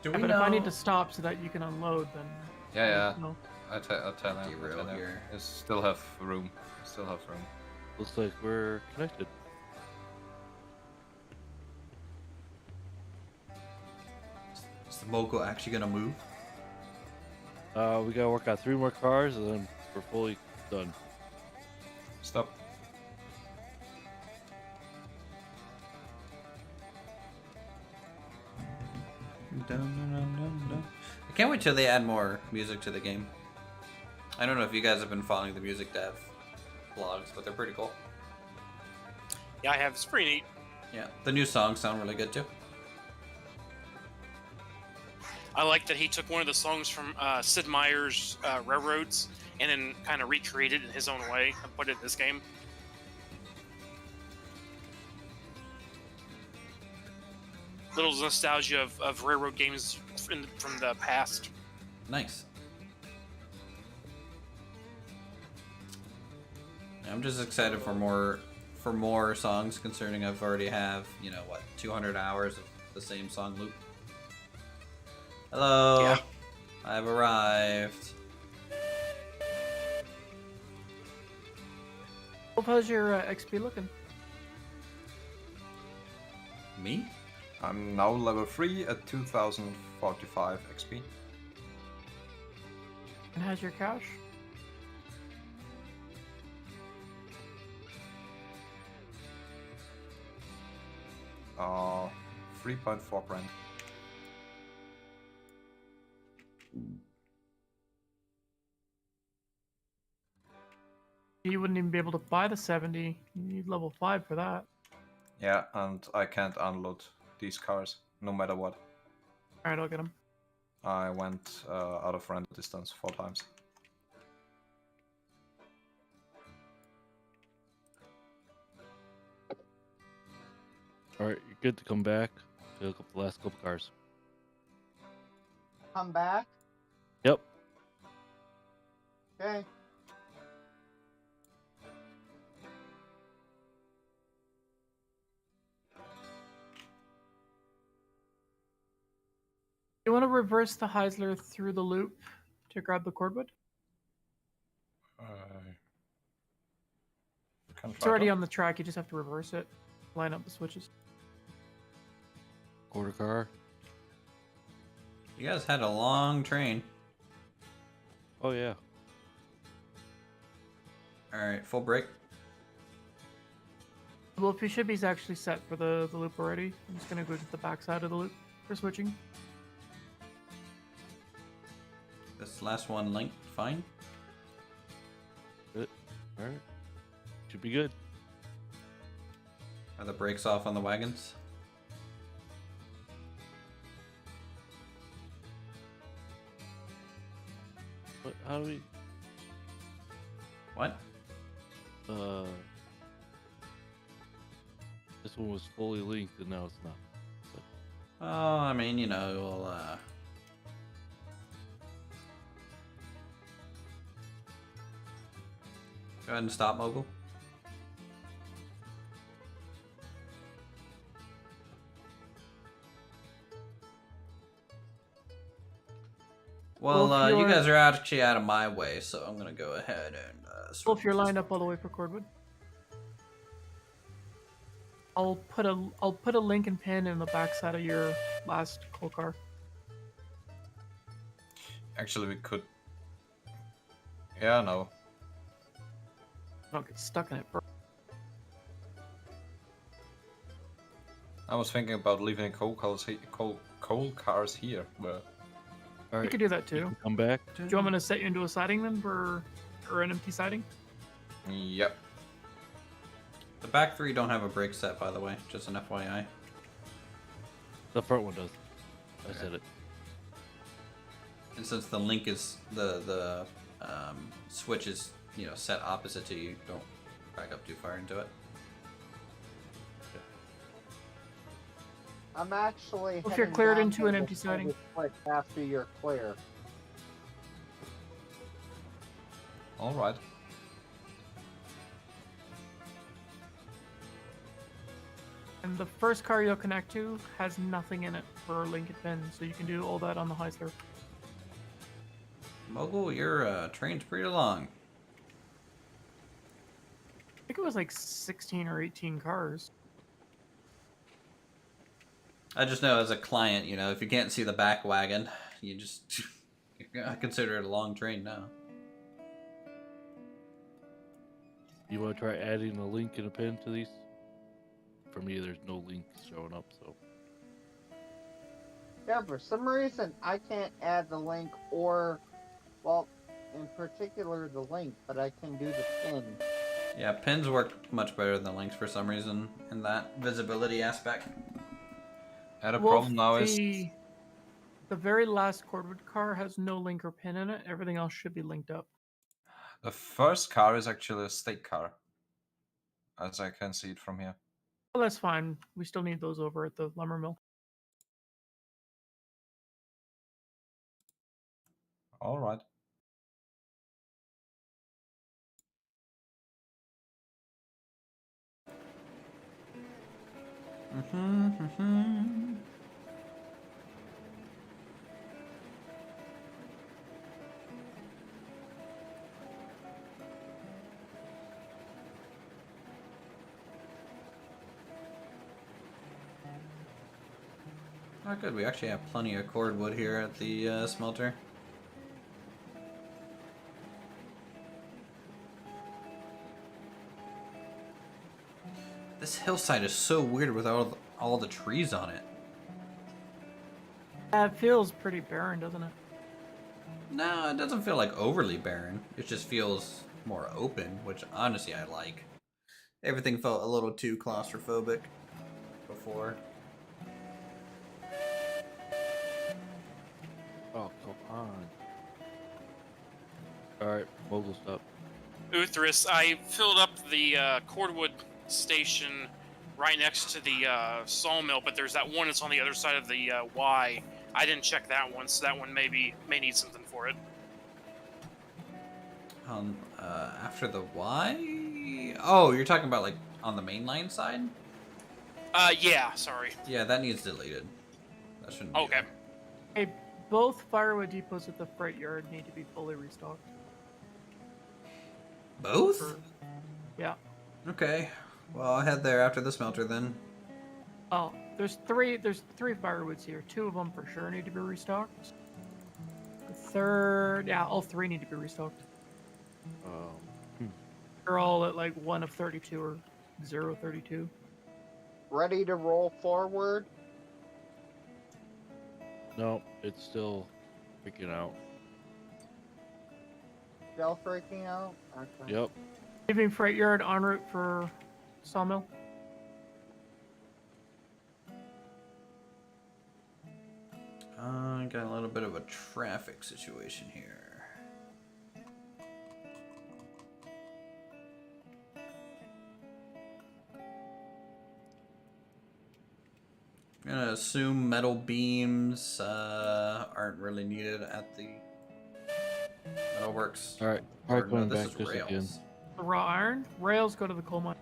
A: Do
B: Yeah,
A: we
B: but
A: know?
B: if I need to stop so that you can unload, then
C: Yeah,
B: no.
C: I tell him.
A: Derail here.
C: You still have room. Still have room.
F: Looks like we're connected.
A: Is the mogul actually gonna move?
F: We gotta work on 3 more cars and then we're fully done.
C: Stop.
A: I can't wait till they add more music to the game. I don't know if you guys have been following the music dev blogs, but they're pretty cool.
D: Yeah, I have. It's pretty neat.
A: Yeah, the new songs sound really good too.
D: I like that he took one of the songs from Sid Meier's Railroads and then kind of recreated it in his own way and put it in this game. Little nostalgia of railroad games from the past.
A: Nice. I'm just excited for more songs, concerning I've already have, 200 hours of the same song loop. Hello.
D: Yeah.
A: I've arrived.
B: How's your XP looking?
A: Me?
C: I'm now level 3 at 2045 XP.
B: And how's your cash?
C: Uh, 3.4 grand.
B: You wouldn't even be able to buy the 70. You need level 5 for that.
C: Yeah, and I can't unload these cars, no matter what.
B: Alright, I'll get them.
C: I went out of render distance 4 times.
F: Alright, you're good to come back. Look up the last couple cars.
E: Come back.
F: Yep.
E: Okay.
B: You want to reverse the Heisler through the loop to grab the cordwood? It's already on the track, you just have to reverse it. Line up the switches.
F: Quarter car.
A: You guys had a long train.
F: Oh yeah.
A: Alright, full break.
B: Well, Pushibi's actually set for the loop already. I'm just going to go to the back side of the loop for switching.
A: This last one linked fine.
F: Good. Alright. Should be good.
A: Are the brakes off on the wagons?
F: But how do we
A: What?
F: this one was fully linked and now it's not.
A: Oh, I mean, we'll Go ahead and stop, Mogul. Well,
B: Well, if
A: you
B: you're-
A: guys are actually out of my way, so I'm gonna go ahead and
B: Well,
A: switch
B: if you're
A: this
B: lined up all the way for Cordwood, I'll put a link and pin in the backside of your last coal car.
C: Actually, we could. Yeah, no.
B: Don't get stuck in it.
C: I was thinking about leaving coal cars here, but
F: All
B: You
F: right,
B: could do that
F: you
B: too.
F: can come back.
B: Do you want me to set you into a siding then, or an empty siding?
C: yep.
A: The back three don't have a brake set, by the way. Just an FYI.
F: The front one does. I said it.
A: And since the link is the switch is set opposite to you, don't back up too far into it.
E: I'm actually.
B: If you're
E: heading
B: cleared
E: down
B: into
E: to
B: an
E: the
B: empty siding.
E: service quick after you're clear.
C: All right.
B: And the first car you'll connect to has nothing in it for link and pin, so you can do all that on the high serve.
A: Mogul, your train's pretty long.
B: I think it was like 16 or 18 cars.
A: I just know as a client, if you can't see the back wagon, you just I consider it a long train now.
F: You want to try adding a link and a pin to these? For me, there's no link showing up, so.
E: Yeah, for some reason I can't add the link or, well, in particular the link, but I can do the pin.
A: Yeah, pins work much better than links for some reason in that visibility aspect.
C: And the
B: Well,
C: problem now is
B: the very last Cordwood car has no link or pin in it. Everything else should be linked up.
C: the first car is actually a state car, as I can see it from here.
B: Well, that's fine. We still need those over at the lumber mill.
C: All right.
A: Oh, good. We actually have plenty of cordwood here at the smelter. This hillside is so weird with all the trees on it.
B: It feels pretty barren, doesn't it?
A: No, it doesn't feel like overly barren. It just feels more open, which honestly I like. Everything felt a little too claustrophobic before.
F: Oh, come on. Alright, Mogul stop.
D: Uthris, I filled up the cordwood station right next to the sawmill, but there's that one that's on the other side of the Y. I didn't check that one, so that one may need something for it.
A: After the Y? Oh, you're talking about like on the mainline side?
D: Yeah, sorry.
A: Yeah, that needs deleted. That shouldn't be
D: Okay.
A: there.
B: Hey, both firewood depots at the freight yard need to be fully restocked.
A: Both?
B: Yeah.
A: Okay. Well, I'll head there after the smelter then.
B: Oh, there's three firewoods here. Two of them for sure need to be restocked. The third, yeah, all three need to be restocked. They're all at like 1 of 32 or 0 32.
E: Ready to roll forward?
F: No, it's still freaking out.
E: Still freaking out? Okay.
F: Yep.
B: Leaving freight yard en route for sawmill.
A: Got a little bit of a traffic situation here. I'm gonna assume metal beams aren't really needed at the metalworks.
F: Alright,
A: Or
F: try going
A: this
F: back
A: is
F: just again.
A: rails.
B: The raw iron. Rails go to the coal mine.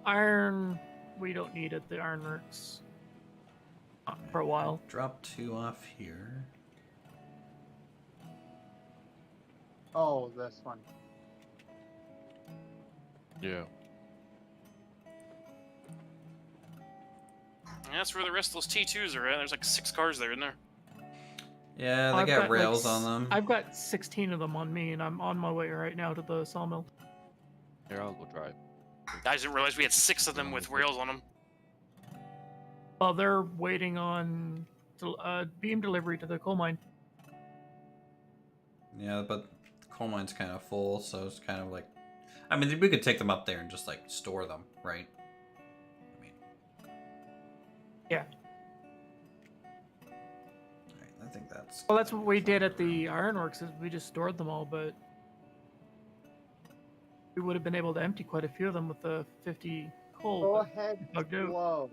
B: Iron, we don't need it. The iron works for a while.
A: Drop 2 off here.
E: Oh, this one.
F: Yeah.
D: And that's where the rest of those T2s are at. There's like 6 cars there, isn't there?
A: Yeah, they
B: I've
A: got
B: like,
A: rails on them.
B: I've got 16 of them on me, and I'm on my way right now to the sawmill.
F: Here, I'll go drive.
D: I didn't realize we had 6 of them with rails on them.
B: Well, they're waiting on beam delivery to the coal mine.
A: Yeah, but the coal mine's kind of full, so it's kind of like... I mean, we could take them up there and just, like, store them, right? I mean...
B: Yeah.
A: Alright, I think that's...
B: Well, that's what we did at the ironworks, is we just stored them all, but we would have been able to empty quite a few of them with the 50 coal.
E: Go
B: but
E: ahead,
B: plugged out.
E: slow.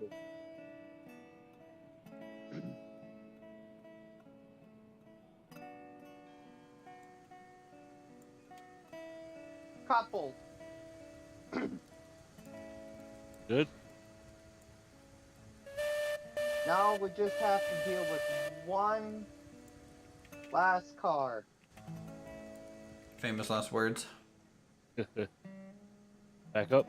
E: Coupled.
F: Good.
E: Now we just have to deal with one last car.
A: Famous last words.
F: Back up.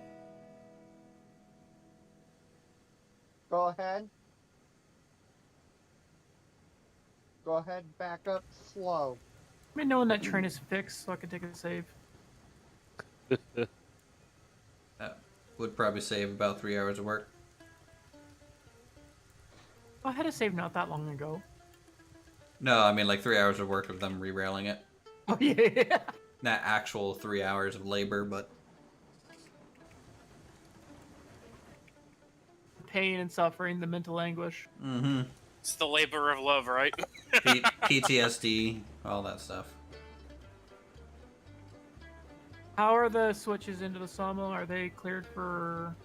E: Go ahead. Go ahead, back up slow.
B: I mean, knowing that train is fixed, so I can take a save.
A: That would probably save about 3 hours of work.
B: I had a save not that long ago.
A: No, I mean like 3 hours of work of them re-railing it.
B: Oh yeah.
A: Not actual 3 hours of labor, but...
B: Pain and suffering, the mental anguish.
A: Mm-hmm.
D: It's the labor of love, right?
A: PTSD, all that stuff.
B: How are the switches into the sawmill? Are they cleared for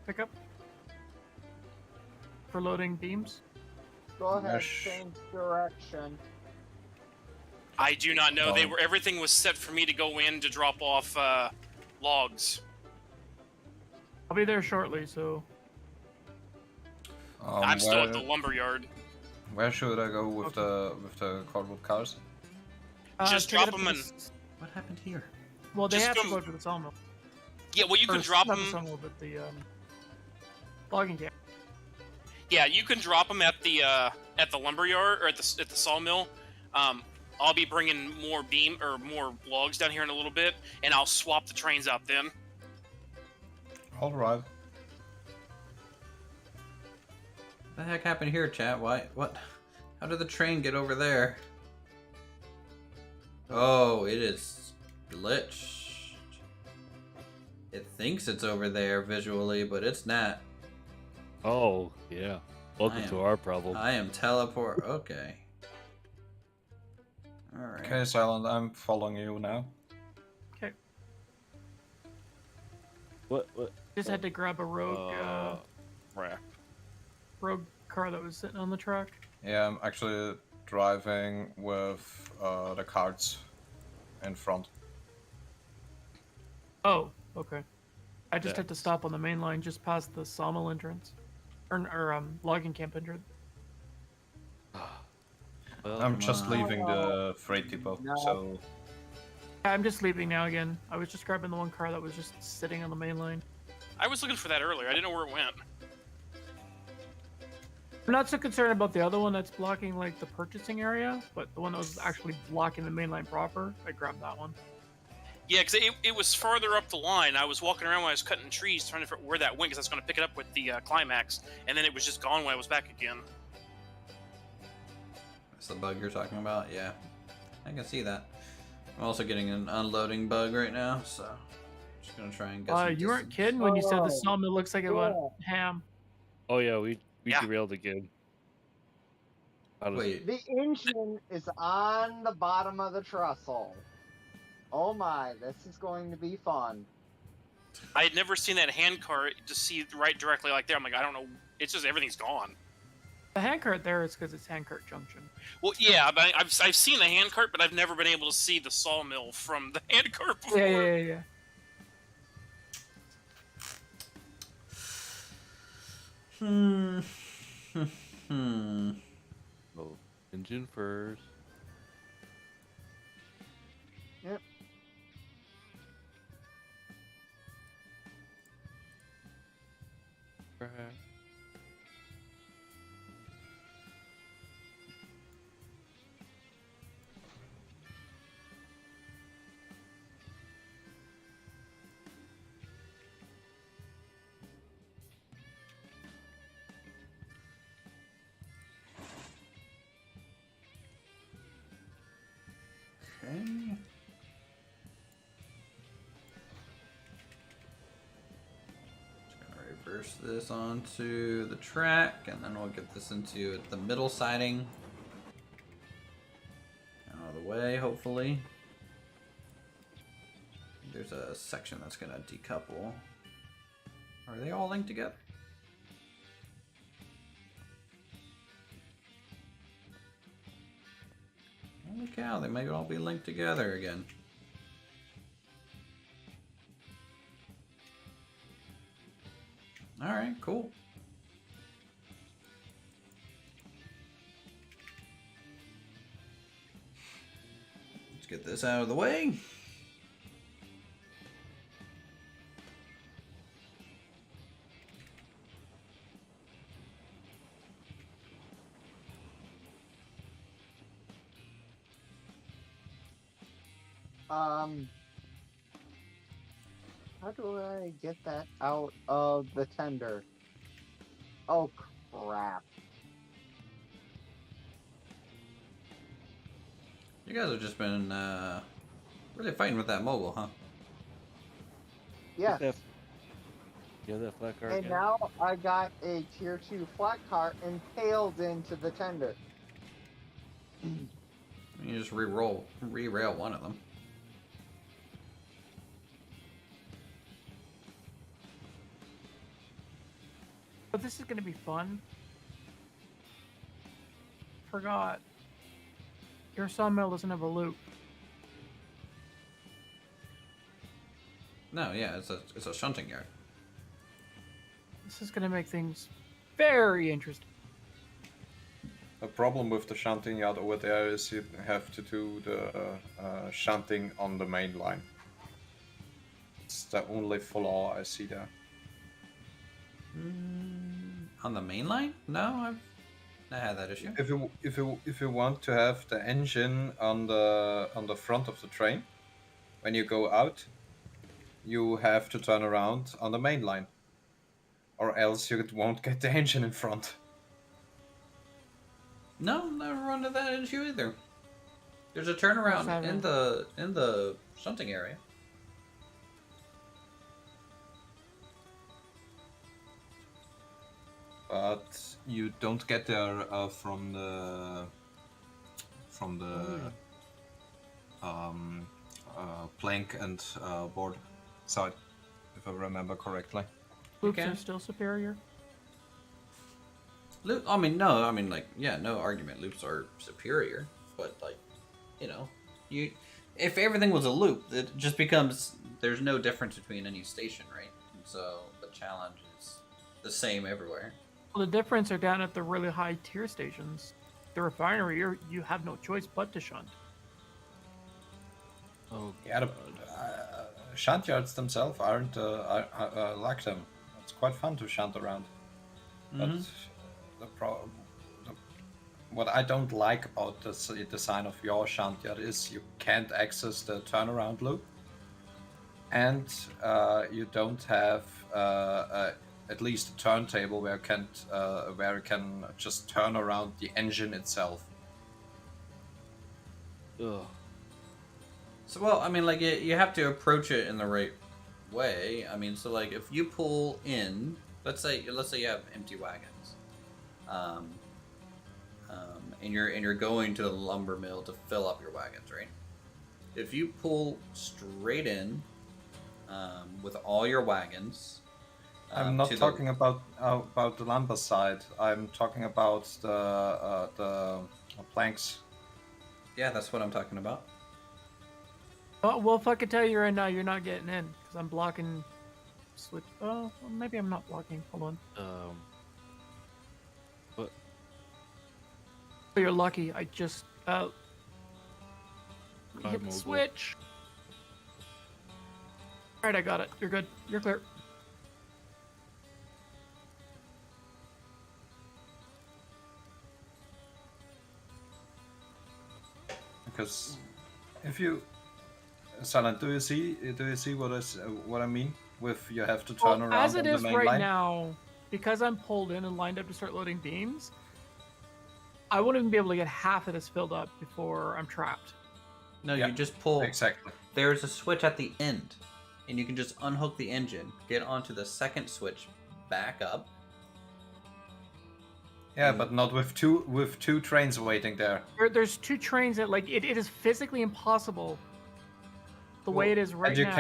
B: pickup? For loading beams?
E: Go ahead,
C: Yes.
E: change direction.
D: I do not know. Everything was set for me to go in to drop off logs.
B: I'll be there shortly, so
D: I'm still at the lumber yard.
C: Where should I go with the cardboard cars?
D: Just
B: take it
D: drop
B: up
D: them
B: to
D: in.
B: the
A: What happened here?
B: Well, they
D: Just
B: have to
D: come-
B: go to the sawmill.
D: Yeah, well, you
B: Or
D: can drop
B: not the
D: them.
B: sawmill, but the logging camp.
D: Yeah, you can drop them at the lumber yard or at the sawmill. I'll be bringing more more logs down here in a little bit, and I'll swap the trains out then.
C: All right.
A: What the heck happened here, chat? Why? What? How did the train get over there? Oh, it is glitched. It thinks it's over there visually, but it's not.
F: Oh, yeah. Welcome to our problem.
A: I am teleport. Okay. Alright.
C: Okay, Silent, I'm following you now.
B: Okay.
F: What?
B: Just had to grab a rogue car that was sitting on the track.
C: Yeah, I'm actually driving with the carts in front.
B: Oh, okay. I just had to stop on the main line just past the sawmill entrance. Or logging camp entrance.
F: Well,
C: I'm just leaving the freight depot,
E: No.
C: so
B: I'm just leaving now again. I was just grabbing the one car that was just sitting on the main line.
D: I was looking for that earlier. I didn't know where it went.
B: I'm not so concerned about the other one that's blocking like the purchasing area, but the one that was actually blocking the main line proper, I grabbed that one.
D: Yeah, because it was farther up the line. I was walking around when I was cutting trees trying to figure out where that went because I was going to pick it up with the climax, and then it was just gone when I was back again.
A: That's the bug you're talking about? Yeah. I can see that. I'm also getting an unloading bug right now, so... just gonna try and get some
B: You weren't
A: distance.
B: kidding when you said the
E: Oh,
B: sawmill looks like it went ham.
F: Oh yeah, we
D: Yeah.
F: derailed again. How does
A: Wait,
E: The engine is on the bottom of the trestle. Oh my, this is going to be fun.
D: I had never seen that hand car just see right directly like there. I'm like, I don't know. It's just everything's gone.
B: The The handcart there is because it's handcart junction.
D: Well, yeah, but I've seen the handcart, but I've never been able to see the sawmill from the handcart before.
B: Yeah.
A: Hmm.
F: Oh, engine first.
E: Yep.
F: Crap.
A: Okay. Just gonna reverse this onto the track, and then we'll get this into the middle siding. Out of the way, hopefully. There's a section that's gonna decouple. Are they all linked together? Holy cow, they might all be linked together again. Alright, cool. Let's get this out of the way.
E: How do I get that out of the tender? Oh, crap.
A: You guys have just been really fighting with that mobile, huh?
E: Yeah.
F: That, you have that flat car
E: And
F: again?
E: now I got a tier 2 flat car impaled into the tender.
A: You just re-rail one of them.
B: But this is going to be fun. Forgot. Your sawmill doesn't have a loop.
A: No, yeah, it's a shunting yard.
B: This is going to make things very interesting.
C: The problem with the shunting yard over there is you have to do the shunting on the main line. It's the only flaw I see there.
A: On the main line? No, I've not had that issue.
C: If you want to have the engine on the front of the train, when you go out, you have to turn around on the main line, or else you won't get the engine in front.
A: No, never run into that issue either. There's a turnaround in the shunting area.
C: But you don't get there from the plank and board side, if I remember correctly.
B: Loops
A: Okay.
B: are still superior.
A: No argument. Loops are superior, but like, if everything was a loop, it just becomes there's no difference between any station, right? And so the challenge is the same everywhere.
B: Well, the difference are down at the really high tier stations. The refinery, you have no choice but to shunt.
F: Oh,
C: Yeah, the shunt yards themselves aren't like them. It's quite fun to shunt around. But what I don't like about the design of your shunt yard is you can't access the turnaround loop, and you don't have at least a turntable where it can just turn around the engine itself.
F: ugh.
A: So, well, I mean, like, you have to approach it in the right way. I mean, so, like, if you pull in, let's say you have empty wagons, and you're going to the lumber mill to fill up your wagons, right? If you pull straight in with all your wagons,
C: I'm not
A: to
C: talking about the lumber side. I'm talking about the planks.
A: Yeah, that's what I'm talking about.
B: Oh, well, if I could tell you right now, you're not getting in because I'm blocking switch. Oh, well, maybe I'm not blocking. Hold on.
F: But
B: Oh, you're lucky. I just hit the
F: mobile.
B: switch. All right, I got it. You're good. You're clear.
C: Because if you Silent, do you see what I mean? With you have to turn
B: Well,
C: around
B: as it
C: on
B: is
C: the main
B: right
C: line.
B: now, because I'm pulled in and lined up to start loading beams, I won't even be able to get half of this filled up before I'm trapped.
A: No,
C: Yeah,
A: you just pull.
C: Exactly.
A: There's a switch at the end, and you can just unhook the engine, get onto the second switch, back up.
C: Yeah, but not with two trains waiting there.
B: There's two trains that it is physically impossible the way
C: Well,
B: it is right
C: and you
B: now.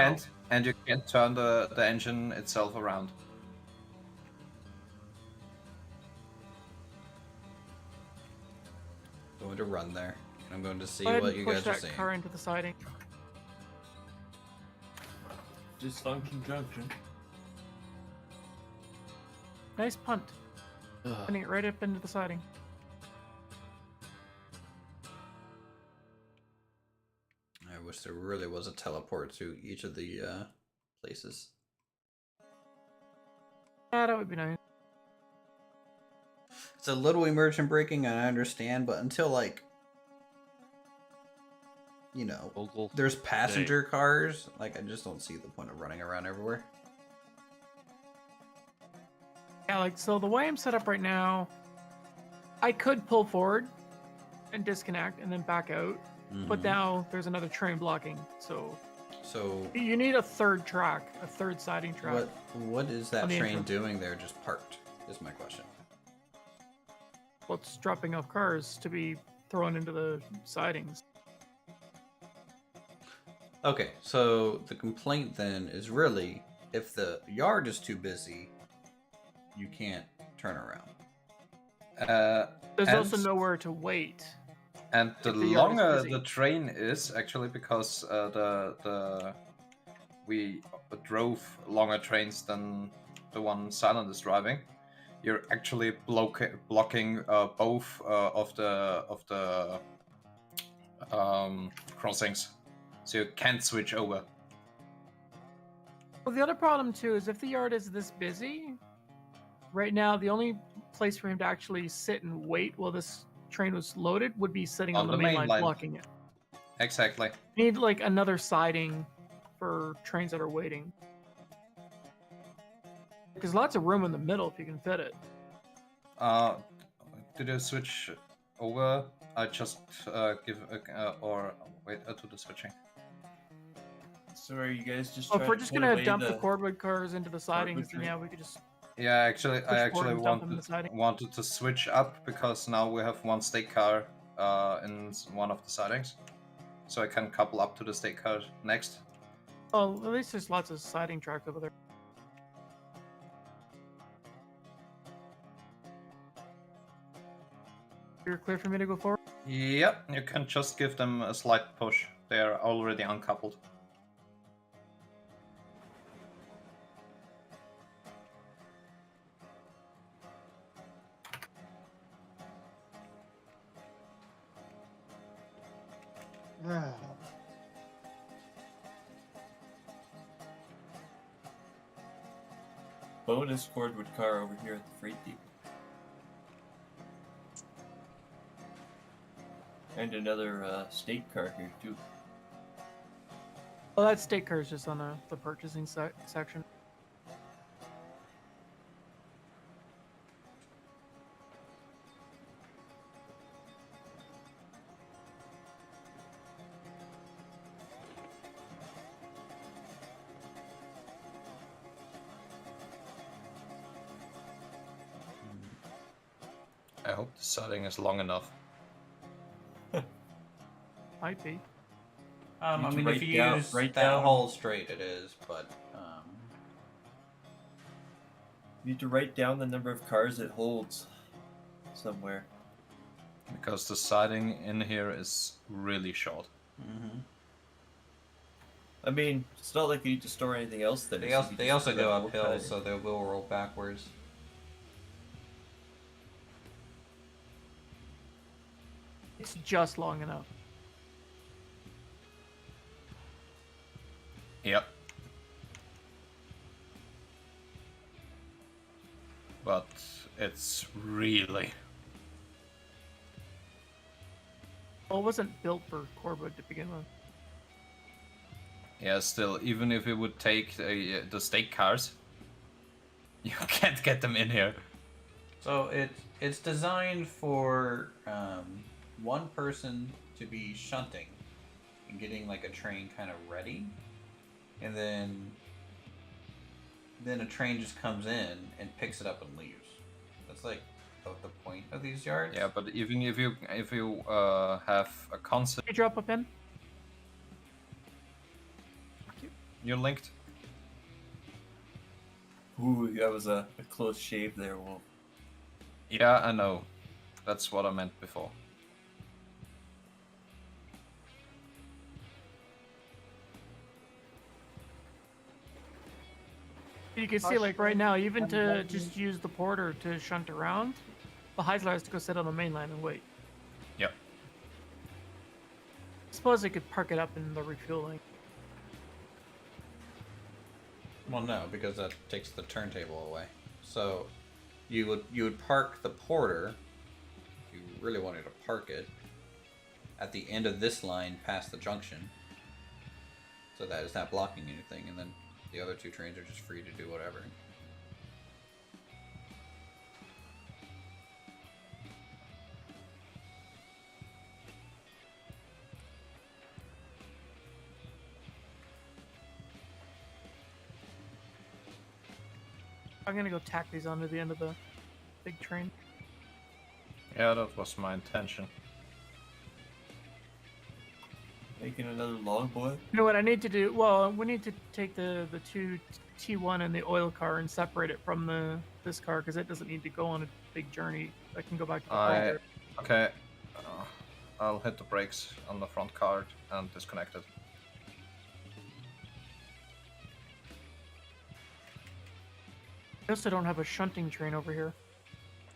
C: can't turn the engine itself around.
A: I'm going to run there, and I'm going to see
B: Go ahead
A: what
B: and
A: you
B: push
A: guys are
B: that
A: seeing.
B: car into the siding.
H: Dysfunction junction.
B: Nice punt. Putting it right up into the siding.
A: I wish there really was a teleport to each of the places.
B: Yeah, that would be nice.
A: It's a little immersion breaking, and I understand, but until
F: Local
A: there's passenger cars, I just don't see the point of running around everywhere.
B: Yeah, so the way I'm set up right now, I could pull forward and disconnect and then back out, but
A: Mhm.
B: now there's another train blocking, so
A: So
B: you need a third track, a third siding track.
A: what is that
B: on the
A: train
B: entrance.
A: doing there just parked, is my question.
B: What's dropping off cars to be thrown into the sidings?
A: Okay, so the complaint then is really, if the yard is too busy, you can't turn around.
B: There's
C: and-
B: also nowhere to wait.
C: And the
B: If the yard is
C: longer
B: busy.
C: the train is, actually, because we drove longer trains than the one Silent is driving, you're actually blocking both of the crossings, so you can't switch over.
B: Well, the other problem too is if the yard is this busy, right now the only place for him to actually sit and wait while this train was loaded would be sitting on the main line blocking it.
C: Exactly.
B: You need another siding for trains that are waiting. There's lots of room in the middle if you can fit it.
C: Did you switch over? I just or wait to the switching.
H: So are you guys just?
B: Well, if
H: trying
B: we're
H: to
B: just
H: put
B: gonna
H: away
B: dump the cordwood cars into the sidings, then
H: tree?
B: yeah, we could just.
C: Yeah, actually, I
B: forward
C: actually
B: and dump them in the siding.
C: wanted to switch up because now we have one state car in one of the sidings, so I can couple up to the state car next.
B: Oh, at least there's lots of siding track over there. You're clear for me to go forward?
C: Yep, you can just give them a slight push. They are already uncoupled.
H: bonus cordwood car over here at the freight depot. And another state car here too.
B: Oh, that state car is just on the purchasing section.
C: I hope the siding is long enough.
B: Might be.
A: I
H: Need to
A: mean, if
H: write
A: you
H: down-
A: use
H: write
A: that
H: down-
A: whole straight, it is, but
H: You need to write down the number of cars it holds somewhere.
C: Because the siding in here is really short.
A: Mm-hmm.
H: I mean, it's not like you need to store anything else there.
A: They
H: so
A: also,
H: you
A: they
H: just
A: also
H: put
A: go
H: a whole
A: uphill,
H: cut
A: so they will roll backwards.
B: It's just long enough.
C: Yep. But it's really...
B: Well, it wasn't built for Corwood to begin with.
C: Yeah, still, even if it would take the stake cars, you can't get them in here.
A: So it's designed for one person to be shunting and getting like a train kind of ready, and then a train just comes in and picks it up and leaves. That's like the point of these yards.
C: Yeah, but even if you have a concept,
B: Can you drop a pin?
C: you're linked.
H: Ooh, that was a close shave there, Wolf.
C: Yeah, I know. That's what I meant before.
B: You can see, like right now, even to just use the porter to shunt around, the Heisler has to go sit on the main line and wait.
C: Yep.
B: I suppose they could park it up in the refueling.
A: Well, no, because that takes the turntable away. So you would park the porter, if you really wanted to park it, at the end of this line past the junction, so that it's not blocking anything, and then the other two trains are just free to do whatever.
B: I'm gonna go tack these onto the end of the big train.
C: Yeah, that was my intention.
H: Making another long boy?
B: You know what I need to do? Well, we need to take the two T1 and the oil car and separate it from this car because it doesn't need to go on a big journey. I can go back to the car.
C: Okay. I'll hit the brakes on the front card and disconnect it.
B: I also don't have a shunting train over here.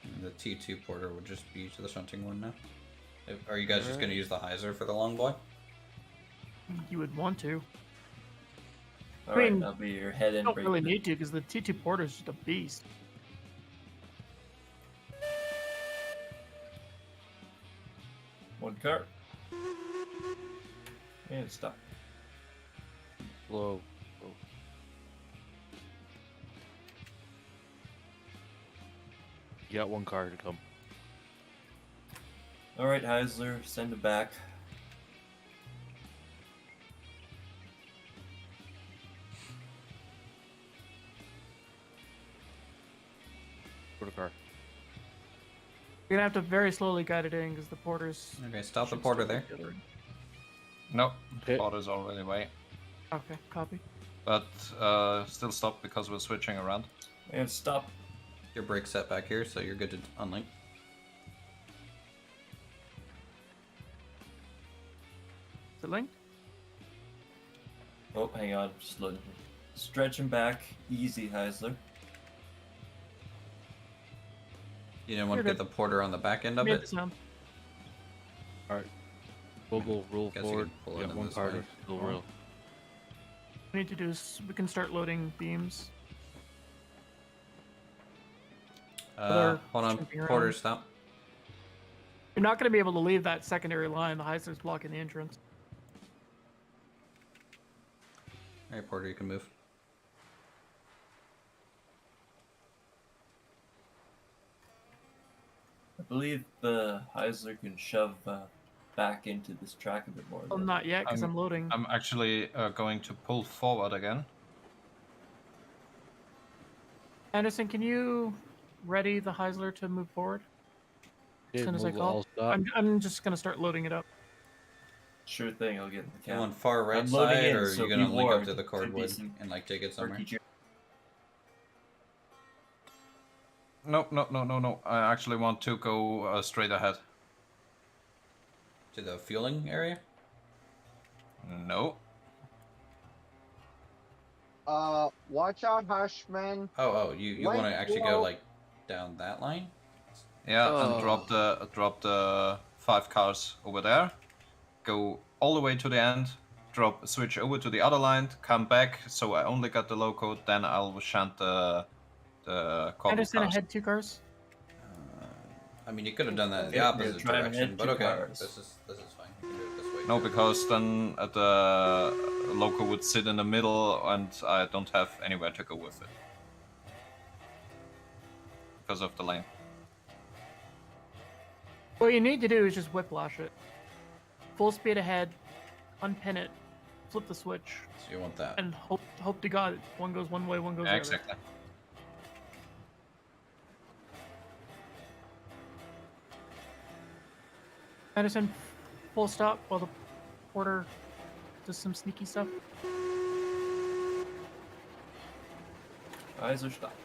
A: And the T2 porter would just be the shunting one now. Are you guys just going to use the Heiser for the long boy?
B: You would want to.
H: Alright,
B: mean,
H: that'll be your head
B: You
H: and
B: don't
H: brake.
B: really need to because the T2 porter is just a beast.
H: One car. And stop.
F: Slow. You got one car to come.
H: Alright, Heisler, send it back.
F: For the car.
B: You're gonna have to very slowly guide it in because the porters.
A: Okay, stop the
B: should
A: porter
B: still
A: there.
B: be together.
C: No,
F: Okay.
C: Porter's already away.
B: Okay, copy.
C: But still stop because we're switching around.
H: And stop.
A: Your brake set back here, so you're good to unlink.
B: Is it linked?
H: Oh, hang on, just loading. Stretch him back. Easy, Heisler.
A: You didn't want to
B: You're
A: get the porter on the back end of
B: Made the
A: it?
B: sound.
F: Alright. We'll roll
A: Guess you
F: forward.
A: could pull
F: You
A: it
F: got
A: in
F: one
A: this
F: car
A: way.
F: to still roll.
B: What we need to do is we can start loading beams.
A: Hold on,
B: jumping around.
A: porter, stop.
B: You're not going to be able to leave that secondary line. The Heisler's blocking the entrance.
A: Alright, porter, you can move.
H: I believe the Heisler can shove back into this track a bit more.
B: Well,
H: though.
B: not yet because I'm loading.
C: I'm actually going to pull forward again.
B: Anderson, can you ready the Heisler to move forward? As
F: Okay,
B: soon as I
F: move
B: call.
F: all stop.
B: I'm just going to start loading it up.
H: Sure thing, I'll get in the
A: You
H: cab.
A: on far right
H: I'm loading
A: side,
H: in,
A: or are
H: so
A: you gonna
H: be
A: link up
H: warned.
A: to the
H: Could be
A: cordwood
H: some
A: and like take it somewhere?
H: Turkey
C: No, no, no, no, no. I actually want to go straight ahead.
A: To the fueling area?
C: No.
E: Watch out, Hushman.
A: Oh, you
E: Link
A: want to actually go
E: below.
A: like down that line?
C: Yeah, and
F: Oh.
C: drop the 5 cars over there. Go all the way to the end. Switch over to the other line. Come back. So I only got the loco. Then I'll shunt the cobble
B: Anderson
C: cars.
B: ahead 2 cars.
A: I mean, you could have done that in the
H: Okay,
A: opposite
H: try and
A: direction,
H: head
A: but
H: 2
A: okay.
H: cars.
A: This is fine. You can do it this way.
C: No,
A: too.
C: because then the loco would sit in the middle, and I don't have anywhere to go with it because of the lane.
B: What you need to do is just whiplash it. Full speed ahead, unpin it, flip the switch,
A: So you want that.
B: and hope to God one goes one way, one goes
C: Yeah,
B: the
C: exactly.
B: other. Anderson, full stop while the porter does some sneaky stuff.
H: Eyes are stopped.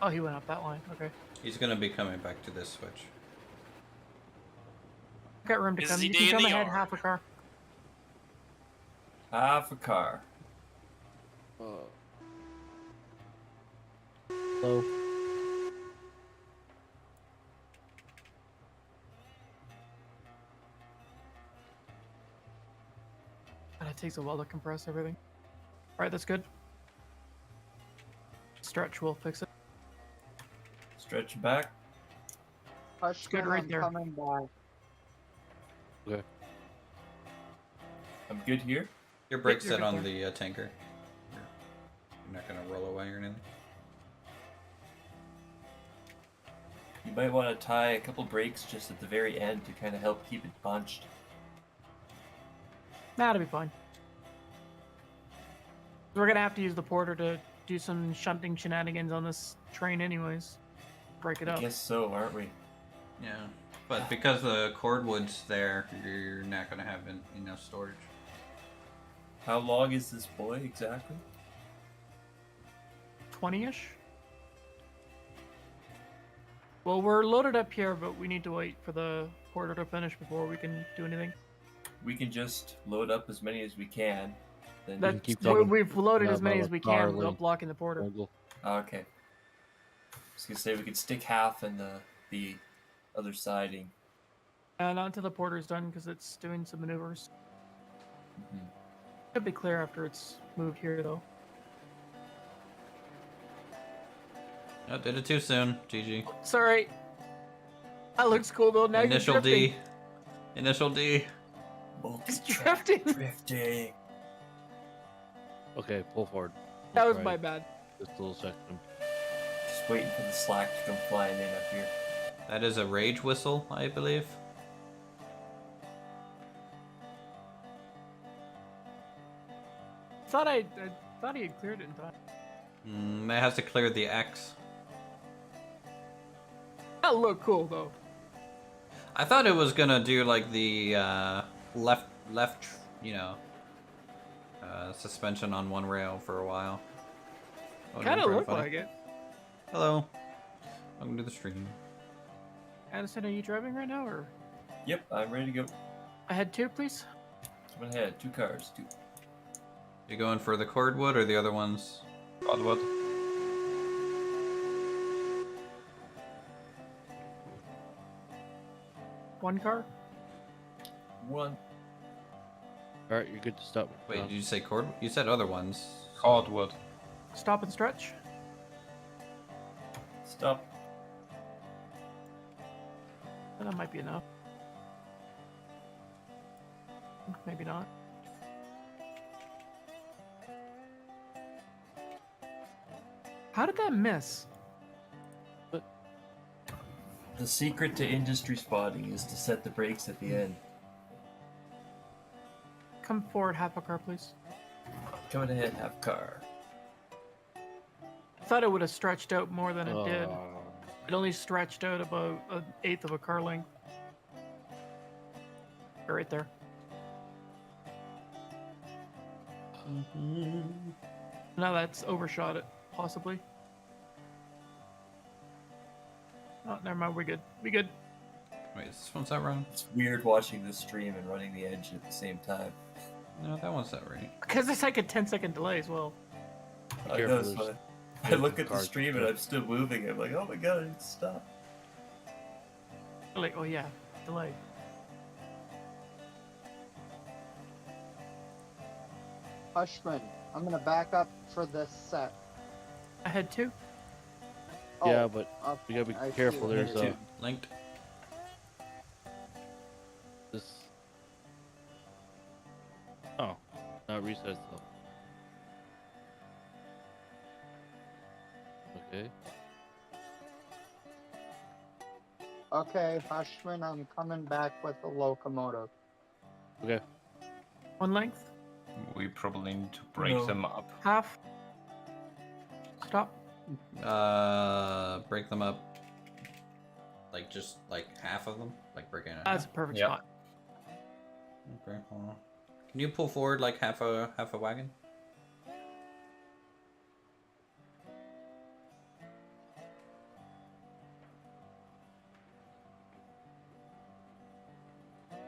B: Oh, he went up that line. Okay.
A: He's gonna be coming back to this switch.
B: Got room to
D: Busy
B: come. You
D: day
B: can
D: in
B: come
D: the
B: ahead
D: yard.
B: half a car.
H: Half a car.
F: Hello.
B: And it takes a while to compress everything. Alright, that's good. Stretch will fix it.
H: Stretch back.
E: Hushman,
B: good right
E: I'm
B: there.
E: coming back.
F: Okay.
H: I'm good here.
A: Your brake's
B: you're
A: set
B: good
A: on the tanker. You're not gonna roll away or anything.
H: You might want to tie a couple brakes just at the very end to kind of help keep it bunched.
B: Nah, it'll be fine. We're gonna have to use the porter to do some shunting shenanigans on this train anyways. Break it
H: I
B: up.
H: guess so, aren't we?
A: Yeah, but because the cordwood's there, you're not gonna have enough storage.
H: How long is this boy exactly?
B: 20-ish? Well, we're loaded up here, but we need to wait for the porter to finish before we can do anything.
H: We can just load up as many as we can. Then
F: can
B: That's,
F: keep coming.
B: we've loaded
F: Yeah,
B: as many
F: about
B: as
F: a
B: we
F: car
B: can without
F: lane.
B: blocking the porter.
F: Angle.
H: okay. I was gonna say we could stick half in the other siding.
B: Not until the porter's done because it's doing some maneuvers.
H: Mhm.
B: Should be clear after it's moved here, though.
A: Oh, did it too soon. GG.
B: Sorry. That looks cool though. Now
A: Initial
B: you're drifting.
A: D. Initial D.
B: It's
H: Multi-track
B: drifting.
H: drifting.
F: Okay, pull forward.
B: That was
F: Right.
B: my bad.
F: Just a little section.
H: Just waiting for the slack to come flying in up here.
A: That is a rage whistle, I believe.
B: I thought he had cleared it in time.
A: It has to clear the X.
B: That looked cool though.
A: I thought it was gonna do like the left, suspension on one rail for a while. Oh,
B: Kind of
A: pretty
B: looked
A: funny.
B: like it.
A: Hello. Welcome to the stream.
B: Addison, are you driving right now, or
H: Yep, I'm ready to go.
B: ahead 2, please?
H: Come ahead, 2 cars. 2.
A: You going for the cordwood or the other ones?
C: Cordwood.
B: 1 car.
H: 1.
F: Alright, you're good to stop.
A: Wait, did you say cord? You said other ones.
C: Cordwood.
B: Stop and stretch.
H: Stop.
B: That might be enough. Maybe not. How did that miss?
H: The secret to industry spotting is to set the brakes at the end.
B: Come forward half a car, please.
H: Coming ahead, half car.
B: I thought it would have stretched out more than it did.
F: Uh,
B: It only stretched out about 1/8 of a car length. Right there. Now that's overshot it, possibly. Oh, never mind. We're good. We good.
A: Wait, is this one set wrong?
H: It's weird watching the stream and running the engine at the same time.
A: No, that one's set right.
B: Because it's like a 10-second delay as well.
H: I
F: Careful,
H: know, so
F: there's-
H: I look at the
F: cars
H: stream and I'm still moving. I'm like, oh my god, I need to stop.
B: Like, oh yeah, delay.
E: Hushman, I'm gonna back up for this set.
B: I had 2.
F: Yeah,
E: Oh,
F: but
E: okay,
F: you gotta be
E: I see
F: careful.
E: what
F: There's
E: you're
A: Linked.
F: this. Oh, not reset though. Okay.
E: Okay, Hushman, I'm coming back with the locomotive.
F: Okay.
B: One length.
C: We probably need to break
H: No.
C: them up.
B: Half. Stop.
A: Break them up. Like just like half of them, like breaking it.
B: That's a perfect
C: Yep.
B: spot.
A: Okay, hold on. Can you pull forward like half a wagon?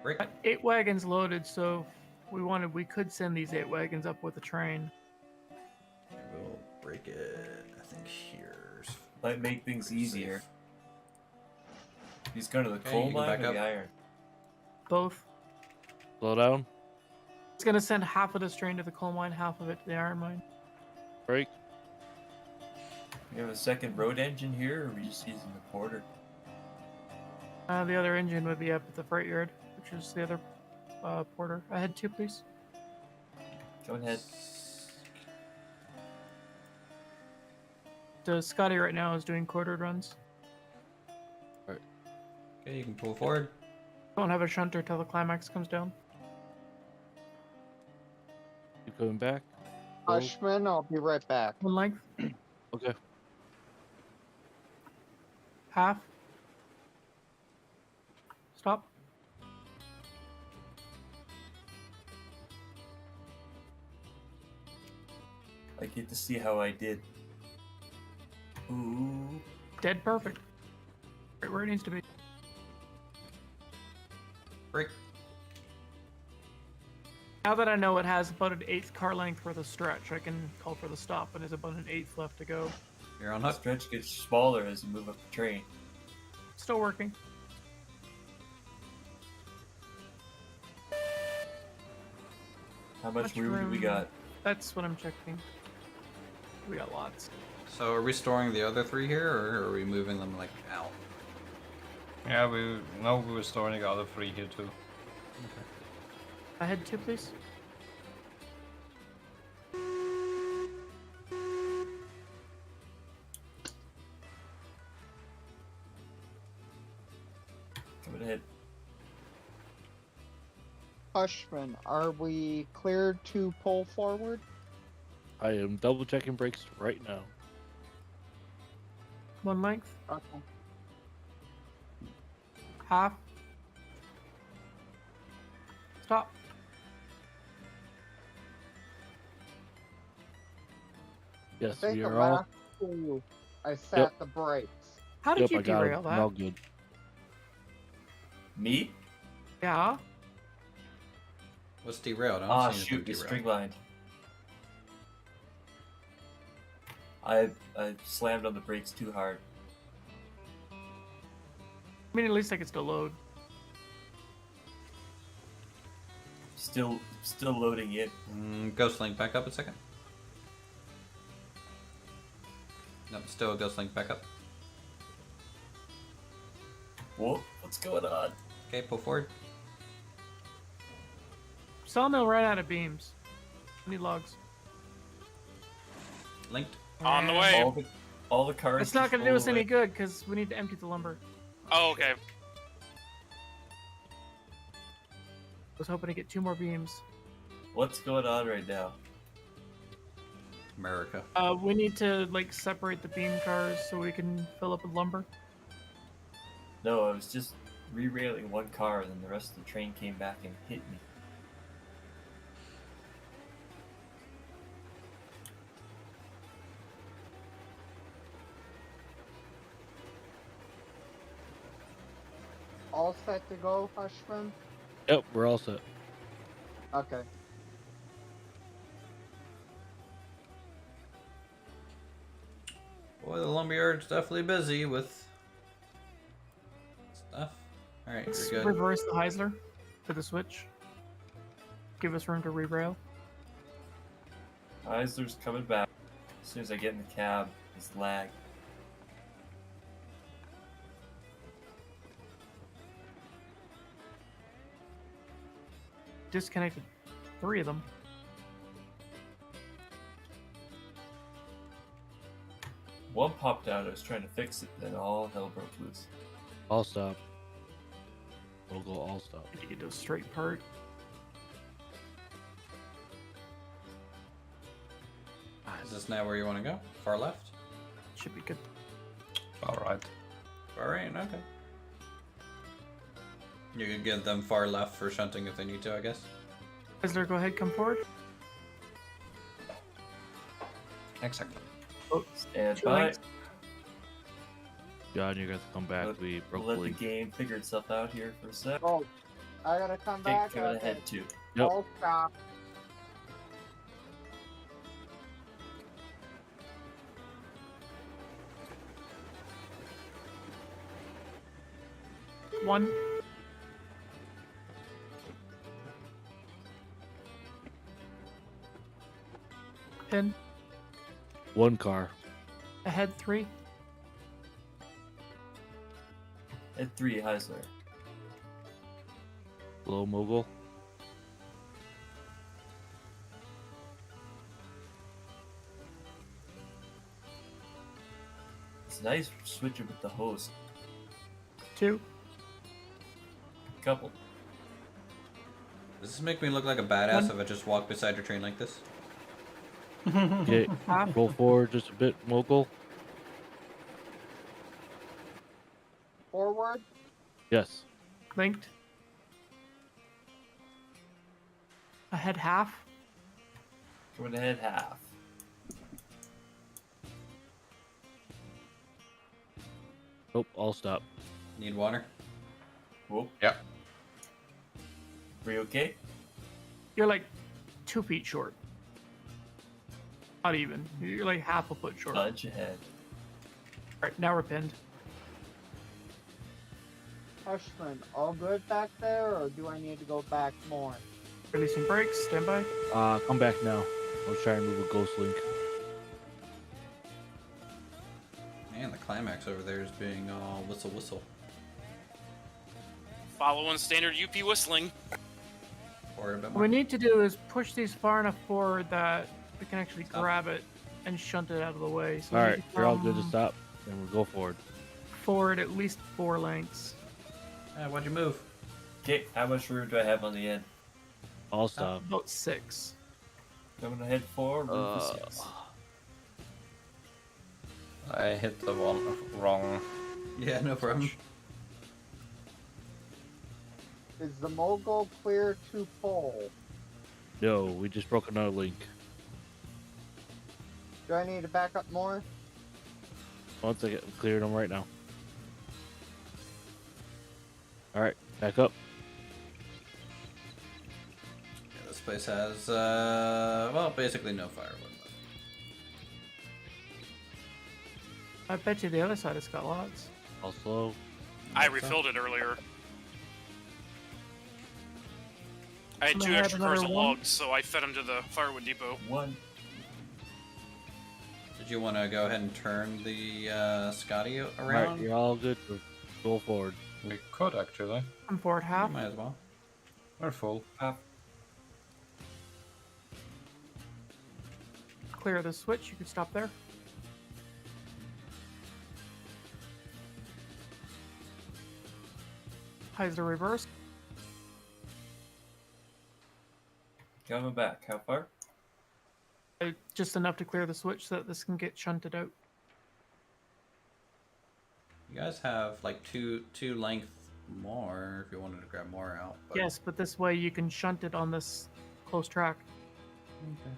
A: Break.
B: Got 8 wagons loaded, so if we wanted, we could send these 8 wagons up with a train.
A: We'll break it. I think here's.
H: Might make things
A: pretty
H: easier.
A: safe.
H: He's going to the
A: Okay,
H: coal
A: you can
H: mine
A: back
H: or
A: up.
H: the iron?
B: Both.
F: Slow down.
B: It's gonna send half of this train to the coal mine, half of it to the iron mine.
F: Break.
H: We have a second road engine here, or are we just using the porter?
B: The other engine would be up at the freight yard, which is the other porter. I had 2, please.
H: Go ahead.
B: Scotty right now is doing quartered runs.
A: Okay, you can pull forward.
B: Don't have a shunter till the climax comes down.
F: Keep coming back. Go.
E: Hushman, I'll be right back.
B: One length.
F: Okay.
B: Half. Stop.
H: I get to see how I did. Ooh.
B: Dead perfect. Right where it needs to be.
A: Break.
B: Now that I know it has about an 1/8 car length for the stretch, I can call for the stop, and there's about an 1/8 left to go.
A: You're on
H: The
A: hook.
H: stretch gets smaller as you move up the train.
B: Still working.
H: How much
B: Much
H: room do we
B: room.
H: got?
B: That's what I'm checking. We got lots.
A: So are we storing the other 3 here, or are we moving them like out?
C: Yeah, we were storing the other 3 here too.
B: I had 2, please.
H: Coming ahead.
E: Hushman, are we cleared to pull forward?
F: I am double checking brakes right now.
B: One length.
E: Okay.
B: Half. Stop.
E: I
F: Yes,
E: think
F: we
E: the
F: are all.
E: last 2, I set
F: Yep.
E: the brakes.
B: How did
F: Yep,
B: you
F: I got it.
B: derail
F: I'm all
B: that?
F: good.
H: Me?
B: Yeah.
A: What's derailed? I don't
H: Ah,
A: see anything
H: shoot, it's
A: derailed.
H: streamlined. I slammed on the brakes too hard.
B: I mean, at least I can still load.
H: Still loading in.
A: Ghost Link, back up a second. Nope, still Ghost Link, back up.
H: Whoa, what's going on?
A: Okay, pull forward.
B: Sawmill ran out of beams. Need logs.
A: Linked.
D: On the
B: And
D: way.
H: All the cars.
B: It's not going to
H: just
B: do us
H: roll
B: any
H: away.
B: good because we need to empty the lumber.
D: Oh, okay.
B: I was hoping to get 2 more beams.
H: What's going on right now?
A: America.
B: We need to like separate the beam cars so we can fill up with lumber.
H: No, I was just re-railing one car, and then the rest of the train came back and hit me.
E: all set to go, Hushman?
F: Yep, we're all set.
E: Okay.
A: Boy, the lumberyard's definitely busy with stuff. Alright,
B: Let's
A: you're good.
B: reverse the Heisler for the switch. Give us room to re-rail.
H: Eisler's coming back. As soon as I get in the cab, it's lag.
B: Disconnected 3 of them.
H: One popped out, I was trying to fix it, then all hell broke loose.
F: All stop. We'll go all stop.
B: Need to get to a straight part.
A: Is this now where you want to go? Far left?
B: Should be good.
C: Alright.
A: Far right? Okay. You could get them far left for shunting if they need to, I guess.
B: Heisler, go ahead, come forward.
C: Exactly.
B: Oh,
H: Stand
B: two
H: by.
B: lengths.
F: John, you guys come back. We broke the
H: Let the
F: link.
H: game figure itself out here for a sec.
E: Oh, I gotta come
H: Okay,
E: back.
H: go ahead too.
F: Yep.
E: All stop.
B: One. Pin.
F: One car.
B: Ahead 3.
H: At 3, Heisler.
F: Low mogul.
H: It's nice switching with the host.
B: 2.
H: Couple.
A: Does this make me look like a badass if I just walk beside your train like this?
F: Okay,
B: Half.
F: roll forward just a bit, mogul.
E: Forward.
F: Yes.
B: Linked. Ahead half.
H: Going ahead half.
F: Nope, all stop.
A: Need water?
H: Whoop.
C: Yeah.
H: We okay?
B: You're like 2 feet short. Not even. You're like half a foot short.
H: Punch ahead.
B: Alright, now we're pinned.
E: Hushman, all good back there, or do I need to go back more?
B: Releasing brakes. Stand by.
F: Come back now. I'll try and move a ghost link.
A: Man, the climax over there is being all whistle whistle.
D: Following standard UP whistling.
A: Forward a bit
B: What
A: more.
B: we need to do is push these far enough forward that we can actually
A: Stop.
B: grab it and shunt it out of the way. So we
F: All
B: need
F: right,
B: to
F: you're all good to
B: come
F: stop, and we'll go forward.
B: Forward at least 4 lengths.
A: Why'd you move?
H: Okay, how much room do I have on the end?
F: All stop.
B: About 6.
H: Coming ahead 4, room for 6.
C: I hit the one wrong.
A: Yeah, no problem.
E: Is the mogul clear to pull?
F: No, we just broke another link.
E: Do I need to back up more?
F: One second, I'm clearing them right now. All right, back up.
A: Yeah, this place has, well, basically no firewood left.
B: I bet you the other side has got lots.
F: All slow.
D: I refilled it earlier. I had
B: I'm
D: 2
B: gonna have
D: extra cars of
B: another one.
D: logs, so I fed them to the firewood depot.
H: 1.
A: Did you want to go ahead and turn the Scotty
F: All
A: around?
F: right, you're all good to go forward.
C: We could actually.
B: I'm forward half.
A: Might as well.
C: We're full.
H: Half.
B: Clear the switch. You can stop there. Heisler reverse.
H: Coming back. How far?
B: Just enough to clear the switch so that this can get shunted out.
A: You guys have like two length more if you wanted to grab more out. But...
B: Yes, but this way you can shunt it on this close track.
A: Okay.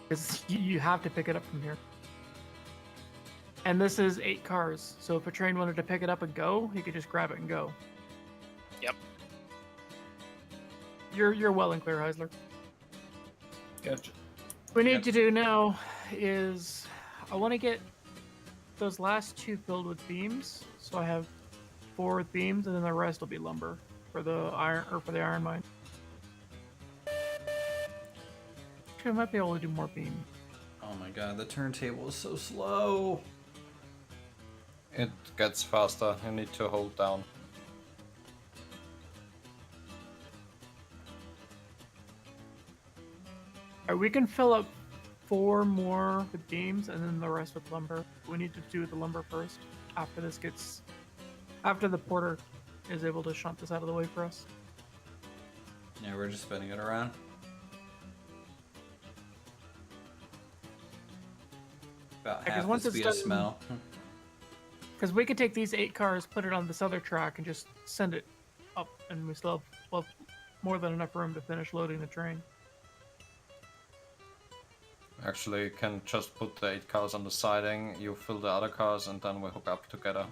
B: Because you have to pick it up from here. And this is 8 cars, so if a train wanted to pick it up and go, he could just grab it and go.
D: Yep.
B: You're well and clear, Heisler.
H: Gotcha.
B: What we need to do now is I want to get those last 2 filled with beams, so I have 4 with beams, and then the rest will be lumber for the iron mine. Actually, I might be able to do more beam.
A: Oh my god, the turntable is so slow.
C: It gets faster. You need to hold down.
B: Alright, we can fill up 4 more with beams, and then the rest with lumber. We need to do the lumber first. After the porter is able to shunt this out of the way for us.
A: Yeah, we're just spinning it around. About
B: Yeah, 'cause
A: half
B: once
A: the
B: it's
A: speed of
B: done-
A: smell.
B: Because we could take these 8 cars, put it on this other track, and just send it up, and we still have more than enough room to finish loading the train.
C: Actually, you can just put the 8 cars on the siding, you fill the other cars, and then we hook up together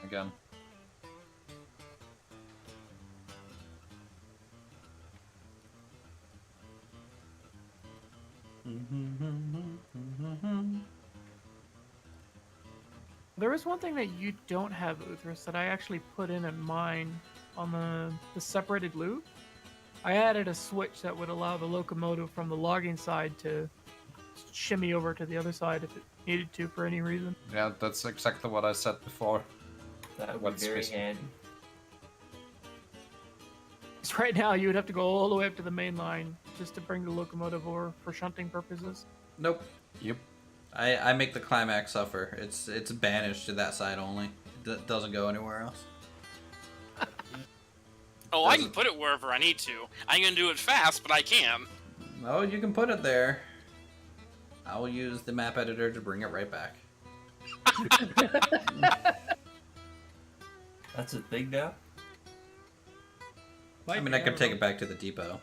C: again.
B: There is one thing that you don't have, Uthris, that I actually put in mine on the separated loop. I added a switch that would allow the locomotive from the logging side to shimmy over to the other side if it needed to for any reason.
C: Yeah, that's exactly what I said before.
H: That would
C: What's
H: be very
C: this?
H: handy.
B: So right now you would have to go all the way up to the main line just to bring the locomotive over for shunting purposes.
A: Nope.
C: Yep.
A: I make the climax suffer. It's banished to that side only. It doesn't go anywhere else.
D: Oh, I can put it wherever I need to. I ain't gonna do it fast, but I can.
A: Oh, you can put it there. I will use the map editor to bring it right back.
H: That's a big now?
A: I mean, I could take it back to the depot.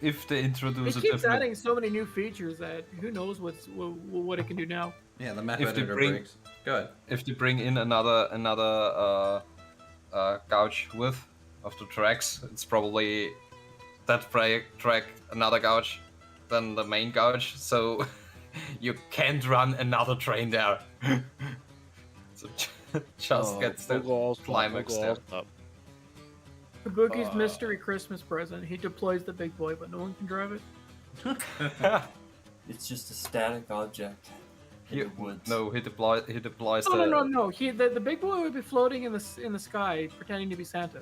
C: If they
B: It
C: introduce a
B: keeps
C: different...
B: adding so many new features that who knows what it can do now.
A: Yeah, the map
C: If they
A: editor
C: bring-
A: breaks. Go ahead.
C: If they bring in another gouge width of the tracks, it's probably that track another gouge than the main gouge, so you can't run another train there. So just gets the climax there.
B: Kabuki's mystery Christmas present. He deploys the big boy, but no one can drive it.
H: It's just a static object in the woods.
C: No, he deploys
B: No,
C: the...
B: no. The big boy would be floating in the sky, pretending to be Santa.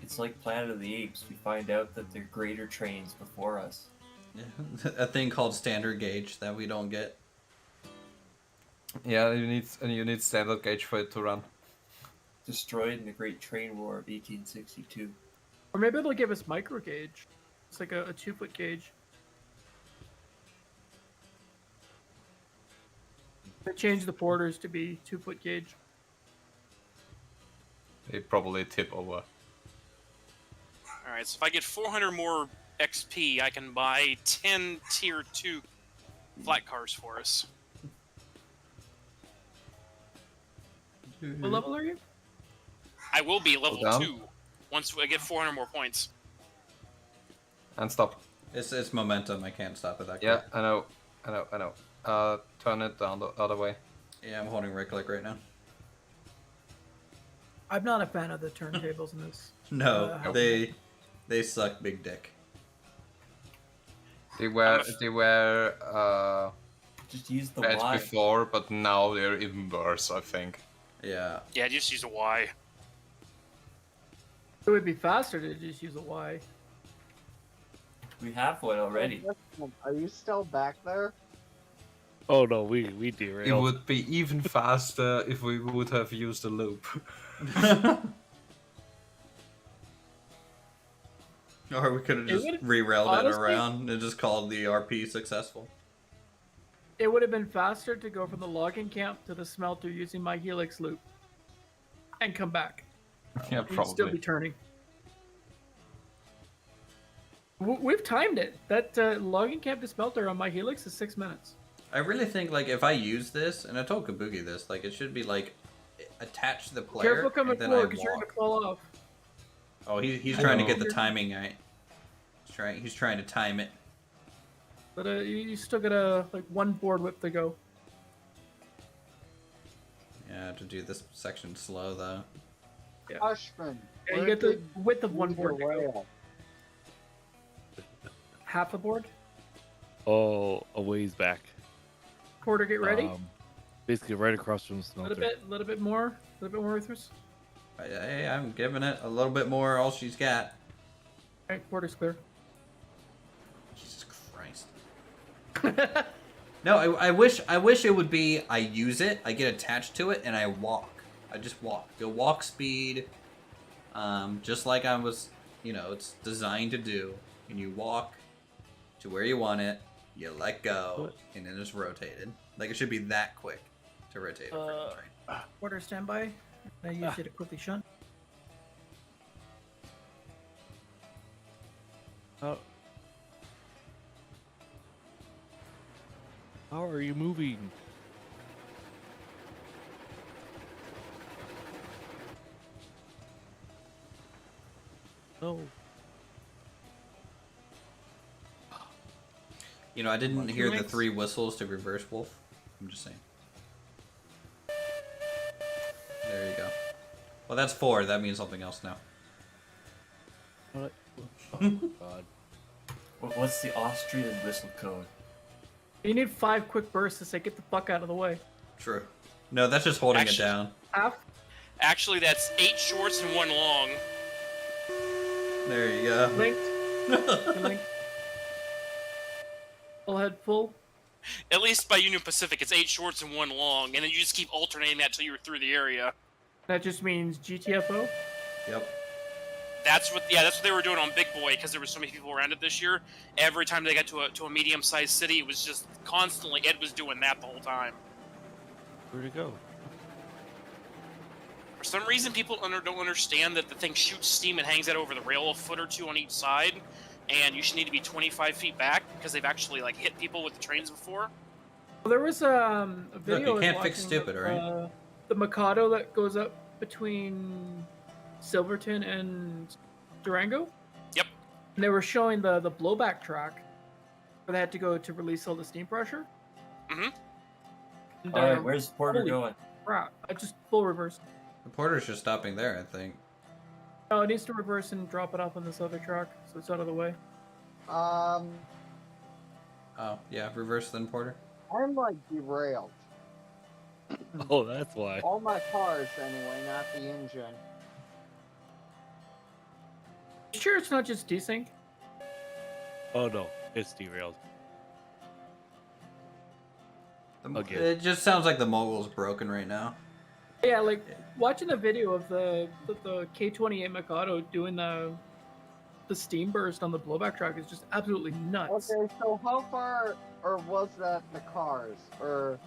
H: It's like Planet of the Apes. We find out that there are greater trains before us.
A: Yeah. A thing called standard gauge that we don't get.
C: Yeah, you need standard gauge for it to run.
H: Destroyed in the Great Train War of 1862.
B: Or maybe they'll give us micro gauge. It's like a 2-foot gauge. They change the porters to be 2-foot gauge.
C: They probably tip over.
D: Alright, so if I get 400 more XP, I can buy 10 tier 2 flat cars for us.
B: What level are you?
D: I will be level
C: Down.
D: 2 once I get 400 more points.
C: And stop.
A: It's momentum. I can't stop it that
C: Yeah,
A: quick.
C: I know. Turn it down the other way.
A: Yeah, I'm holding right click right now.
B: I'm not a fan of the turntables in this.
A: No,
B: Uh,
A: they suck big dick.
C: They were
H: Just use the
C: bad
H: Y.
C: before, but now they're even worse, I think.
A: Yeah.
D: Yeah, just use a Y.
B: It would be faster to just use a Y.
H: We have one already.
E: Are you still back there?
F: Oh no, we
C: It
F: derailed.
C: would be even faster if we would have used a loop.
A: Or we could have
B: It
A: just
B: would've-
A: re-railed it
B: honestly-
A: around and just called the RP successful.
B: It would have been faster to go from the logging camp to the smelter using my helix loop. And come back.
C: Yeah,
B: We'd still be
C: probably.
B: turning. We've timed it. That logging camp to smelter on my helix is 6 minutes.
A: I really think like if I use this, and I told Kabuki this, like it should be like attached to the player,
B: Careful coming
A: and then
B: forward
A: I
B: because you're gonna
A: walk.
B: fall off.
A: Oh, he's
F: I
A: trying to
F: know.
A: get the timing right. He's trying to time it.
B: But you still got like one board whip to go.
A: Yeah, I have to do this section slow though.
B: Yeah.
E: Hushman.
B: Yeah, you
E: where
B: get the
E: did
B: width of one
E: you
B: board to go.
E: rail?
B: Half a board.
F: Oh, a ways back.
B: Porter, get ready.
F: Basically, right across from the
B: A little
F: smelter.
B: bit more, Uthris.
A: Hey, I'm giving it a little bit more. All she's got.
B: All right, Porter's clear.
A: Jesus Christ. No, I wish it would be I use it, I get attached to it, and I walk. I just walk. Go walk speed. Just like I was, it's designed to do. And you walk to where you want it, you let go, and then it's rotated. Like it should be that quick to rotate a freaking train.
G: Porter, stand by. I use you to quickly shunt.
F: How are you moving? No.
A: I didn't hear the
B: Thanks.
A: 3 whistles to reverse wolf. I'm just saying. There you go. Well, that's 4. That means something else now.
F: What? Oh my god.
H: What's the Austrian whistle code?
B: You need 5 quick bursts to say get the fuck out of the way.
A: True. No, that's just holding
D: Actually-
A: it down.
B: Half.
D: Actually, that's 8 shorts and 1 long.
A: There you go.
B: Linked. You're linked. Full head full.
D: At least by Union Pacific, it's 8 shorts and 1 long, and then you just keep alternating that till you're through the area.
B: That just means GTFO.
A: Yep.
D: That's what they were doing on Big Boy because there were so many people around it this year. Every time they got to a medium-sized city, it was just constantly Ed was doing that the whole time.
F: Where'd it go?
D: For some reason, people don't understand that the thing shoots steam and hangs out over the rail a foot or 2 on each side, and you should need to be 25 feet back because they've actually like hit people with the trains before.
B: Well, there was a video.
A: you
B: I was
A: can't fix
B: watching
A: stupid,
B: of,
A: right?
B: The Mikado that goes up between Silverton and Durango.
D: Yep.
B: And they were showing the blowback track where they had to go to release all the steam pressure.
D: Mhm.
B: And,
H: Alright, where's Porter
B: holy
H: going?
B: crap! I just full reverse.
A: The porter's just stopping there, I think.
B: Oh, it needs to reverse and drop it off on this other track, so it's out of the way.
A: Oh, yeah, reverse then porter.
E: I'm like derailed.
F: Oh, that's why.
E: All my cars anyway, not the engine.
B: You sure it's not just desync?
F: Oh no, it's derailed. Okay.
A: It just sounds like the mogul's broken right now.
B: Yeah, like watching the video of the K28 Mikado doing the steam burst on the blowback track is just absolutely nuts.
E: Okay, so how far or was that the cars? Or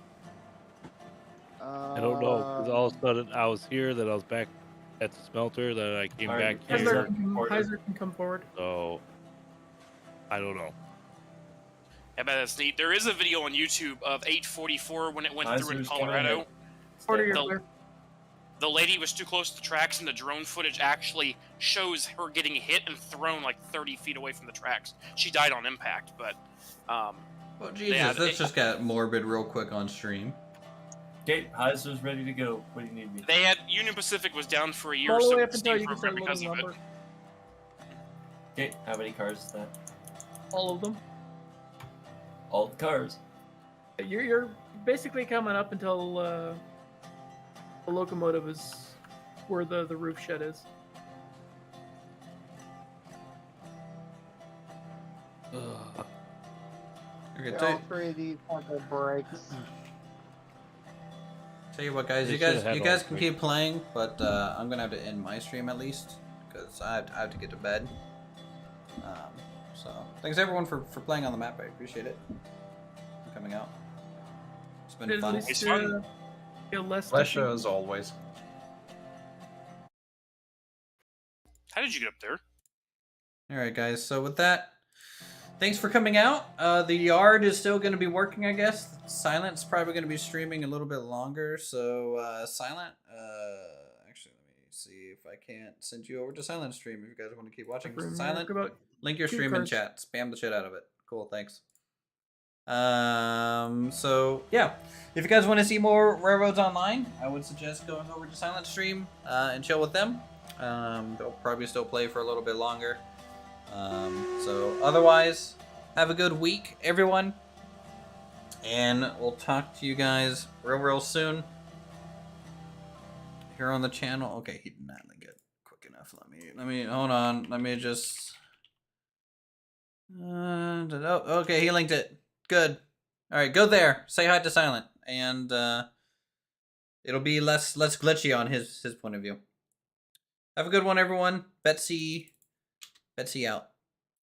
F: I don't know, because all of a sudden I was here, then I was back at the smelter, then I came
H: Alright,
F: back
H: Heiser.
F: here.
B: Heiser can come forward.
F: So I don't know.
D: I bet that's neat. There is a video on YouTube of 844 when it went through in
H: Heiser's coming
D: Colorado.
H: in.
B: Porter, you're
D: The-
B: clear.
D: The lady was too close to the tracks, and the drone footage actually shows her getting hit and thrown like 30 feet away from the tracks. She died on impact, but
A: Well, Jesus,
D: Yeah,
A: this just got morbid real quick on stream.
H: Okay, Heiser's ready to go. What do you need me?
D: they had Union Pacific was down for a year,
B: All the
D: so
B: way
D: the
B: up until
D: steam
B: you can
D: program
B: start
D: because
B: loading
D: of it.
B: lumber.
H: Okay, how many cars is that?
B: All of them.
H: All the cars.
B: You're basically coming up until the locomotive is where the roof shed is.
F: Ugh.
A: Okay,
E: all 3 of these have their brakes.
A: tell you what, guys,
F: They
A: you guys
F: should've had
A: you
F: all
A: guys
F: 3.
A: can keep playing, but I'm gonna have to end my stream at least because I have to get to bed. So thanks everyone for playing on the map. I appreciate it. For coming out. It's been
B: At
A: fun.
B: least,
D: It's fun.
B: feel less
C: Pleasure
B: touchy.
C: as always.
D: How did you get up there?
A: All right, guys. So with that, thanks for coming out. The yard is still going to be working, I guess. Silent's probably going to be streaming a little bit longer. So, Silent, actually, let me see if I can't send you over to Silent stream if you guys want to keep watching.
B: Room,
A: Silent,
B: about
A: link your
B: 2
A: stream in
B: cards.
A: chat. Spam the shit out of it. Cool, thanks. So yeah, if you guys want to see more Railroads Online, I would suggest going over to Silent Stream and chill with them. They'll probably still play for a little bit longer. So otherwise, have a good week, everyone, and we'll talk to you guys real soon here on the channel. Okay, he did not link it quick enough. Let me hold on. Let me just. Okay, he linked it. Good. All right, go there. Say hi to Silent, and it'll be less glitchy on his point of view. Have a good one, everyone. Betsy out.